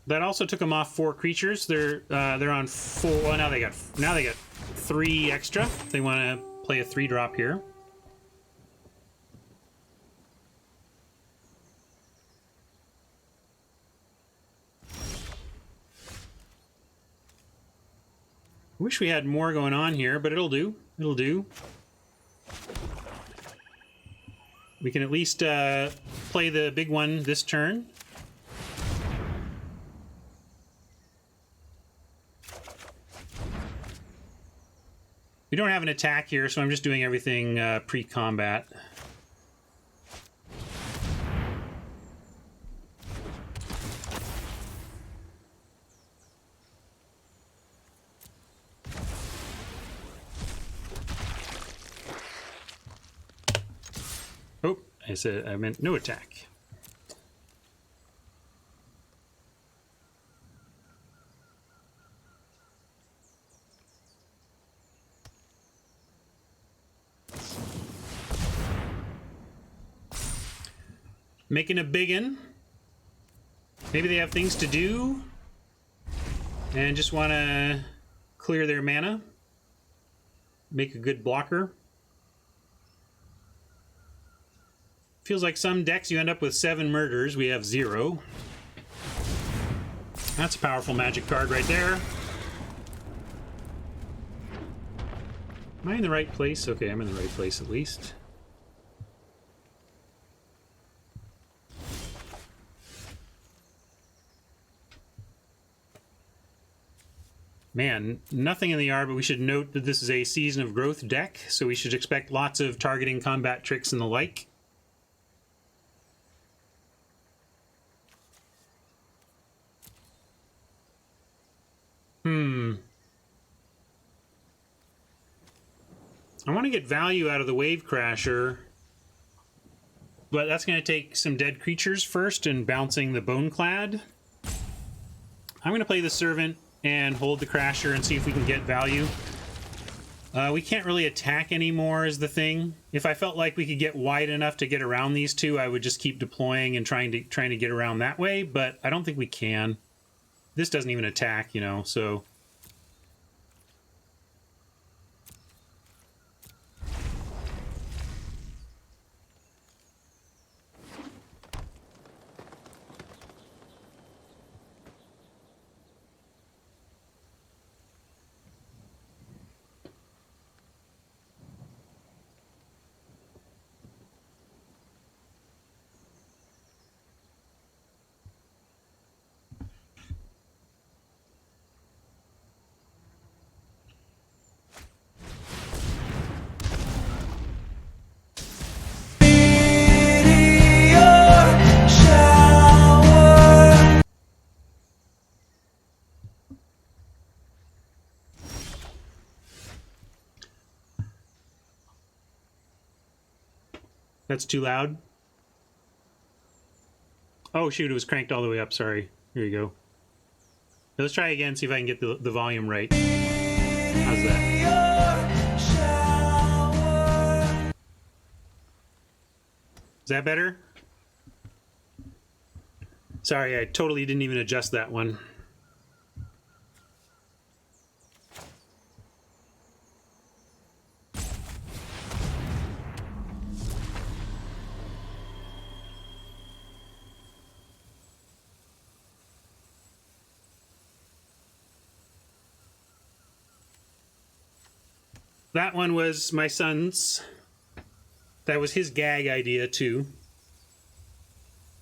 That also took them off 4 creatures. They're on 4. Well, now they got 3 extra. They want to play a 3-drop here. Wish we had more going on here, but it'll do. It'll do. We can at least play the big one this turn. We don't have an attack here, so I'm just doing everything pre-combat. Oh, I meant no attack. Making a biggin. Maybe they have things to do and just want to clear their mana. Make a good blocker. Feels like some decks you end up with 7 murders. We have 0. That's a powerful magic card right there. Am I in the right place? Okay, I'm in the right place at least. Man, nothing in the yard, but we should note that this is a Season of Growth deck, so we should expect lots of targeting combat tricks and the like. I want to get value out of the Wave Crasher, but that's going to take some dead creatures first and bouncing the Boneclad. I'm going to play the Servant and hold the Crasher and see if we can get value. We can't really attack anymore is the thing. If I felt like we could get wide enough to get around these two, I would just keep deploying and trying to get around that way, but I don't think we can. This doesn't even attack, you know, so... That's too loud. Oh shoot, it was cranked all the way up, sorry. Here you go. Let's try again, see if I can get the volume right. How's that? Is that better? Sorry, I totally didn't even adjust that one. That one was my son's. That was his gag idea, too.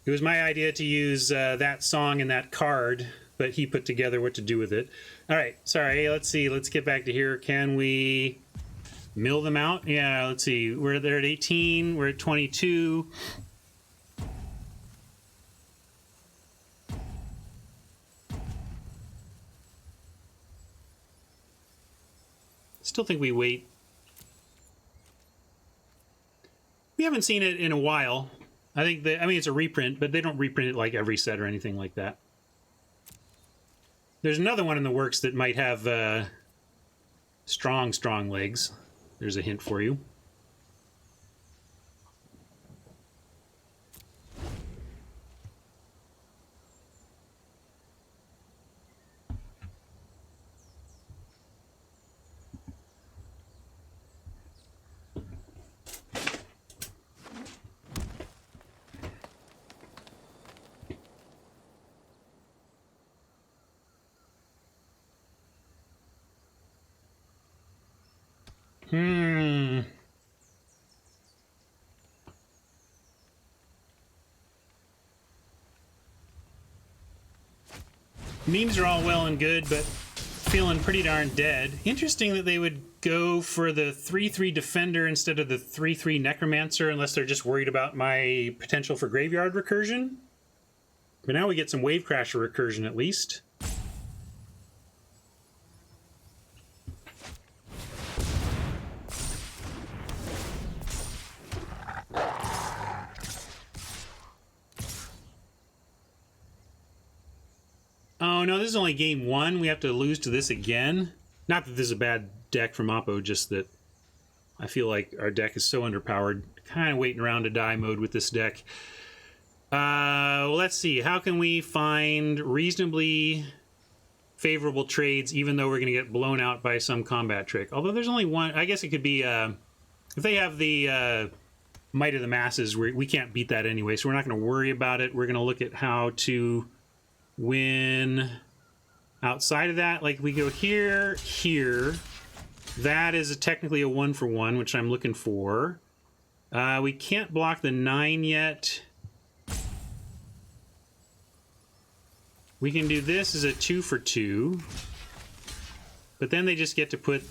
It was my idea to use that song and that card, but he put together what to do with it. All right, sorry, let's see. Let's get back to here. Can we mill them out? Yeah, let's see. We're there at 18. We're at 22. Still think we wait. We haven't seen it in a while. I think that, I mean, it's a reprint, but they don't reprint it like every set or anything like that. There's another one in the works that might have strong legs. There's a hint for you. Memes are all well and good, but feeling pretty darn dead. Interesting that they would go for the 3/3 Defender instead of the 3/3 Necromancer, unless they're just worried about my potential for graveyard recursion. But now we get some Wave Crasher recursion at least. Oh no, this is only game one. We have to lose to this again. Not that this is a bad deck from Oppo, just that I feel like our deck is so underpowered. Kind of waiting around to die mode with this deck. Well, let's see. How can we find reasonably favorable trades even though we're going to get blown out by some combat trick? Although there's only one. I guess it could be... if they have the Might of the Masses, we can't beat that anyway, so we're not going to worry about it. We're going to look at how to... when outside of that, like we go here, that is technically a 1-for-1, which I'm looking for. We can't block the 9 yet. We can do this as a 2-for-2, but then they just get to put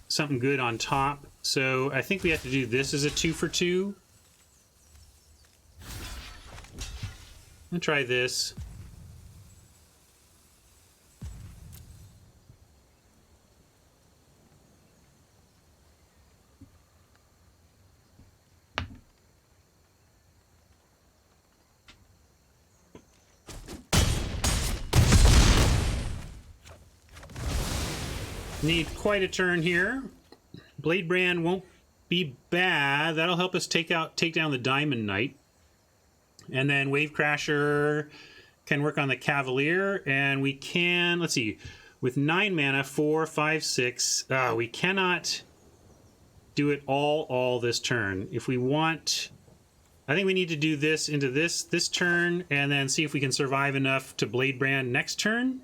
something good on top. So I think we have to do this as a 2-for-2. I'll try this. Need quite a turn here. Blade Brand won't be bad. That'll help us take down the Diamond Knight. And then Wave Crasher can work on the Cavalier, and we can, let's see, with 9 mana, 4, 5, 6, we cannot do it all this turn. If we want, I think we need to do this into this turn, and then see if we can survive enough to Blade Brand next turn.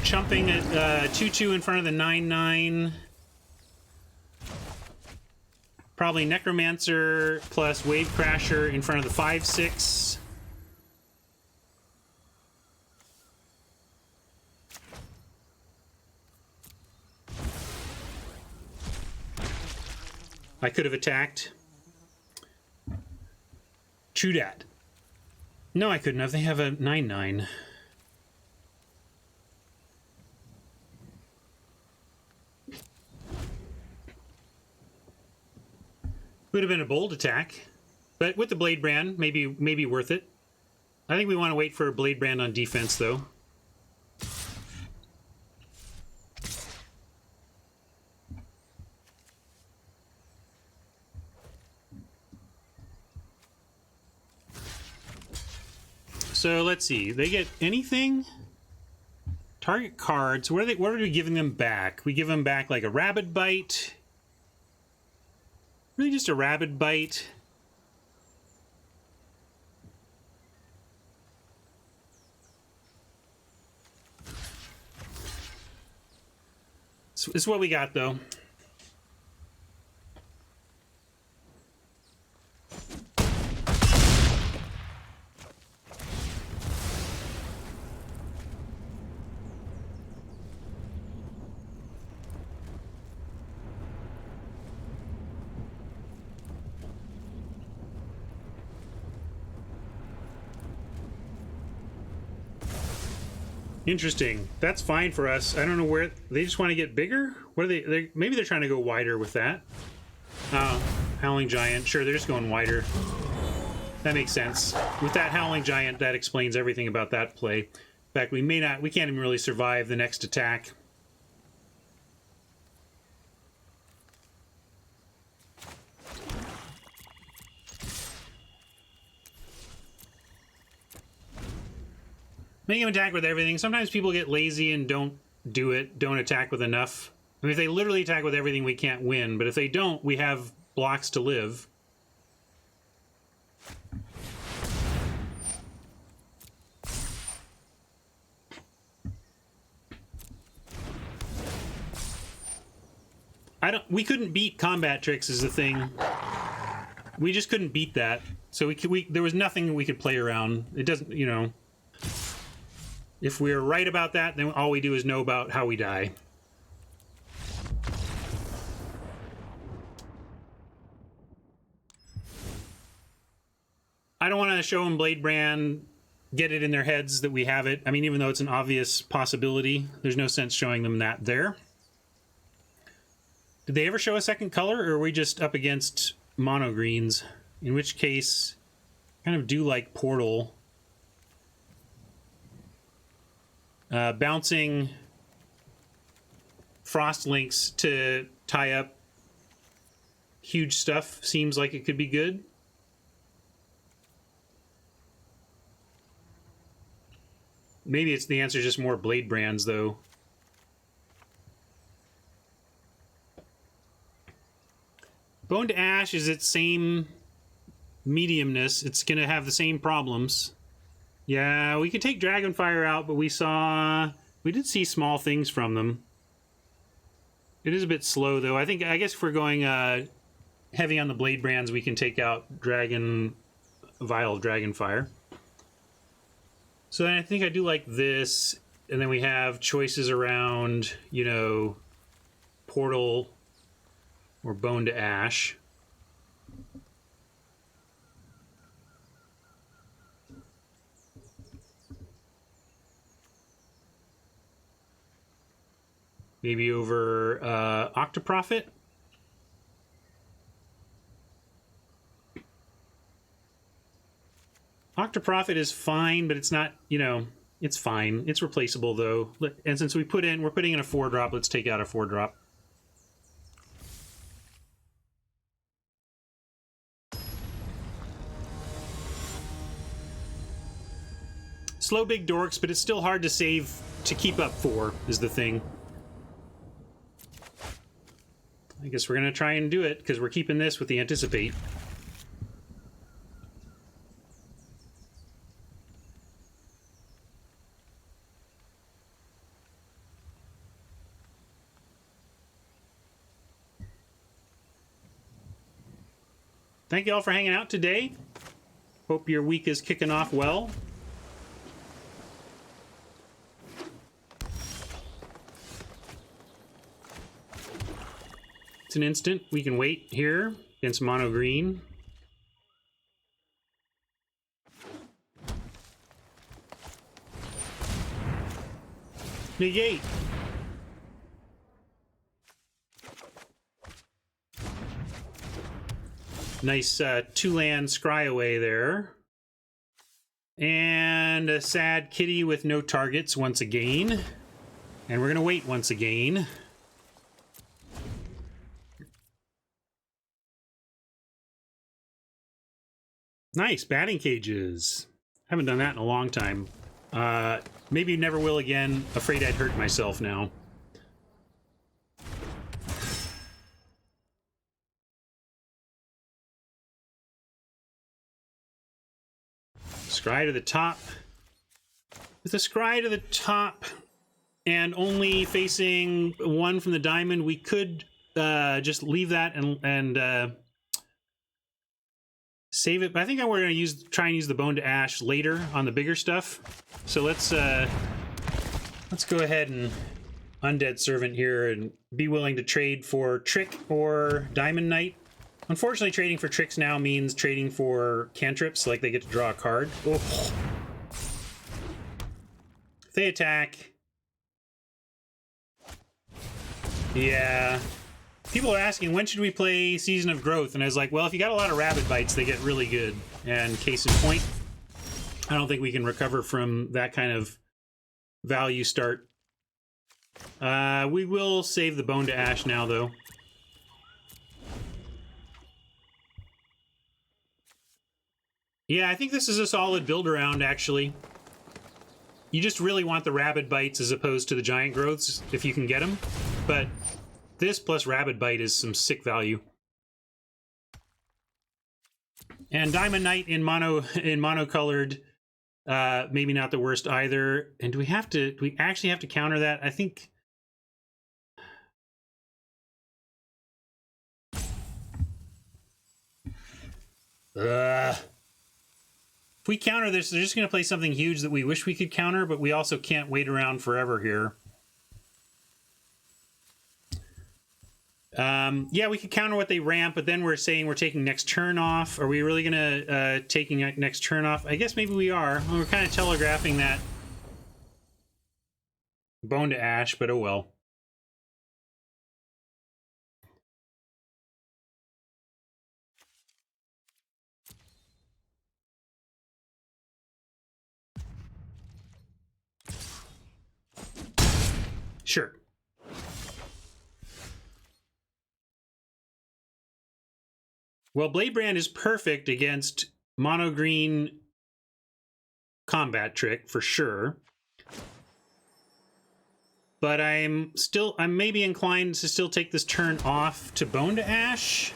Chumping at 2/2 in front of the 9/9. Probably Necromancer plus Wave Crasher in front of the 5/6. I could have attacked. True dat. No, I couldn't have. They have a 9/9. Would have been a bold attack, but with the Blade Brand, maybe worth it. I think we want to wait for a Blade Brand on defense, though. So let's see. They get anything? Target cards. What are we giving them back? We give them back like a Rabid Bite. Really just a Rabid Bite. This is what we got, though. Interesting. That's fine for us. I don't know where they just want to get bigger. What are they? Maybe they're trying to go wider with that. Howling Giant. Sure, they're just going wider. That makes sense. With that Howling Giant, that explains everything about that play. In fact, we can't even really survive the next attack. Make him attack with everything. Sometimes people get lazy and don't do it, don't attack with enough. I mean, if they literally attack with everything, we can't win. But if they don't, we have blocks to live. We couldn't beat combat tricks is the thing. We just couldn't beat that. So there was nothing we could play around. It doesn't, you know. If we're right about that, then all we do is know about how we die. I don't want to show them Blade Brand, get it in their heads that we have it. I mean, even though it's an obvious possibility, there's no sense showing them that there. Did they ever show a second color, or are we just up against mono greens? In which case, I kind of do like Portal. Bouncing Frost Links to tie up huge stuff seems like it could be good. Maybe it's the answer is just more Blade Brands, though. Bone to Ash is its same mediumness. It's going to have the same problems. Yeah, we could take Dragonfire out, but we did see small things from them. It is a bit slow, though. I guess if we're going heavy on the Blade Brands, we can take out Vial of Dragonfire. So then I think I do like this, and then we have choices around, you know, Portal or Bone to Ash. Maybe over Octoprophet. Octoprophet is fine, but it's not, you know, It's fine. It's replaceable though. And since we're putting in a 4-drop, let's take out a 4-drop. Slow big dorks, but it's still hard to save to keep up 4 is the thing. I guess we're gonna try and do it because we're keeping this with the anticipate. Thank you all for hanging out today. Hope your week is kicking off well. It's an instant. We can wait here against mono green. Negate. Nice 2-land scry away there. And a sad kitty with no targets once again. And we're going to wait once again. Nice, batting cages. Haven't done that in a long time. Maybe never will again. Afraid I'd hurt myself now. Scry to the top. With a scry to the top and only facing 1 from the diamond, we could just leave that and save it. But I think we're going to try and use the bone to ash later on the bigger stuff. So let's go ahead and undead servant here and be willing to trade for trick or diamond knight. Unfortunately, trading for tricks now means trading for cantrips, like they get to draw a card. Oh. If they attack... Yeah. People are asking, when should we play Season of Growth? And I was like, well, if you got a lot of rabbit bites, they get really good. And case in point, I don't think we can recover from that kind of value start. We will save the bone to ash now, though. Yeah, I think this is a solid build around, actually. You just really want the rabbit bites as opposed to the giant growths, if you can get them. But this plus rabbit bite is some sick value. And Diamond Knight in monocolored, maybe not the worst either. And do we actually have to counter that? I think... If we counter this, they're just going to play something huge that we wish we could counter, but we also can't wait around forever here. Yeah, we could counter what they ramp, but then we're saying we're taking next turn off. Are we really going to taking next turn off? I guess maybe we are. We're kind of telegraphing that bone to ash, but oh well. Sure. Well, Blade Brand is perfect against mono green combat trick for sure. But I'm maybe inclined to still take this turn off to Bone to Ash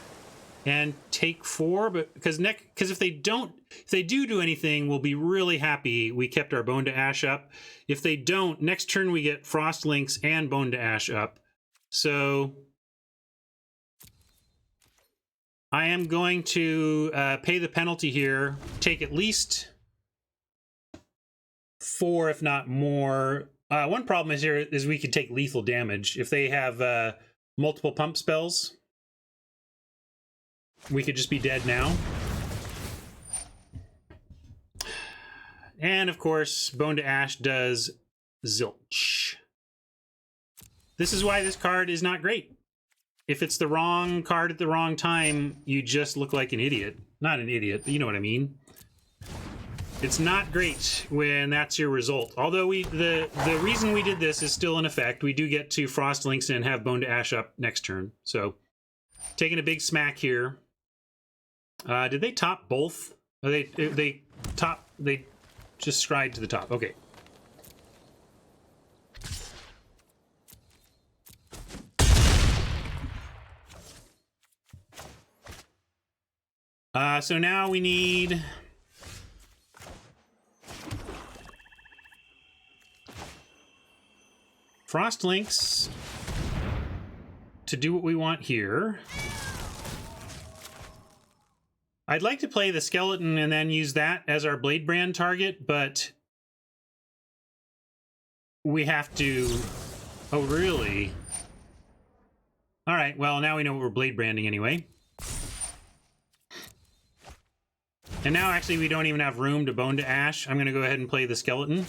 and take 4, but because if they do anything, we'll be really happy we kept our Bone to Ash up. If they don't, next turn we get Frost Links and Bone to Ash up. So I am going to pay the penalty here, take at least 4, if not more. One problem is we could take lethal damage. If they have multiple pump spells, we could just be dead now. And of course, Bone to Ash does zilch. This is why this card is not great. If it's the wrong card at the wrong time, you just look like an idiot. Not an idiot, but you know what I mean. It's not great when that's your result. Although the reason we did this is still in effect. We do get to Frost Links and have Bone to Ash up next turn. So taking a big smack here. Did they top both? Oh, they just scryed to the top. Okay. So now we need Frost Links to do what we want here. I'd like to play the skeleton and then use that as our Blade Brand target, but we have to... Oh, really? All right, well, now we know what we're Blade Branding anyway. And now, actually, we don't even have room to Bone to Ash. I'm going to go ahead and play the skeleton.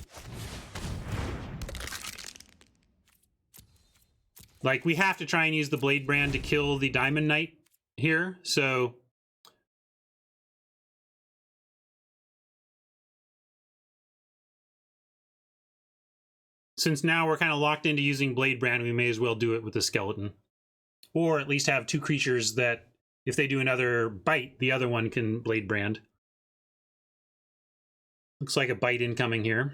Like, we have to try and use the Blade Brand to kill the Diamond Knight here, so... Since now we're kind of locked into using Blade Brand, we may as well do it with the skeleton. Or at least have two creatures that, if they do another bite, the other one can Blade Brand. Looks like a bite incoming here.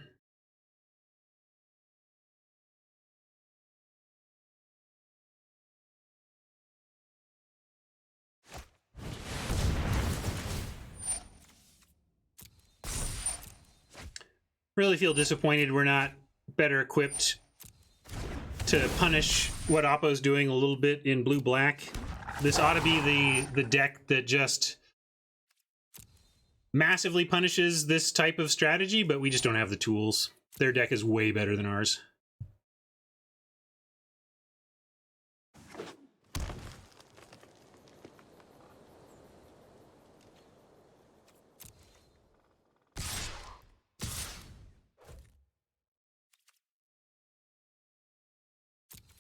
Really feel disappointed we're not better equipped to punish what Oppo's doing a little bit in blue-black. This ought to be the deck that just massively punishes this type of strategy, but we just don't have the tools. Their deck is way better than ours.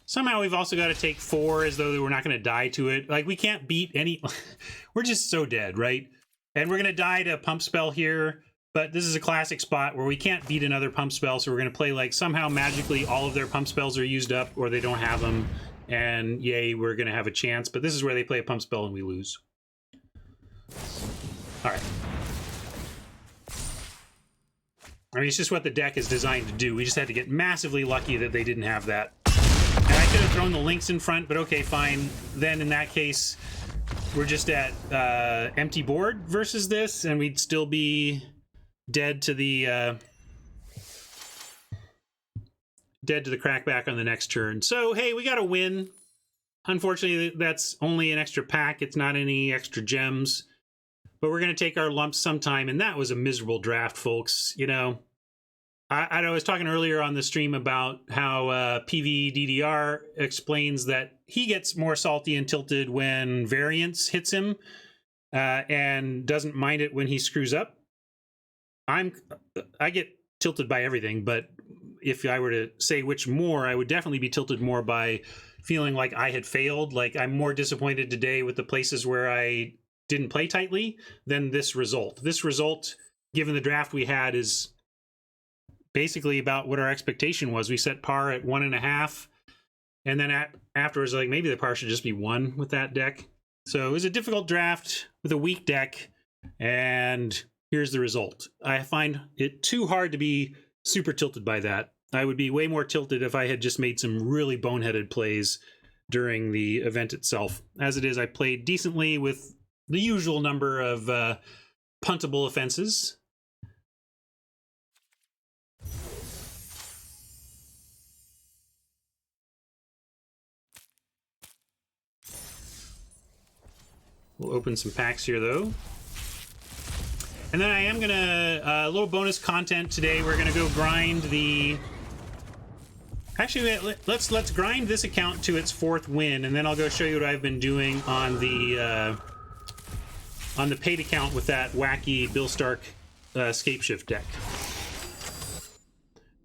Somehow we've also got to take 4 as though we're not going to die to it. Like, we can't beat any... We're just so dead, right? And we're going to die to Pump Spell here, but this is a classic spot where we can't beat another Pump Spell, so we're going to play, like, somehow magically all of their Pump Spells are used up, or they don't have them, and yay, we're going to have a chance. But this is where they play a Pump Spell and we lose. All right. I mean, it's just what the deck is designed to do. We just had to get massively lucky that they didn't have that. And I could have thrown the links in front, but okay, fine. Then in that case, we're just at empty board versus this, and we'd still be dead to the crackback on the next turn. So hey, we got a win. Unfortunately, that's only an extra pack. It's not any extra gems, but we're gonna take our lumps sometime. And that was a miserable draft, folks. You know. I was talking earlier on the stream about how PVDDR explains that he gets more salty and tilted when variance hits him and doesn't mind it when he screws up. I get tilted by everything, but if I were to say which more, I would definitely be tilted more by feeling like I had failed. Like, I'm more disappointed today with the places where I didn't play tightly than this result. This result, given the draft we had, is basically about what our expectation was. We set par at 1.5, and then afterwards, like, maybe the par should just be 1 with that deck. So it was a difficult draft with a weak deck, and here's the result. I find it too hard to be super tilted by that. I would be way more tilted if I had just made some really boneheaded plays during the event itself. As it is, I played decently with the usual number of puntable offenses. We'll open some packs here, though. And then I am going to... a little bonus content today. We're going to go grind the... Actually, let's grind this account to its 4th win, and then I'll go show you what I've been doing on the paid account with that wacky Bill Stark Scapeshift deck.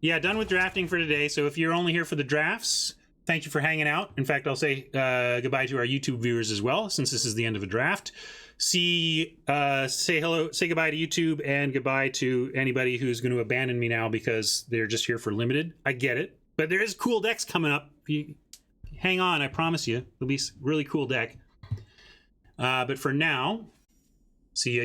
Yeah, done with drafting for today. So if you're only here for the drafts, thank you for hanging out. In fact, I'll say goodbye to our YouTube viewers as well, since this is the end of a draft. Say hello, say goodbye to YouTube, and goodbye to anybody who's going to abandon me now because they're just here for limited. I get it, but there is cool decks coming up. Hang on, I promise you, it'll be a really cool deck. But for now, see ya.